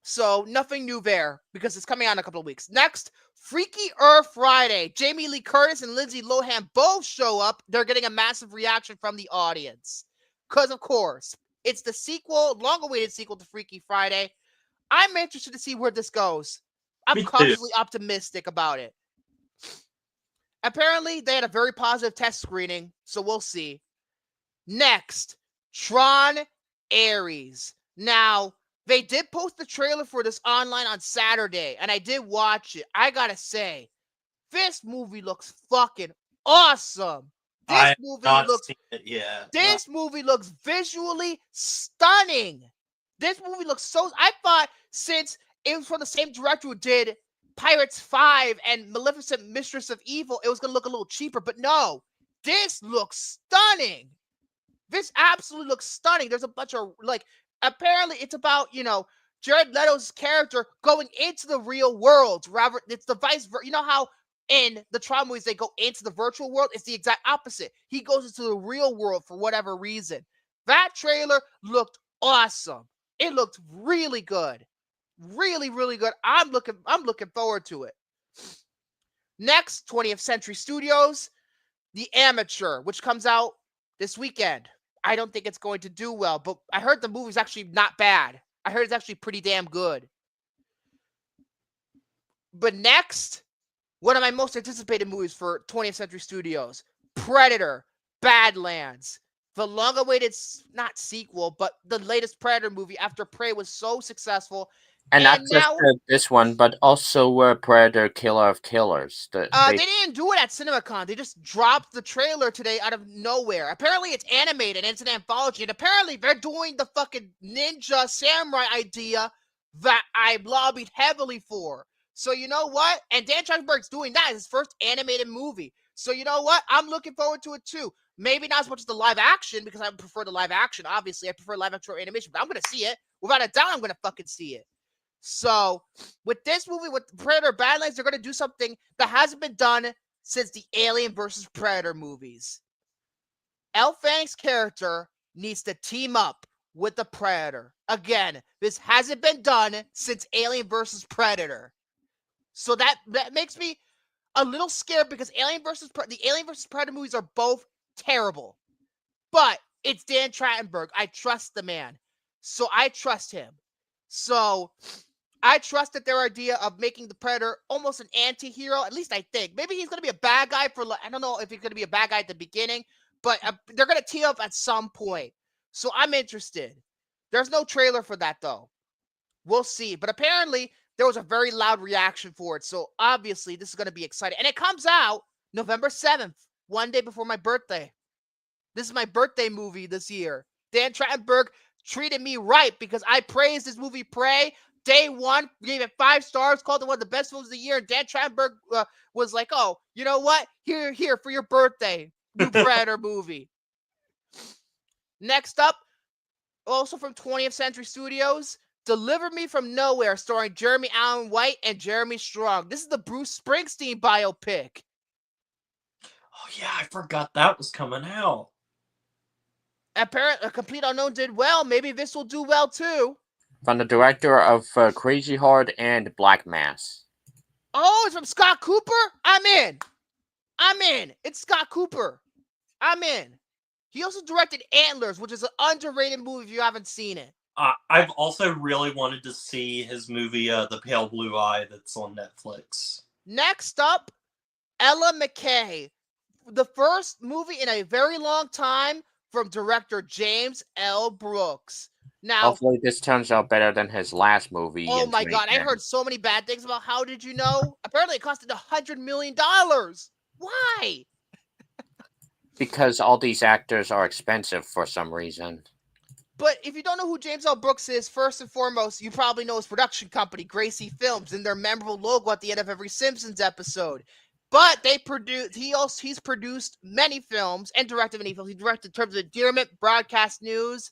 So nothing new there because it's coming out in a couple of weeks. Next, Freaky Friday. Jamie Lee Curtis and Lindsay Lohan both show up. They're getting a massive reaction from the audience. Because, of course, it's the sequel, long-awaited sequel to Freaky Friday. I'm interested to see where this goes. I'm cautiously optimistic about it. Apparently, they had a very positive test screening, so we'll see. Next, Tron Ares. Now, they did post the trailer for this online on Saturday, and I did watch it. I gotta say, this movie looks fucking awesome. This movie looks visually stunning. This movie looks I thought since it was from the same director who did Pirates 5 and Maleficent Mistress of Evil, it was going to look a little cheaper. But no, this looks stunning. This absolutely looks stunning. There's a bunch of, apparently it's about, Jared Leto's character going into the real world. Rather, it's the vice versa. You know how in the Tron movies they go into the virtual world? It's the exact opposite. He goes into the real world for whatever reason. That trailer looked awesome. It looked really good. Really, really good. I'm looking forward to it. Next, 20th Century Studios, The Amateur, which comes out this weekend. I don't think it's going to do well, but I heard the movie's actually not bad. I heard it's actually pretty damn good. But next, one of my most anticipated movies for 20th Century Studios, Predator, Badlands. The long-awaited, not sequel, but the latest Predator movie after Prey was so successful. And not just this one, but also Predator, Killer of Killers. They didn't do it at CinemaCon. They just dropped the trailer today out of nowhere. Apparently it's animated and it's an anthology. And apparently they're doing the fucking ninja samurai idea that I lobbied heavily for. So you know what? And Dan Trachtenberg's doing that. His first animated movie. So you know what? I'm looking forward to it too. Maybe not as much as the live action because I prefer the live action. Obviously, I prefer live action or animation. But I'm going to see it. Without a doubt, I'm going to fucking see it. So, with this movie, with Predator Badlands, they're going to do something that hasn't been done since the Alien vs. Predator movies. Elle Fanning's character needs to team up with the Predator. Again, this hasn't been done since Alien vs. Predator. So that makes me a little scared because the Alien vs. Predator movies are both terrible. But it's Dan Trachtenberg. I trust the man. So I trust him. So I trusted their idea of making the Predator almost an anti-hero. At least I think. Maybe he's going to be a bad guy for, I don't know if he's going to be a bad guy at the beginning, but they're going to team up at some point. So I'm interested. There's no trailer for that, though. We'll see. But apparently, there was a very loud reaction for it. So obviously, this is going to be exciting. And it comes out November 7th, one day before my birthday. This is my birthday movie this year. Dan Trachtenberg treated me right because I praised this movie, Prey. Day one, gave it 5 stars, called it one of the best films of the year. And Dan Trachtenberg was like, oh, you know what? Here for your birthday. New Predator movie. Next up, also from 20th Century Studios, Deliver Me From Nowhere, starring Jeremy Allen White and Jeremy Strong. This is the Bruce Springsteen biopic. Oh, yeah, I forgot that was coming out. Apparently, A Complete Unknown did well. Maybe this will do well, too. From the director of Crazy Heart and Black Mass. Oh, it's from Scott Cooper? I'm in. It's Scott Cooper. I'm in. He also directed Antlers, which is an underrated movie if you haven't seen it. I've also really wanted to see his movie, The Pale Blue Eye, that's on Netflix. Next up, Ella McKay. The first movie in a very long time from director James L. Brooks. Now, hopefully this turns out better than his last movie. Oh my God, I heard so many bad things about How Did You Know? Apparently it costed $100 million. Why? Because all these actors are expensive for some reason. But if you don't know who James L. Brooks is, first and foremost, you probably know his production company, Gracie Films, and their memorable logo at the end of every Simpsons episode. But he's produced many films and directed many films. He directed Terms of Endearment, Broadcast News,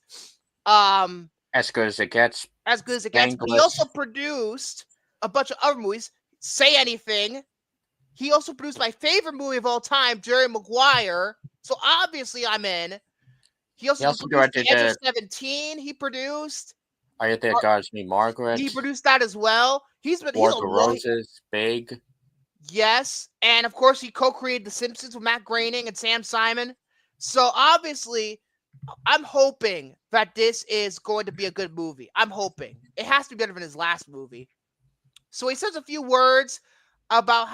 As Good As It Gets. As Good As It Gets. But he also produced a bunch of other movies. Say Anything. He also produced my favorite movie of all time, Jerry Maguire. So obviously I'm in. He also directed The Edge of 17. He produced. Are You There, Guards Me, Margaret? He produced that as well. War of the Roses, Big. Yes, and of course he co-created The Simpsons with Matt Groening and Sam Simon. So obviously, I'm hoping that this is going to be a good movie. I'm hoping. It has to be better than his last movie. So he says a few words about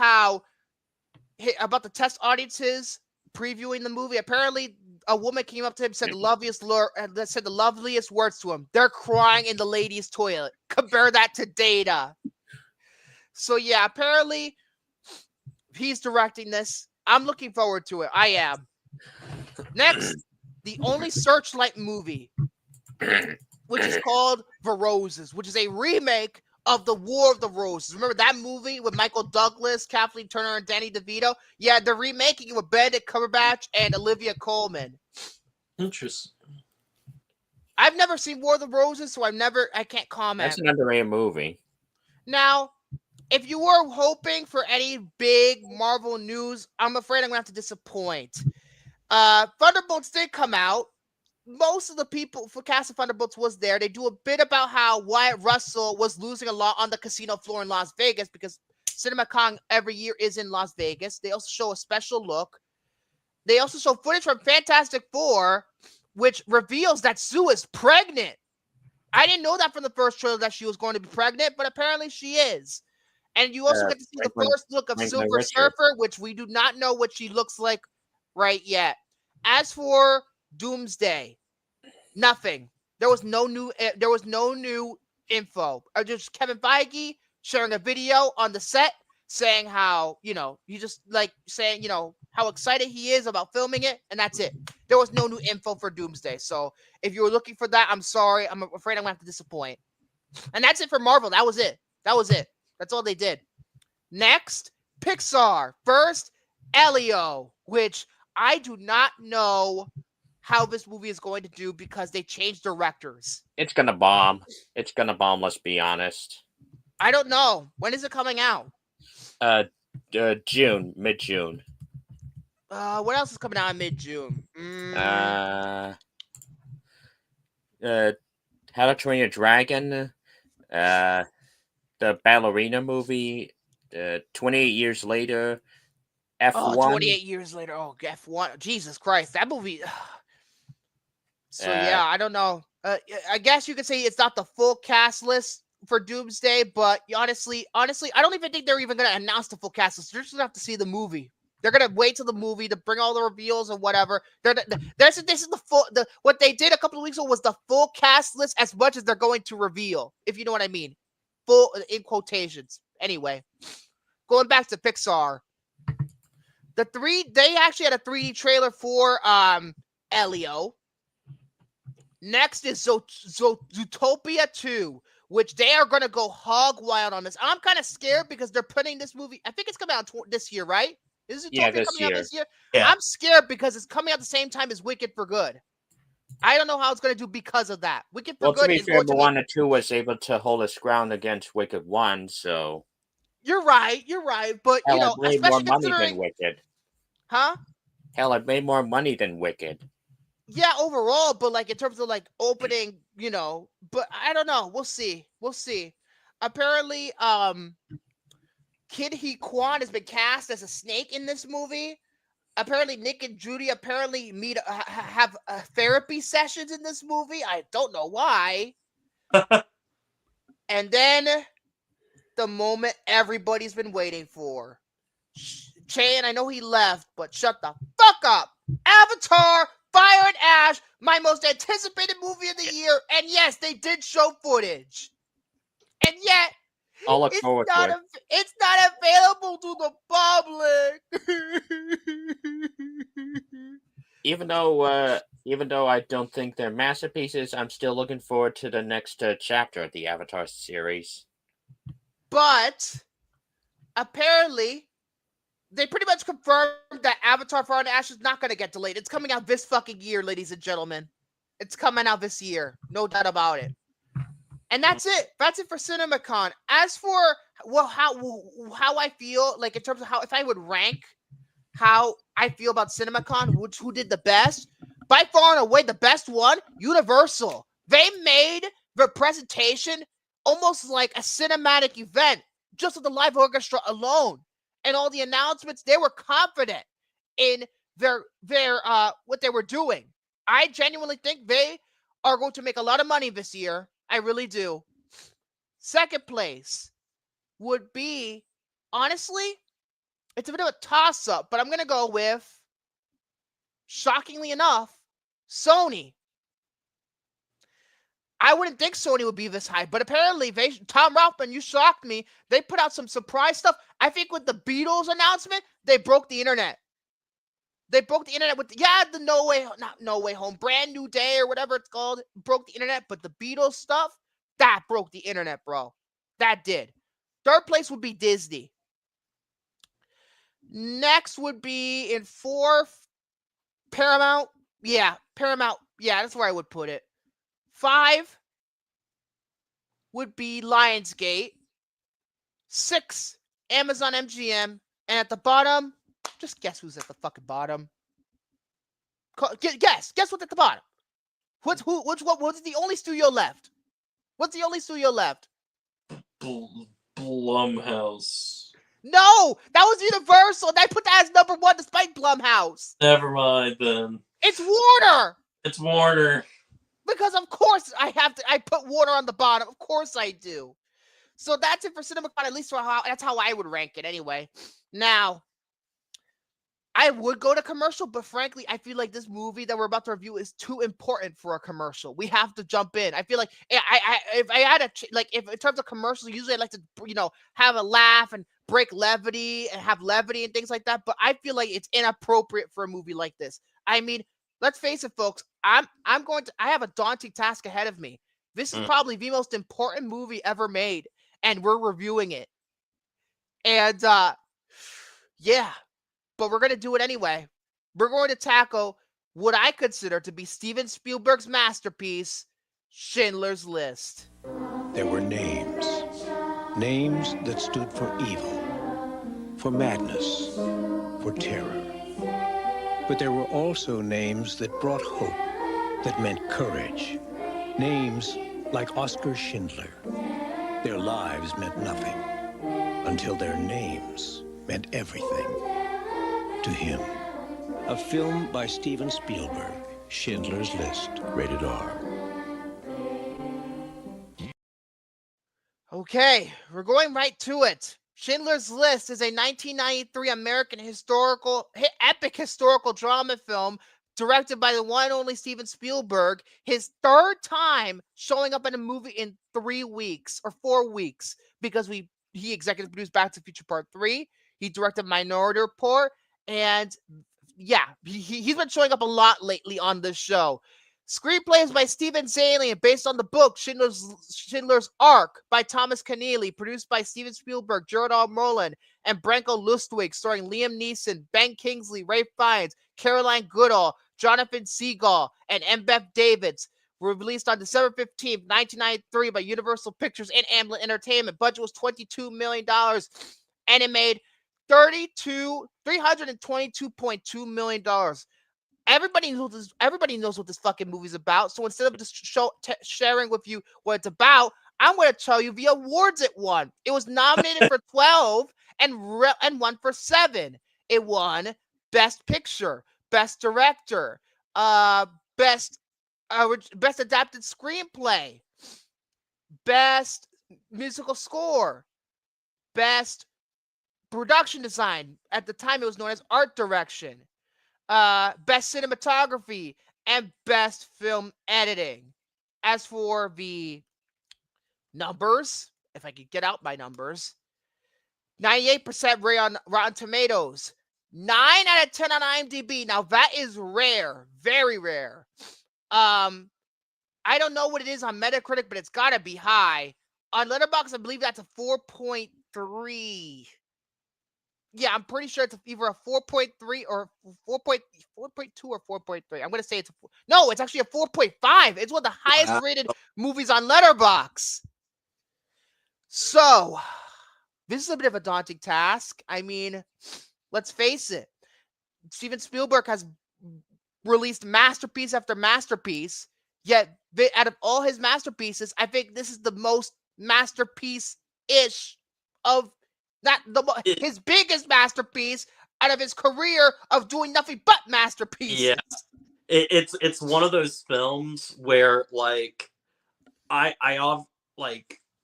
about the test audiences previewing the movie. Apparently, a woman came up to him and said the loveliest words to him. They're crying in the ladies' toilet. Compare that to Data. So yeah, apparently he's directing this. I'm looking forward to it. I am. Next, the only Searchlight movie, which is called The Roses, which is a remake of The War of the Roses. Remember that movie with Michael Douglas, Kathleen Turner, and Danny DeVito? Yeah, they're remaking it with Benedict Cumberbatch and Olivia Colman. Interesting. I've never seen War of the Roses, so I can't comment. That's an underrated movie. Now, if you were hoping for any big Marvel news, I'm afraid I'm going to have to disappoint. Thunderbolts did come out. Most of the people for cast of Thunderbolts was there. They do a bit about how Wyatt Russell was losing a lot on the casino floor in Las Vegas because CinemaCon every year is in Las Vegas. They also show a special look. They also show footage from Fantastic Four, which reveals that Sue is pregnant. I didn't know that from the first trailer that she was going to be pregnant, but apparently she is. And you also get to see the first look of Silver Surfer, which we do not know what she looks like right yet. As for Doomsday, nothing. There was no new info. Just Kevin Feige sharing a video on the set saying how, he just saying, how excited he is about filming it, and that's it. There was no new info for Doomsday. So if you were looking for that, I'm sorry. I'm afraid I'm going to have to disappoint. And that's it for Marvel. That was it. That's all they did. Next, Pixar. First, Elio, which I do not know how this movie is going to do because they changed directors. It's going to bomb. Let's be honest. I don't know. When is it coming out? June, mid-June. What else is coming out in mid-June? How to Train Your Dragon. The ballerina movie, 28 Years Later, F1. Oh, 28 Years Later. Oh, F1. Jesus Christ. That movie. So, yeah, I don't know. I guess you could say it's not the full cast list for Doomsday, but honestly, I don't even think they're even going to announce the full cast. So they're just going to have to see the movie. They're going to wait till the movie to bring all the reveals and whatever. This is the full. What they did a couple of weeks ago was the full cast list as much as they're going to reveal, if you know what I mean. Full in quotations. Anyway, going back to Pixar, they actually had a 3D trailer for Elio. Next is Zootopia 2, which they are going to go hog wild on this. I'm kind of scared because they're putting this movie, I think it's coming out this year, right? Is Zootopia coming out this year? Yeah. I'm scared because it's coming out the same time as Wicked for Good. I don't know how it's going to do because of that. Wicked for Good. To be fair, Moana 2 was able to hold its ground against Wicked 1, so. You're right. But, Hell, you know, it made especially more money considering. than Wicked. Huh? Hell, it made more money than Wicked. Yeah, overall, but like in terms of like opening, you know, but I don't know. We'll see. Apparently, Kid Hee Kwan has been cast as a snake in this movie. Apparently, Nick and Judy have therapy sessions in this movie. I don't know why. And then the moment everybody's been waiting for. Chan, I know he left, but shut the fuck up. Avatar, Fire and Ash, my most anticipated movie of the year. And yes, they did show footage. And yet, it's not available to the public. Even though I don't think they're masterpieces, I'm still looking forward to the next chapter of the Avatar series. But apparently, they pretty much confirmed that Avatar Fire and Ash is not going to get delayed. It's coming out this fucking year, ladies and gentlemen. It's coming out this year. No doubt about it. And that's it. That's it for CinemaCon. As for how I feel, like in terms of if I would rank how I feel about CinemaCon, who did the best, by far and away the best one, Universal. They made their presentation almost like a cinematic event, just with the live orchestra alone. And all the announcements, they were confident in their what they were doing. I genuinely think they are going to make a lot of money this year. I really do. Second place would be, honestly, it's a bit of a toss-up, but I'm going to go with, shockingly enough, Sony. I wouldn't think Sony would be this high, but apparently Tom Rothman, you shocked me. They put out some surprise stuff. I think with the Beatles announcement, they broke the internet. They broke the internet with the No Way Home, Brand New Day or whatever it's called, broke the internet, but the Beatles stuff, that broke the internet, bro. That did. Third place would be Disney. Next would be in fourth, Paramount. Yeah, Paramount. Yeah, that's where I would put it. 5 would be Lionsgate. 6, Amazon MGM. And at the bottom, just guess who's at the fucking bottom. Guess what's at the bottom. What's the only studio left? What's the only studio left? Blumhouse. No, that was Universal. And I put that as number 1 despite Blumhouse. Never mind then. It's Warner. It's Warner. Because of course I put Warner on the bottom. Of course I do. So that's it for CinemaCon, at least that's how I would rank it anyway. Now, I would go to commercial, but frankly, I feel like this movie that we're about to review is too important for a commercial. We have to jump in. I feel like if I had if in terms of commercials, usually I like to, have a laugh and break levity and have levity and things like that. But I feel like it's inappropriate for a movie like this. I mean, let's face it, folks. I have a daunting task ahead of me. This is probably the most important movie ever made, and we're reviewing it. And yeah, but we're going to do it anyway. We're going to tackle what I consider to be Steven Spielberg's masterpiece, Schindler's List. There were names that stood for evil, for madness, for terror. But there were also names that brought hope, that meant courage. Names like Oskar Schindler. Their lives meant nothing until their names meant everything to him. A film by Steven Spielberg, Schindler's List, rated R. Okay, we're going right to it. Schindler's List is a 1993 American epic historical drama film directed by the one and only Steven Spielberg. His third time showing up in a movie in 3 weeks or 4 weeks because he executive produced Back to the Future Part 3. He directed Minority Report, and yeah, he's been showing up a lot lately on this show. Screenplay is by Steven Zalian, based on the book Schindler's Ark by Thomas Keneally, produced by Steven Spielberg, Gerald R. Mullen, and Branko Lustwig, starring Liam Neeson, Ben Kingsley, Ray Fiennes, Caroline Goodall, Jonathan Seagal, and M. Beth Davids. Were released on December 15th, 1993 by Universal Pictures and Amblin Entertainment. Budget was $22 million, and it made $322.2 million. Everybody knows what this fucking movie's about. So instead of just sharing with you what it's about, I'm going to tell you the awards it won. It was nominated for 12 and won for 7. It won Best Picture, Best Director, Best Adapted Screenplay, Best Musical Score, Best Production Design. At the time, it was known as Art Direction. Best Cinematography, and Best Film Editing. As for the numbers, if I could get out my numbers, 98% on Rotten Tomatoes, 9 out of 10 on IMDb. Now that is rare, very rare. I don't know what it is on Metacritic, but it's gotta be high. On Letterboxd, I believe that's a 4.3. Yeah, I'm pretty sure it's either a 4.3 or 4.2 or 4.3. I'm going to say it's it's actually a 4.5. It's one of the highest rated movies on Letterboxd. So, this is a bit of a daunting task. I mean, let's face it. Steven Spielberg has released masterpiece after masterpiece, yet out of all his masterpieces, I think this is the most masterpiece-ish of his biggest masterpiece out of his career of doing nothing but masterpieces. Yeah, it's one of those films where I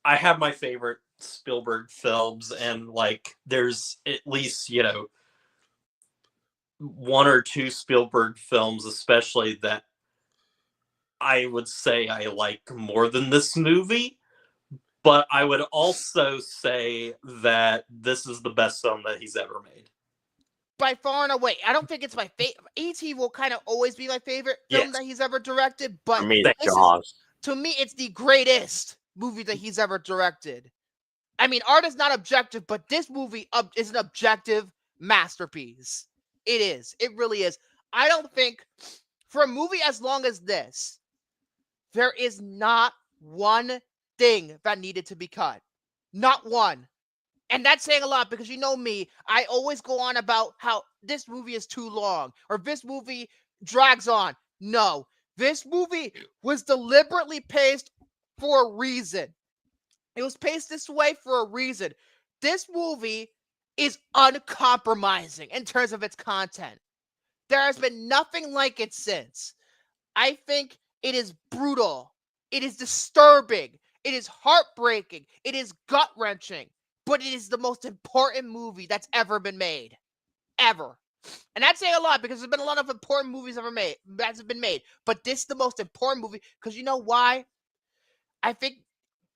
have my favorite Spielberg films, and there's at least 1 or 2 Spielberg films especially that I would say I like more than this movie. But I would also say that this is the best film that he's ever made. By far and away. I don't think it's my favorite. E.T. will kind of always be my favorite film that he's ever directed. But to me, it's the greatest movie that he's ever directed. I mean, art is not objective, but this movie is an objective masterpiece. It is. It really is. I don't think, for a movie as long as this, there is not one thing that needed to be cut. Not one. And that's saying a lot, because you know me, I always go on about how this movie is too long or this movie drags on. No, this movie was deliberately paced for a reason. It was paced this way for a reason. This movie is uncompromising in terms of its content. There has been nothing like it since. I think it is brutal. It is disturbing. It is heartbreaking. It is gut-wrenching. But it is the most important movie that's ever been made. Ever. And that's saying a lot, because there's been a lot of important movies that's been made. But this is the most important movie, because you know why? I think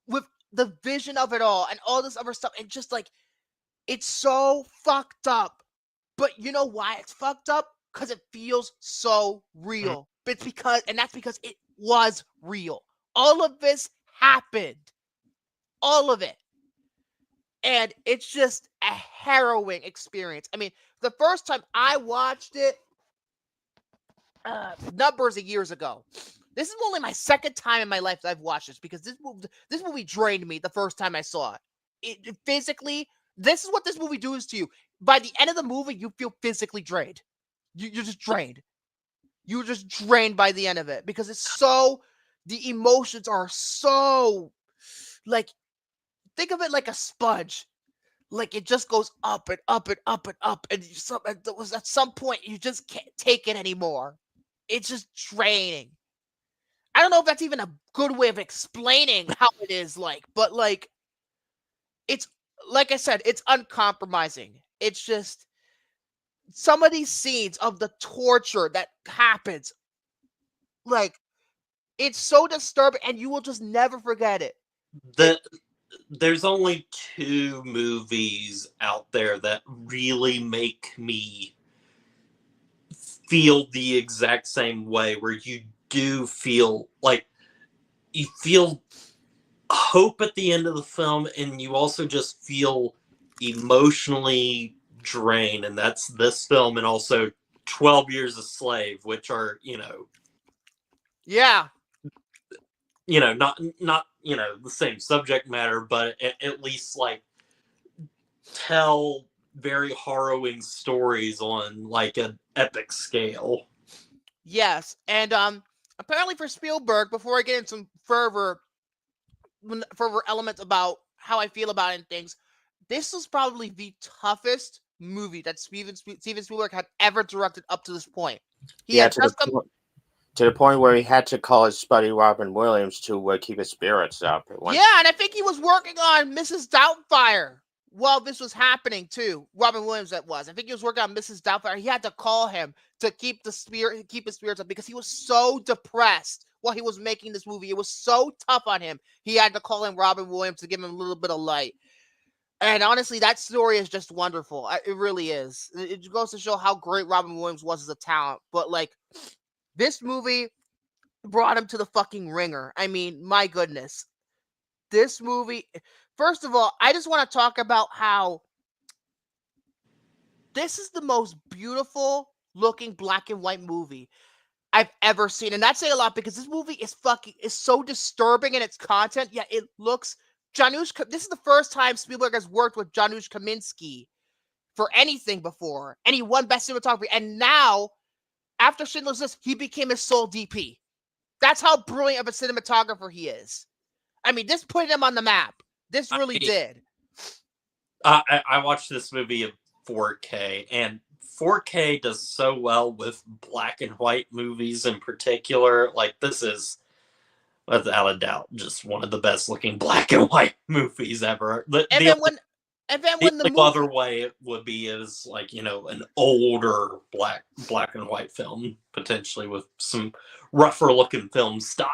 with the vision of it all and all this other stuff, and just it's so fucked up. But you know why it's fucked up? Because it feels so real. But that's because it was real. All of this happened. All of it. And it's just a harrowing experience. I mean, the first time I watched it, numbers of years ago. This is only my second time in my life that I've watched this, because this movie drained me the first time I saw it. It physically, this is what this movie does to you. By the end of the movie, you feel physically drained. You're just drained. You're just drained by the end of it, because the emotions are so, think of it like a sponge. It just goes up and up and up and up. And at some point, you just can't take it anymore. It's just draining. I don't know if that's even a good way of explaining how it is but it's like I said, it's uncompromising. It's just some of these scenes of the torture that happens, like it's so disturbing, and you will just never forget it. There's only 2 movies out there that really make me feel the exact same way, where you do feel like you feel hope at the end of the film, and you also just feel emotionally drained, and that's this film and also 12 Years a Slave, which are, Yeah, not the same subject matter, but at least like tell very harrowing stories on like an epic scale. yes, and apparently for Spielberg, before I get into some further elements about how I feel about it and things, this was probably the toughest movie that Steven Spielberg had ever directed up to this point. He Yeah, had just come. to the point where he had to call his buddy Robin Williams to keep his spirits up. Yeah, and I think he was working on Mrs. Doubtfire while this was happening too. Robin Williams, that was. I think he was working on Mrs. Doubtfire. He had to call him to keep his spirits up because he was so depressed while he was making this movie. It was so tough on him. He had to call in Robin Williams to give him a little bit of light. And honestly, that story is just wonderful. It really is. It goes to show how great Robin Williams was as a talent. But like, this movie brought him to the fucking ringer. I mean, my goodness. This movie, first of all, I just want to talk about how this is the most beautiful looking black and white movie I've ever seen. And that's saying a lot because this movie is so disturbing in its content. Yeah, it looks this is the first time Spielberg has worked with Janusz Kaminski for anything before. And he won Best Cinematography. And now, after Schindler's List, he became his sole DP. That's how brilliant of a cinematographer he is. I mean, this put him on the map. This really did. I watched this movie in 4K, and 4K does so well with black and white movies in particular. Like, this is, without a doubt, just one of the best looking black and white movies ever. The only other way it would be is like, an older black and white film, potentially with some rougher looking film stock.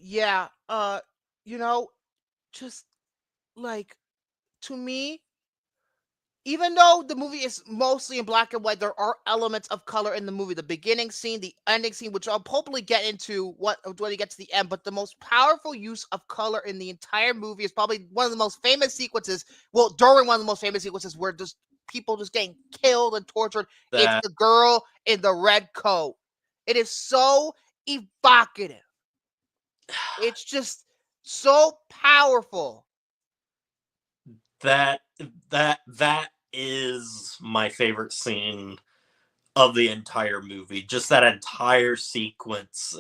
Yeah, just like, to me, even though the movie is mostly in black and white, there are elements of color in the movie. The beginning scene, the ending scene, which I'll hopefully get into when you get to the end. But the most powerful use of color in the entire movie is probably one of the most famous sequences. Well, during one of the most famous sequences where just people just getting killed and tortured. It's the girl in the red coat. It is so evocative. It's just so powerful. That is my favorite scene of the entire movie. Just that entire sequence.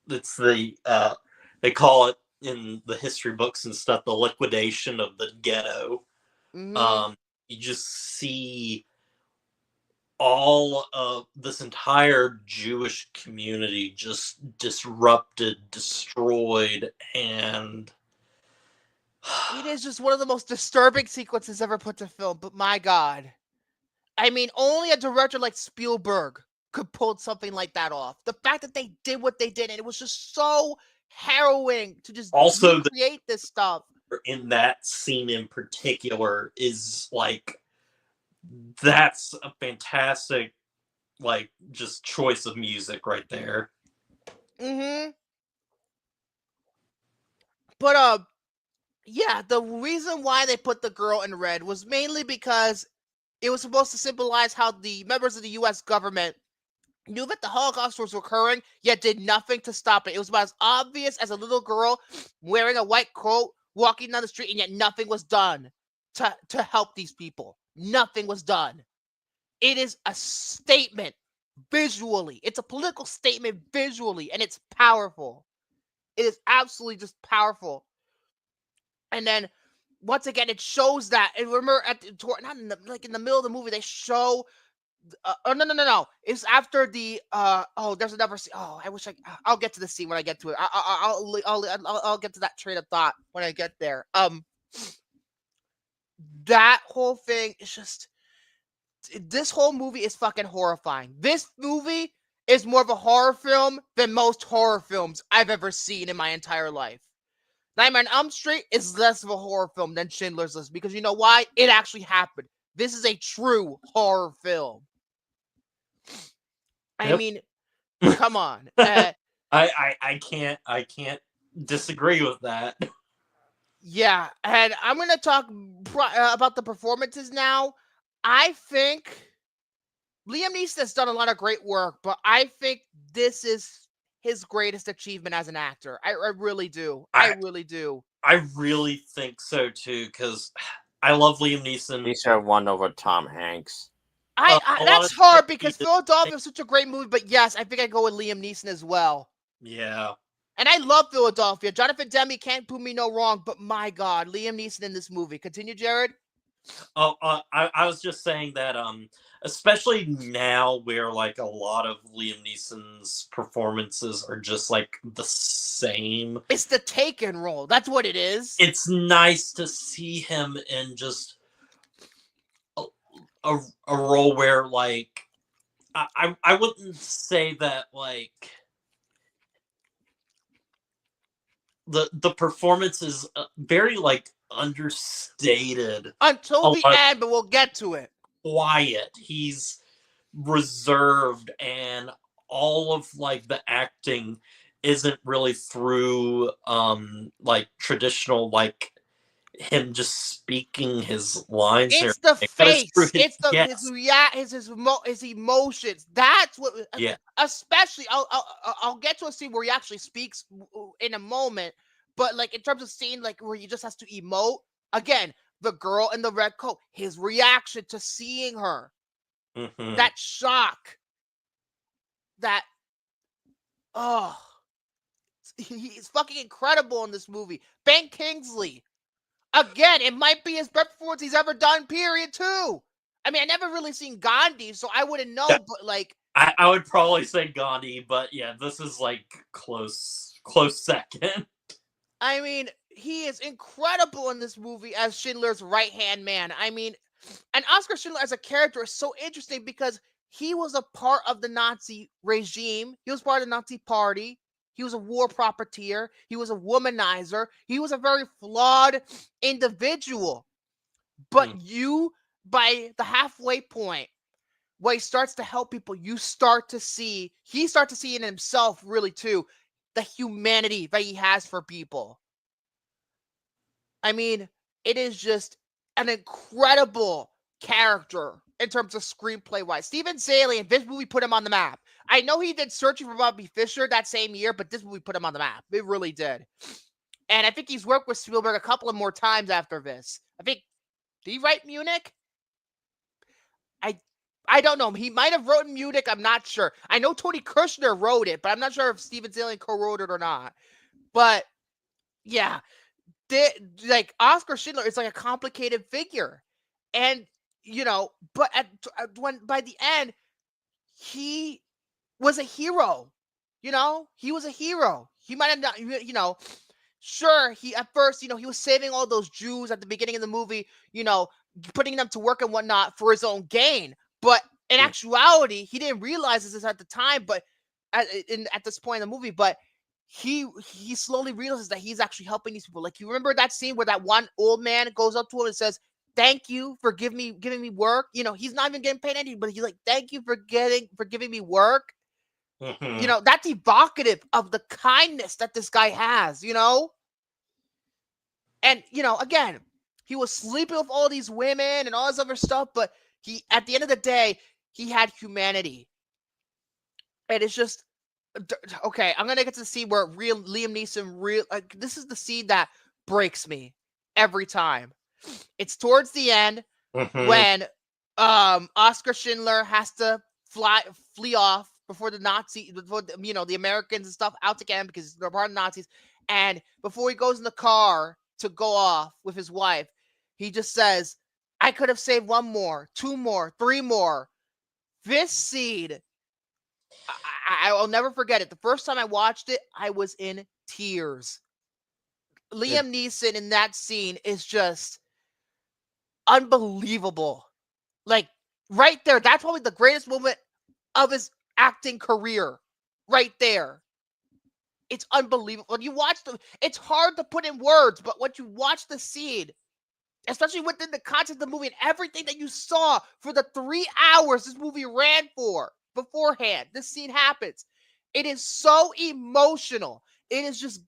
They call it in the history books and stuff, the liquidation of the ghetto. Mhm. You just see all of this entire Jewish community just disrupted, destroyed, and it is just one of the most disturbing sequences ever put to film. But my God, I mean, only a director like Spielberg could pull something like that off. The fact that they did what they did, and it was just so harrowing to just also create this stuff. In that scene in particular is like, that's a fantastic, like, just choice of music right there. Mm-hmm. But yeah, the reason why they put the girl in red was mainly because it was supposed to symbolize how the members of the U.S. government knew that the Holocaust was occurring, yet did nothing to stop it. It was about as obvious as a little girl wearing a white coat walking down the street, and yet nothing was done to help these people. Nothing was done. It is a statement visually. It's a political statement visually, and it's powerful. It is absolutely just powerful. And then once again, it shows that. And remember, not in the middle of the movie, they show no. It's after the there's another scene. Oh, I wish I'll get to the scene when I get to it. I'll get to that train of thought when I get there. That whole thing is just, this whole movie is fucking horrifying. This movie is more of a horror film than most horror films I've ever seen in my entire life. Nightmare on Elm Street is less of a horror film than Schindler's List, because you know why? It actually happened. This is a true horror film. I Yep. mean, come on. I can't disagree with that. Yeah, and I'm going to talk about the performances now. I think Liam Neeson has done a lot of great work, but I think this is his greatest achievement as an actor. I really do. I really do. I really think so too, because I love Liam Neeson. He should have won over Tom Hanks. That's hard because Philadelphia is such a great movie, but yes, I think I go with Liam Neeson as well. Yeah. And I love Philadelphia. Jonathan Demme can't prove me no wrong, but my God, Liam Neeson in this movie. Continue, Jared. I was just saying that, especially now where like a lot of Liam Neeson's performances are just like the same. It's the Taken role. That's what it is. It's nice to see him in just a role where like I wouldn't say that like the performance is very like understated until the end, but we'll get to it. Quiet. He's reserved, and all of like the acting isn't really through like traditional like him just speaking his lines. It's the face. It's his emotions. That's what. Yeah. Especially, I'll get to a scene where he actually speaks in a moment. But like in terms of scene, like where he just has to emote. Again, the girl in the red coat, his reaction to seeing her, that shock, that he's fucking incredible in this movie. Ben Kingsley. Again, it might be his best performance he's ever done, period, too. I mean, I never really seen Gandhi, so I wouldn't know, but like... I would probably say Gandhi, but yeah, this is like close second. I mean, he is incredible in this movie as Schindler's right-hand man. I mean, and Oskar Schindler as a character is so interesting because he was a part of the Nazi regime. He was part of the Nazi party. He was a war profiteer. He was a womanizer. He was a very flawed individual. But by the halfway point, where he starts to help people, he starts to see in himself, really, too, the humanity that he has for people. I mean, it is just an incredible character in terms of screenplay-wise. Steven Zalian, this movie put him on the map. I know he did Searching for Bobby Fischer that same year, but this movie put him on the map. It really did. And I think he's worked with Spielberg a couple of more times after this. I think, did he write Munich? I don't know. He might have written Munich. I'm not sure. I know Tony Kushner wrote it, but I'm not sure if Steven Zalian co-wrote it or not. But, yeah. Like, Oskar Schindler is like a complicated figure. And, you know, but by the end, he was a hero. You know, he was a hero. He might have not, you know, sure, at first, you know, he was saving all those Jews at the beginning of the movie, you know, putting them to work and whatnot for his own gain. But in actuality, he didn't realize this at the time, but at this point in the movie, but he slowly realizes that he's actually helping these people. Like, you remember that scene where that one old man goes up to him and says, "Thank you for giving me work." You know, he's not even getting paid anything, but he's like, "Thank you for giving me work." You know, that's evocative of the kindness that this guy has, you know? And, you know, again, he was sleeping with all these women and all this other stuff, but at the end of the day, he had humanity. And it's just, okay, I'm going to get to the scene where Liam Neeson, this is the scene that breaks me every time. It's towards the end when Oskar Schindler has to flee off before the Americans and stuff out to get him because they're part of the Nazis. And before he goes in the car to go off with his wife, he just says, "I could have saved one more, two more, three more This scene, I'll never forget it. The first time I watched it, I was in tears. Liam Neeson in that scene is just unbelievable. Like, right there, that's probably the greatest moment of his acting career. Right there. It's unbelievable. When you watch it's hard to put in words, but when you watch the scene, especially within the context of the movie and everything that you saw for the 3 hours this movie ran for beforehand, this scene happens. It is so emotional. It is just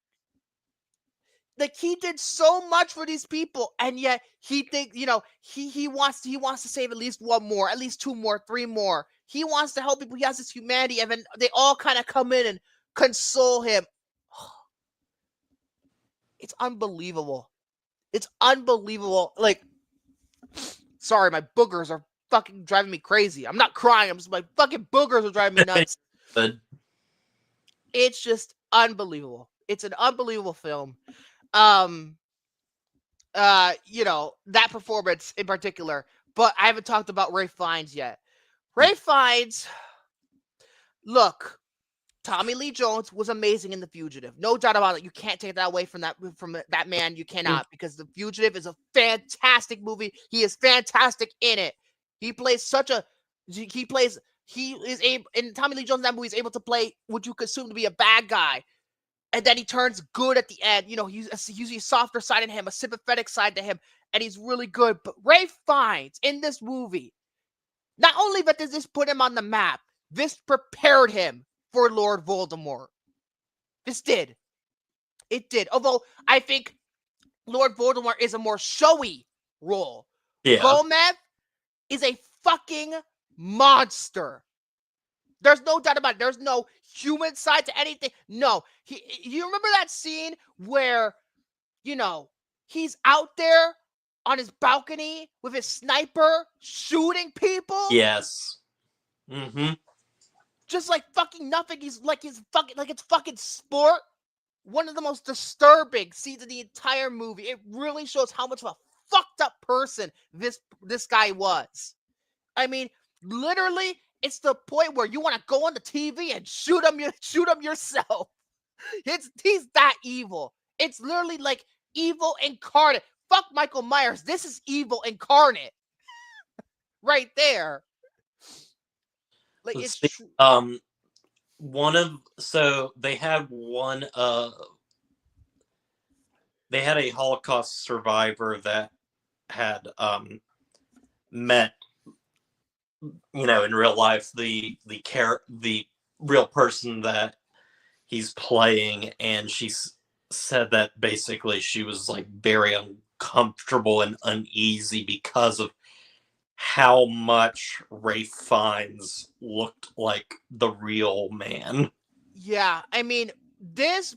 like he did so much for these people, and yet he thinks, he wants to save at least one more, at least 2 more, 3 more. He wants to help people. He has this humanity, and then they all kind of come in and console him. It's unbelievable. It's unbelievable. Like, sorry, my boogers are fucking driving me crazy. I'm not crying. I'm just, my fucking boogers are driving me nuts. But It's just unbelievable. It's an unbelievable film. That performance in particular, but I haven't talked about Ralph Fiennes yet. Ralph Fiennes, look, Tommy Lee Jones was amazing in The Fugitive. No doubt about it. You can't take that away from that man. You cannot, because The Fugitive is a fantastic movie. He is fantastic in it. In Tommy Lee Jones in that movie is able to play what you consume to be a bad guy. And then he turns good at the end. He's usually a softer side in him, a sympathetic side to him, and he's really good. But Ralph Fiennes in this movie, not only that does this put him on the map, this prepared him for Lord Voldemort. This did. It did. Although I think Lord Voldemort is a more showy role. yeah, Gomez is a fucking monster. There's no doubt about it. There's no human side to anything. No. You remember that scene where, he's out there on his balcony with his sniper shooting people? yes. Mm-hmm. Just like fucking nothing. It's fucking sport. One of the most disturbing scenes in the entire movie. It really shows how much of a fucked up person this guy was. I mean, literally, it's the point where you want to go on the TV and shoot him yourself. He's that evil. It's literally like evil incarnate. Fuck Michael Myers. This is evil incarnate. Right there. Like, it's true. They had a Holocaust survivor that had met, in real life, the real person that he's playing, and she said that basically she was like very uncomfortable and uneasy because of how much Ralph Fiennes looked like the real man. Yeah, I mean, this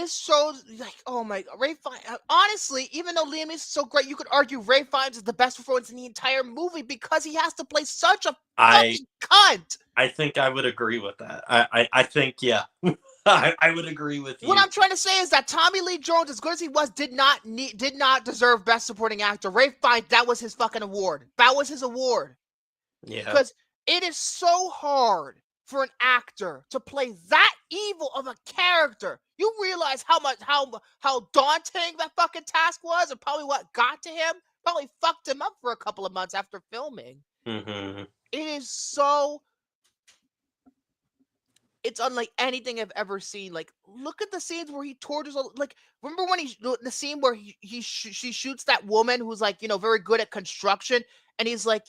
shows, like, oh my God, Ralph Fiennes. Honestly, even though Liam is so great, you could argue Ralph Fiennes is the best performance in the entire movie because he has to play such a fucking cunt. I think I would agree with that. I think, yeah. I would agree with you. What I'm trying to say is that Tommy Lee Jones, as good as he was, did not deserve Best Supporting Actor. Ralph Fiennes, that was his fucking award. That was his award. Yeah. Because it is so hard for an actor to play that evil of a character. You realize how daunting that fucking task was, and probably what got to him. Probably fucked him up for a couple of months after filming. Mm-hmm. It is so. It's unlike anything I've ever seen. Like, look at the scenes where he tortures. Like, remember when the scene where she shoots that woman who's like, very good at construction, and he's like,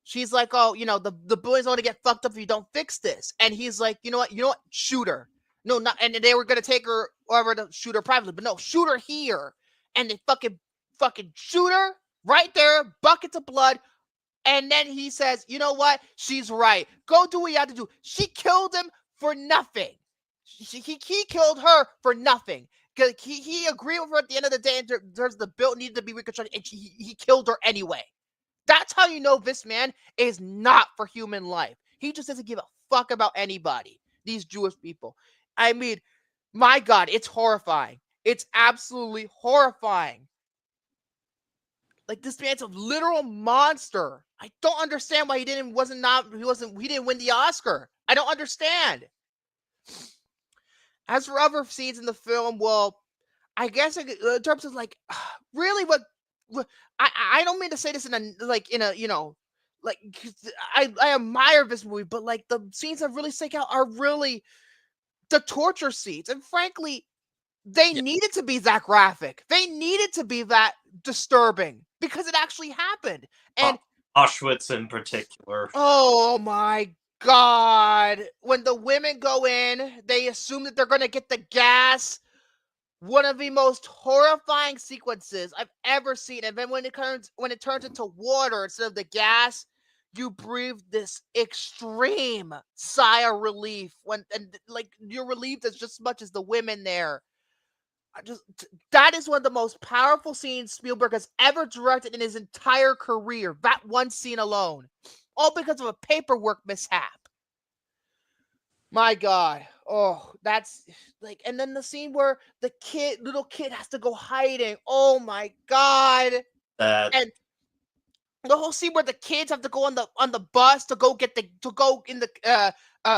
she's like, oh, the boys want to get fucked up if you don't fix this, and he's like, you know what, shoot her. No, not, and they were gonna take her over to shoot her privately, but no, shoot her here, and they fucking shoot her right there, buckets of blood. And then he says, you know what? She's right. Go do what you have to do. She killed him for nothing. He killed her for nothing. Because he agreed with her at the end of the day in terms of the bill needed to be reconstructed, and he killed her anyway. That's how you know this man is not for human life. He just doesn't give a fuck about anybody. These Jewish people. I mean, my God, it's horrifying. It's absolutely horrifying. Like, this man's a literal monster. I don't understand why he didn't win the Oscar. I don't understand. As for other scenes in the film, well, I guess in terms of like really what I don't mean to say this in a you know, like I admire this movie, but like the scenes that really stick out are really the torture scenes, and frankly, they needed to be that graphic. They needed to be that disturbing because it actually happened. And Auschwitz in particular. oh my God. When the women go in, they assume that they're going to get the gas. One of the most horrifying sequences I've ever seen. And then when it turns into water instead of the gas, you breathe this extreme sigh of relief and you're relieved as just much as the women there. That is one of the most powerful scenes Spielberg has ever directed in his entire career. That one scene alone, all because of a paperwork mishap. My God. Oh, that's like, and then the scene where the little kid has to go hiding. Oh my God. And the whole scene where the kids have to go on the bus to go in the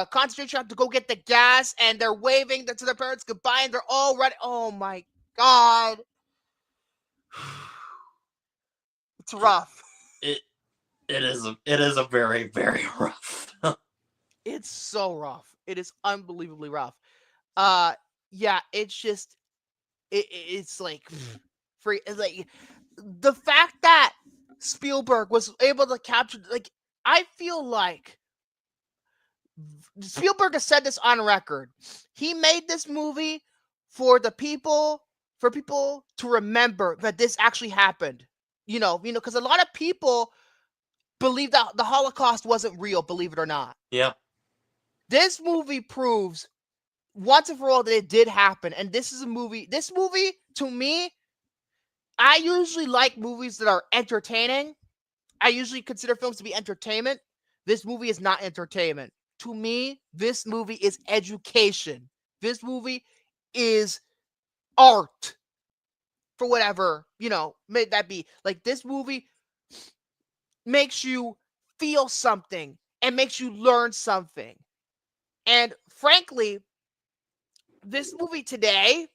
concentration camp to go get the gas, and they're waving to their parents goodbye, and they're all ready. Oh my God. It's rough. It is a very, very rough. It's so rough. It is unbelievably rough. Yeah, it's just it's like free. It's like the fact that Spielberg was able to capture, like, I feel like Spielberg has said this on record. He made this movie for people to remember that this actually happened. You know, because a lot of people believe that the Holocaust wasn't real, believe it or not. Yeah. This movie proves once and for all that it did happen. And this movie, to me, I usually like movies that are entertaining. I usually consider films to be entertainment. This movie is not entertainment. To me, this movie is education. This movie is art. For whatever, may that be. Like, this movie makes you feel something and makes you learn something. And frankly, this movie today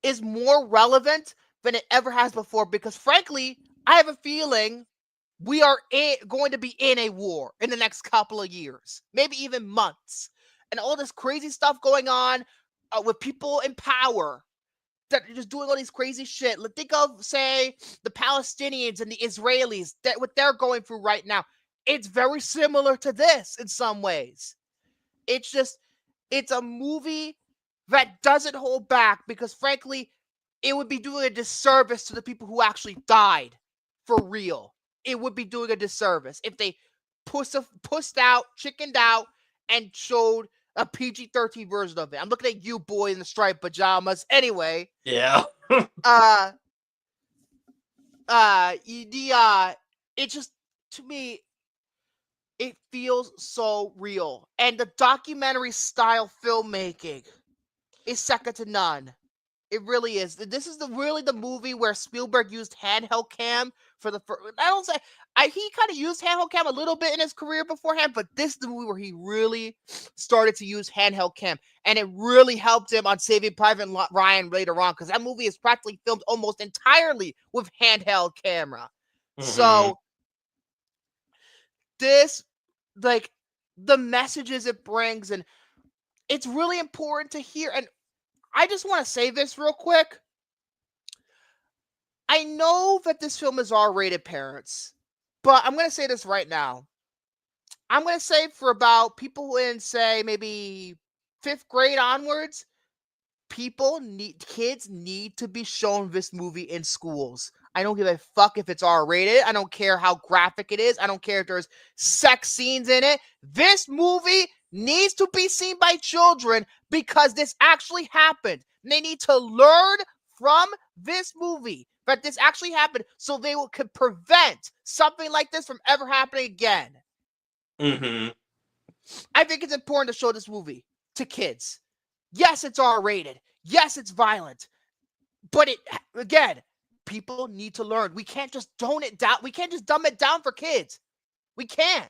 is more relevant than it ever has before, because frankly, I have a feeling we are going to be in a war in the next couple of years, maybe even months. And all this crazy stuff going on with people in power that are just doing all these crazy shit. Think of, say, the Palestinians and the Israelis, what they're going through right now. It's very similar to this in some ways. It's a movie that doesn't hold back, because frankly, it would be doing a disservice to the people who actually died for real. It would be doing a disservice if they chickened out, and showed a PG-13 version of it. I'm looking at you, boy in the striped pajamas. Anyway. Yeah. It just, to me, it feels so real. And the documentary style filmmaking is second to none. It really is. This is really the movie where Spielberg used handheld cam for the first. He kind of used handheld cam a little bit in his career beforehand, but this is the movie where he really started to use handheld cam, and it really helped him on Saving Private Ryan later on, because that movie is practically filmed almost entirely with handheld camera. Mm-hmm. So this, like, the messages it brings, and it's really important to hear. And I just want to say this real quick. I know that this film is R-rated, parents, but I'm going to say this right now. I'm going to say for about people in, say, maybe 5th grade onwards, kids need to be shown this movie in schools. I don't give a fuck if it's R-rated. I don't care how graphic it is. I don't care if there's sex scenes in it. This movie needs to be seen by children, because this actually happened. They need to learn from this movie that this actually happened, so they could prevent something like this from ever happening again. Mm-hmm. I think it's important to show this movie to kids. Yes, it's R-rated. Yes, it's violent. But again, people need to learn. We can't just tone it down. We can't just dumb it down for kids. We can't.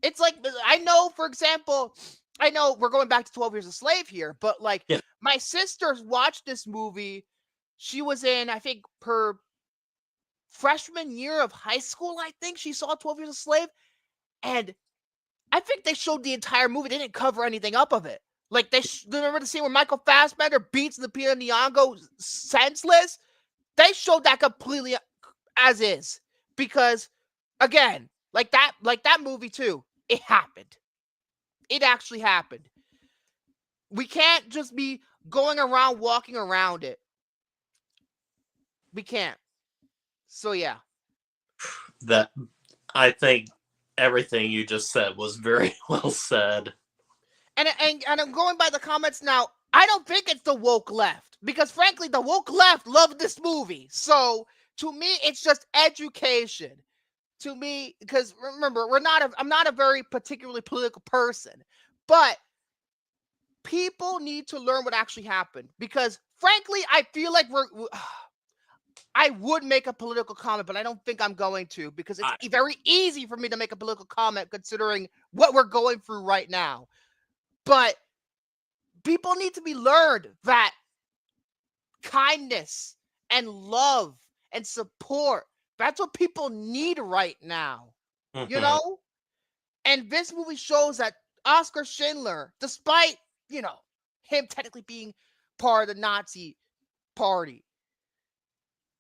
It's like, I know, for example, I know we're going back to 12 Years a Slave here, but like Yeah. my sisters watched this movie. She was in, I think, her freshman year of high school, I think she saw 12 Years a Slave. And I think they showed the entire movie. They didn't cover anything up of it. Like, remember the scene where Michael Fassbender beats the Pia Nyong'o senseless? They showed that completely as is. Because, again, like that movie too, it happened. It actually happened. We can't just be going around, walking around it. We can't. So, yeah. That I think everything you just said was very well said. And I'm going by the comments now. I don't think it's the woke left. Because, frankly, the woke left loved this movie. So, to me, it's just education. To me, because remember, I'm not a very particularly political person, but people need to learn what actually happened. Because frankly, I feel like I would make a political comment, but I don't think I'm going to, because it's very easy for me to make a political comment considering what we're going through right now. But people need to be learned that kindness and love and support, that's what people need right now. Mm-hmm. You know? And this movie shows that Oskar Schindler, despite, him technically being part of the Nazi party,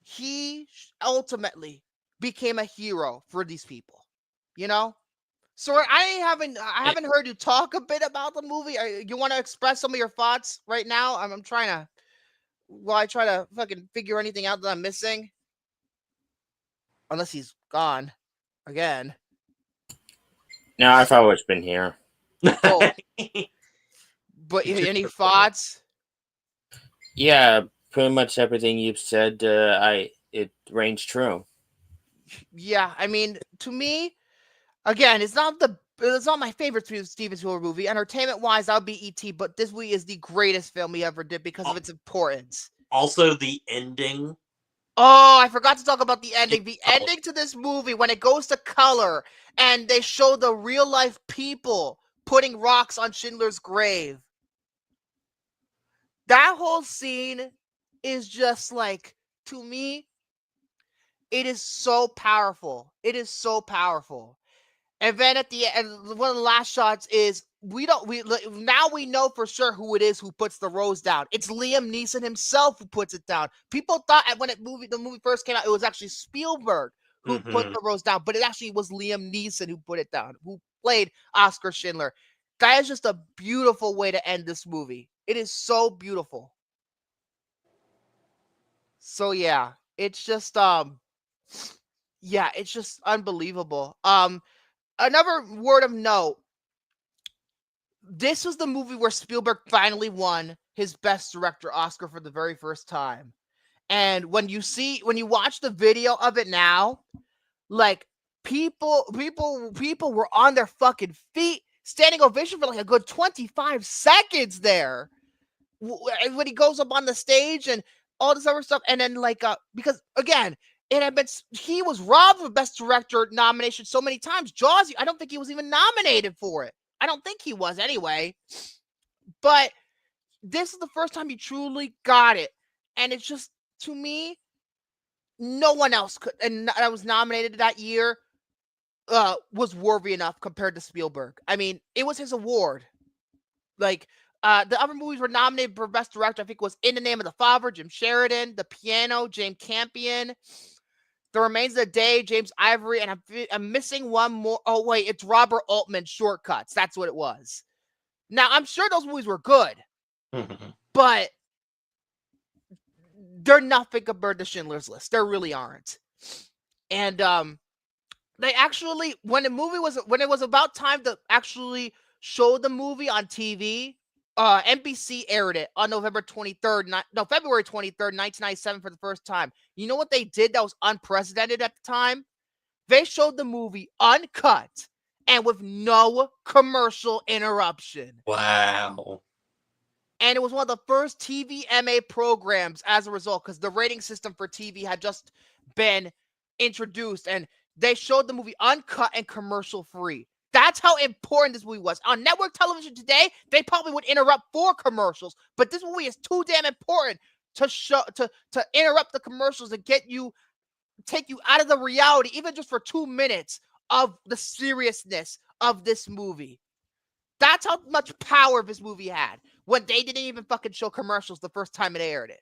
he ultimately became a hero for these people. So I haven't heard you talk a bit about the movie. You want to express some of your thoughts right now? I'm trying to, while I try to fucking figure anything out that I'm missing. Unless he's gone again. No, I've always been here. Oh. But any thoughts? Yeah, pretty much everything you've said, it rings true. Yeah, I mean, to me, again, it's not my favorite Steven Spielberg movie. Entertainment-wise, that would be E.T., but this movie is the greatest film he ever did because of its importance. Also, the ending. Oh, I forgot to talk about the ending. The ending to this movie, when it goes to color, and they show the real-life people putting rocks on Schindler's grave. That whole scene is just like, to me, it is so powerful. It is so powerful. And then at the end, one of the last shots is now we know for sure who it is who puts the rose down. It's Liam Neeson himself who puts it down. People thought when the movie first came out, it was actually Spielberg who put the rose down, but it actually was Liam Neeson who put it down, who played Oskar Schindler. That is just a beautiful way to end this movie. It is so beautiful. So yeah, it's just it's just unbelievable. Another word of note. This was the movie where Spielberg finally won his Best Director Oscar for the very first time. And when you watch the video of it now, like people were on their fucking feet, standing ovation for like a good 25 seconds there. When he goes up on the stage and all this other stuff, and then because again, he was robbed of Best Director nomination so many times. Jaws, I don't think he was even nominated for it. I don't think he was anyway. But this is the first time he truly got it. And it's just, to me, no one else could, and I was nominated that year, was worthy enough compared to Spielberg. I mean, it was his award. Like, the other movies were nominated for Best Director, I think, was In the Name of the Father, Jim Sheridan, The Piano, James Campion, The Remains of the Day, James Ivory, and I'm missing one more. Oh, wait, it's Robert Altman, Shortcuts. That's what it was. Now, I'm sure those movies were good, but they're nothing compared to Schindler's List. There really aren't. And they actually, when it was about time to actually show the movie on TV, NBC aired it on February 23rd, 1997 for the first time. You know what they did that was unprecedented at the time? They showed the movie uncut and with no commercial interruption. Wow. And it was one of the first TVMA programs as a result, because the rating system for TV had just been introduced. And they showed the movie uncut and commercial free. That's how important this movie was. On network television today, they probably would interrupt 4 commercials, but this movie is too damn important to interrupt the commercials and take you out of the reality, even just for 2 minutes, of the seriousness of this movie. That's how much power this movie had when they didn't even fucking show commercials the first time it aired it.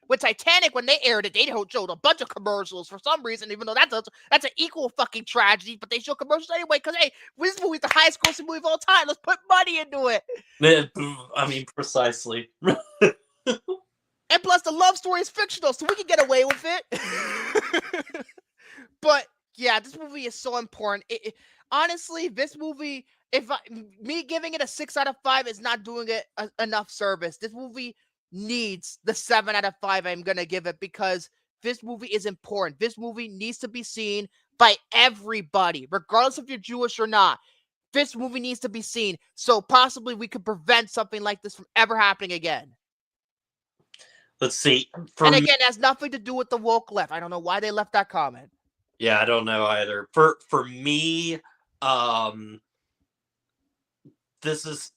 With Titanic, when they aired it, they showed a bunch of commercials for some reason, even though that's an equal fucking tragedy, but they show commercials anyway, because, hey, this movie's the highest grossing movie of all time. Let's put money into it. I mean, precisely. And plus, the love story is fictional, so we can get away with it. But, yeah, this movie is so important. Honestly, this movie, me giving it a 6 out of 5 is not doing it enough service. This movie needs the 7 out of 5 I'm gonna give it, because this movie is important. This movie needs to be seen by everybody, regardless if you're Jewish or not. This movie needs to be seen, so possibly we could prevent something like this from ever happening again. Let's see. And again, it has nothing to do with the woke left. I don't know why they left that comment. Yeah, I don't know either. For me, this is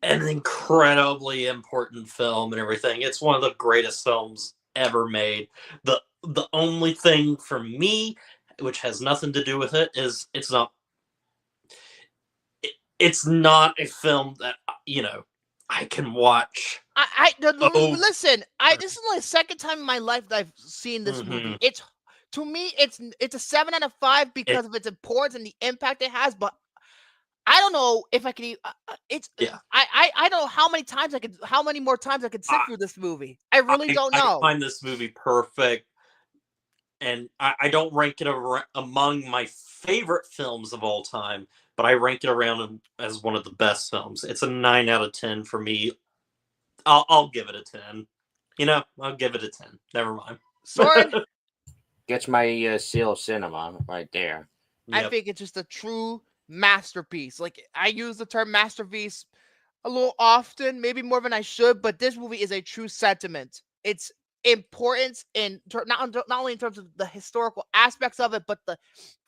an incredibly important film and everything. It's one of the greatest films ever made. The only thing for me, which has nothing to do with it, is it's not a film that, you know, I can watch. Listen, this is like the second time in my life that I've seen this movie. To me, it's a 7 out of 5 because of its importance and the impact it has. But I don't know if I can. I don't know how many more times I could sit through this movie. I really don't know. I find this movie perfect, and I don't rank it among my favorite films of all time, but I rank it around as one of the best films. It's a 9 out of 10 for me. I'll give it a 10. You know, I'll give it a 10. Never mind. Soren? Gets my seal of cinema right there. Yep. I think it's just a true masterpiece. Like, I use the term masterpiece a little often, maybe more than I should, but this movie is a true sentiment. It's importance in not only in terms of the historical aspects of it, but the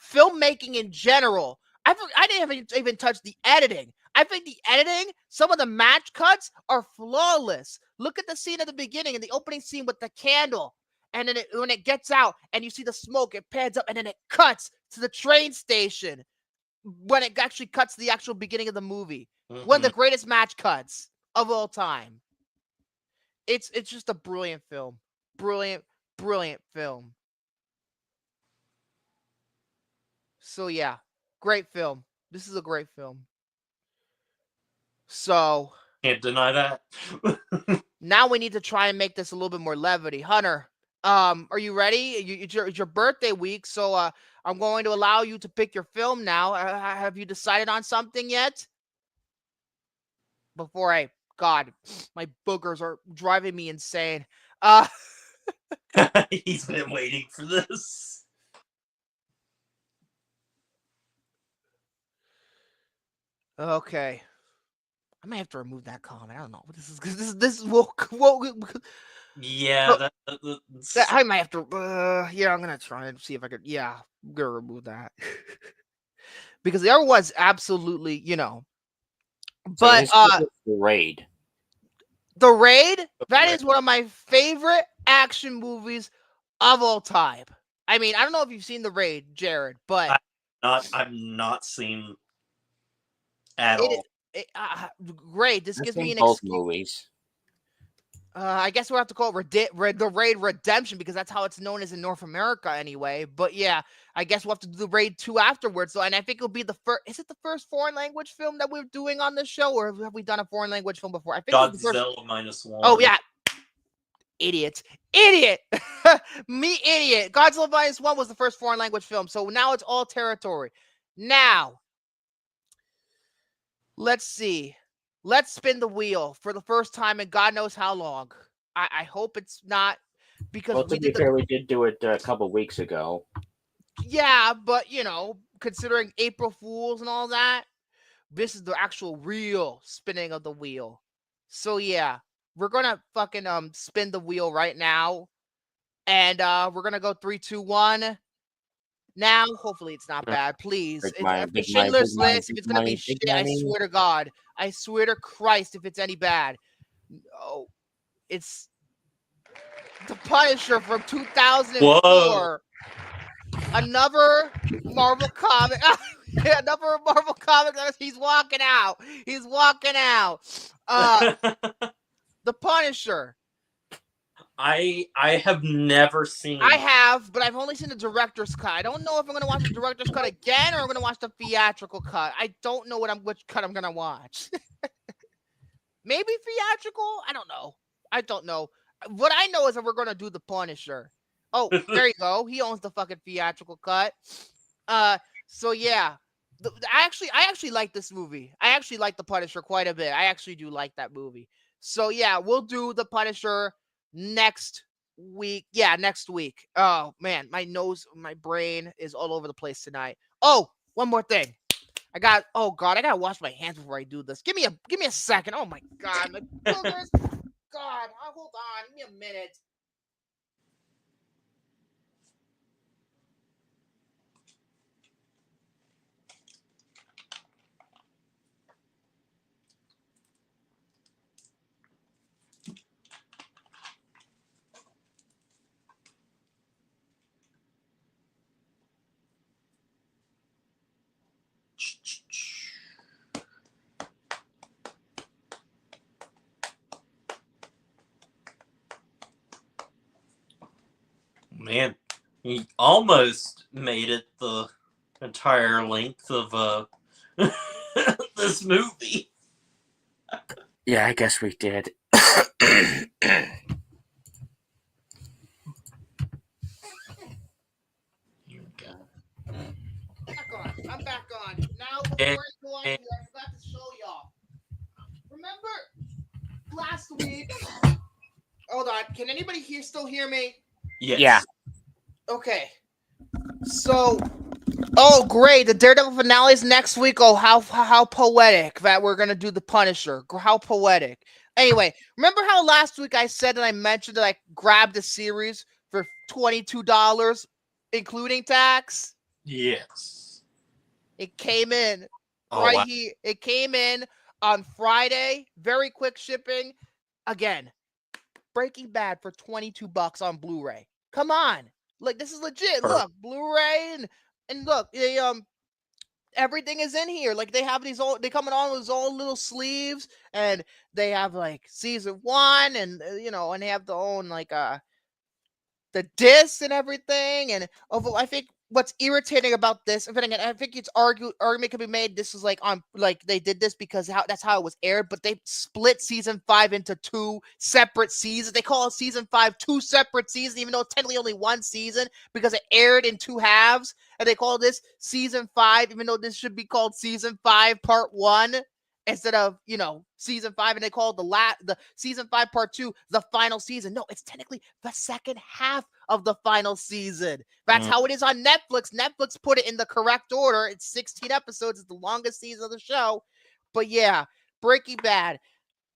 filmmaking in general. I didn't even touch the editing. I think the editing, some of the match cuts are flawless. Look at the scene at the beginning, in the opening scene with the candle. And then when it gets out and you see the smoke, it pans up and then it cuts to the train station. When it actually cuts to the actual beginning of the movie. One of the greatest match cuts of all time. It's just a brilliant film. Brilliant film. So yeah, great film. This is a great film. So can't deny that. Now we need to try and make this a little bit more levity. Hunter, are you ready? It's your birthday week, so I'm going to allow you to pick your film now. Have you decided on something yet? Before God, my boogers are driving me insane. He's been waiting for this. Okay. I might have to remove that comment. I don't know. This is yeah. I might have to. Yeah, I'm gonna try and see if I could. Yeah, I'm gonna remove that because the other one's absolutely, But the Raid. The Raid. That is one of my favorite action movies of all time. I mean, I don't know if you've seen The Raid, Jared, but I've not seen at all. Great. This gives me an both excuse. Movies. I guess we'll have to call it The Raid Redemption because that's how it's known as in North America anyway. But yeah, I guess we'll have to do The Raid 2 afterwards. So, and I think it'll be the first. Is it the first foreign language film that we're doing on this show, or have we done a foreign language film before? I think Godzilla -1. Oh yeah, idiot! Me idiot! Godzilla -1 was the first foreign language film, so now it's all territory. Now, let's see. Let's spin the wheel for the first time in God knows how long. I hope it's not because we did do it a couple weeks ago. Yeah, but considering April Fools and all that, this is the actual real spinning of the wheel. So yeah, we're gonna fucking spin the wheel right now, and we're gonna go 3, 2, 1. Now, hopefully, it's not bad. Please, Big if mind, for big mind, Schindler's big mind, List, if big it's gonna be mind, big shit, I money. swear to God, I swear to Christ, if it's any bad, oh, it's The Punisher from 2004. Whoa. Another Marvel comic. Another Marvel comic. He's walking out. He's walking out. The Punisher. I have never seen. I have, but I've only seen the director's cut. I don't know if I'm gonna watch the director's cut again or I'm gonna watch the theatrical cut. I don't know which cut I'm gonna watch. Maybe theatrical. I don't know. I don't know. What I know is that we're gonna do the Punisher. Oh, there you go. He owns the fucking theatrical cut. So yeah. I actually like this movie. I actually like the Punisher quite a bit. I actually do like that movie. So yeah, we'll do the Punisher next week. Yeah, next week. Oh man, my brain is all over the place tonight. Oh, one more thing. I gotta wash my hands before I do this. Give me a second. Oh my God, my boogers. God, hold on. Give me a minute. Man, he almost made it the entire length of this movie. Yeah, I guess we did. I'm back on. Now, before I go on here, I forgot to show y'all. Remember last week? Hold on. Can anybody still hear me? Yes. Yeah. Okay. So, oh great, the Daredevil finale is next week. Oh, how poetic that we're gonna do the Punisher. How poetic. Anyway, remember how last week I said that I mentioned that I grabbed a series for $22, including tax? Yes. It came in Wow. here. It came in on Friday. Very quick shipping. Again, Breaking Bad for $22 on Blu-ray. Come on. Like, this is legit. Look, Blu-ray and look, they everything is in here. Like, they have they come in all these old little sleeves, and they have like season 1 and and they have their own like the discs and everything. And I think what's irritating about this, I think it's argument can be made. This is like they did this because that's how it was aired, but they split season 5 into 2 separate seasons. They call it season 5 2 separate seasons, even though it's technically only 1 season because it aired in 2 halves. And they call this season 5, even though this should be called season 5 part 1. Instead of, season 5, and they call it the season 5 part 2, the final season. No, it's technically the second half of the final season. That's how it is on Netflix. Netflix put it in the correct order. It's 16 episodes. It's the longest season of the show. But yeah, Breaking Bad.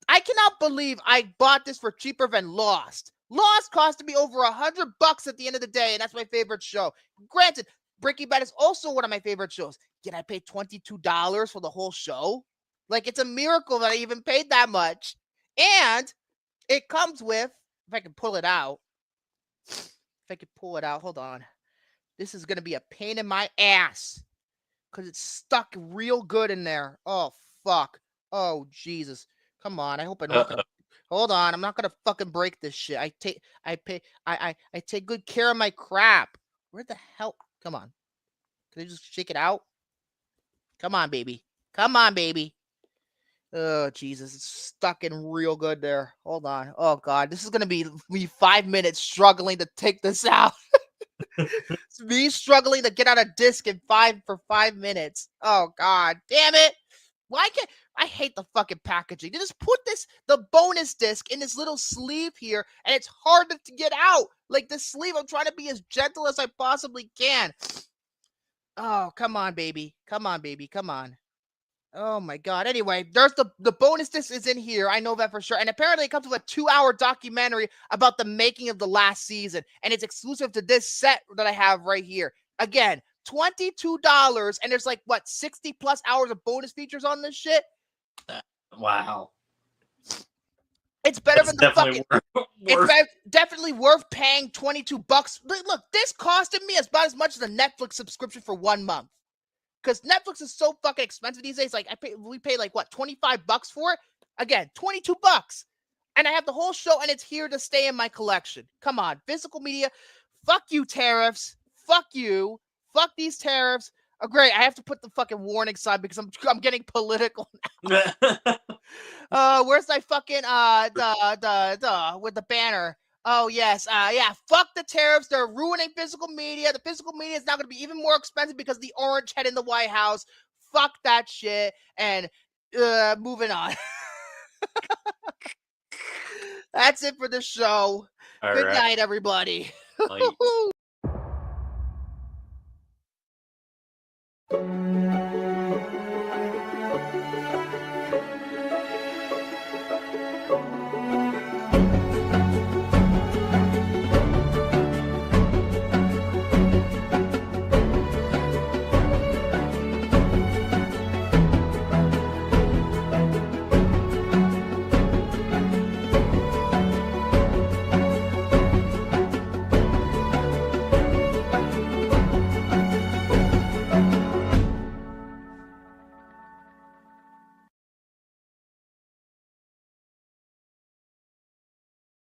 I cannot believe I bought this for cheaper than Lost. Lost costed me over $100 at the end of the day, and that's my favorite show. Granted, Breaking Bad is also one of my favorite shows. Yet I paid $22 for the whole show. Like, it's a miracle that I even paid that much. And it comes with, if I can pull it out. Hold on. This is going to be a pain in my ass. Because it's stuck real good in there. Oh, fuck. Oh, Jesus. Come on. I hope I don't. Hold on. I'm not going to fucking break this shit. I take good care of my crap. Where the hell? Come on. Can I just shake it out? Come on, baby. Come on, baby. Oh, Jesus. It's stuck in real good there. Hold on. Oh, God. This is going to be me 5 minutes struggling to take this out. It's me struggling to get out a disc in 5 minutes. Oh, God. Damn it. Why can't... I hate the fucking packaging. They just put the bonus disc in this little sleeve here, and it's hard to get out. Like, the sleeve, I'm trying to be as gentle as I possibly can. Oh, come on, baby. Come on, baby. Come on. Oh my God. Anyway, there's the bonus disc is in here. I know that for sure. And apparently it comes with a 2-hour documentary about the making of the last season. And it's exclusive to this set that I have right here. Again, $22, and there's like what 60 plus hours of bonus features on this shit. Wow. It's better That's than the definitely fucking. worth. Definitely worth paying $22. Look, this costed me about as much as a Netflix subscription for 1 month. Because Netflix is so fucking expensive these days. Like we pay like what $25 for it. Again, $22, and I have the whole show, and it's here to stay in my collection. Come on, physical media. Fuck you, tariffs. Fuck you. Fuck these tariffs. Oh, great. I have to put the fucking warning sign because I'm getting political now. Where's my fucking with the banner? Oh yes, yeah. Fuck the tariffs. They're ruining physical media. The physical media is now going to be even more expensive because of the orange head in the White House. Fuck that shit. And moving on. That's it for the show. All Good right. night, everybody. Like-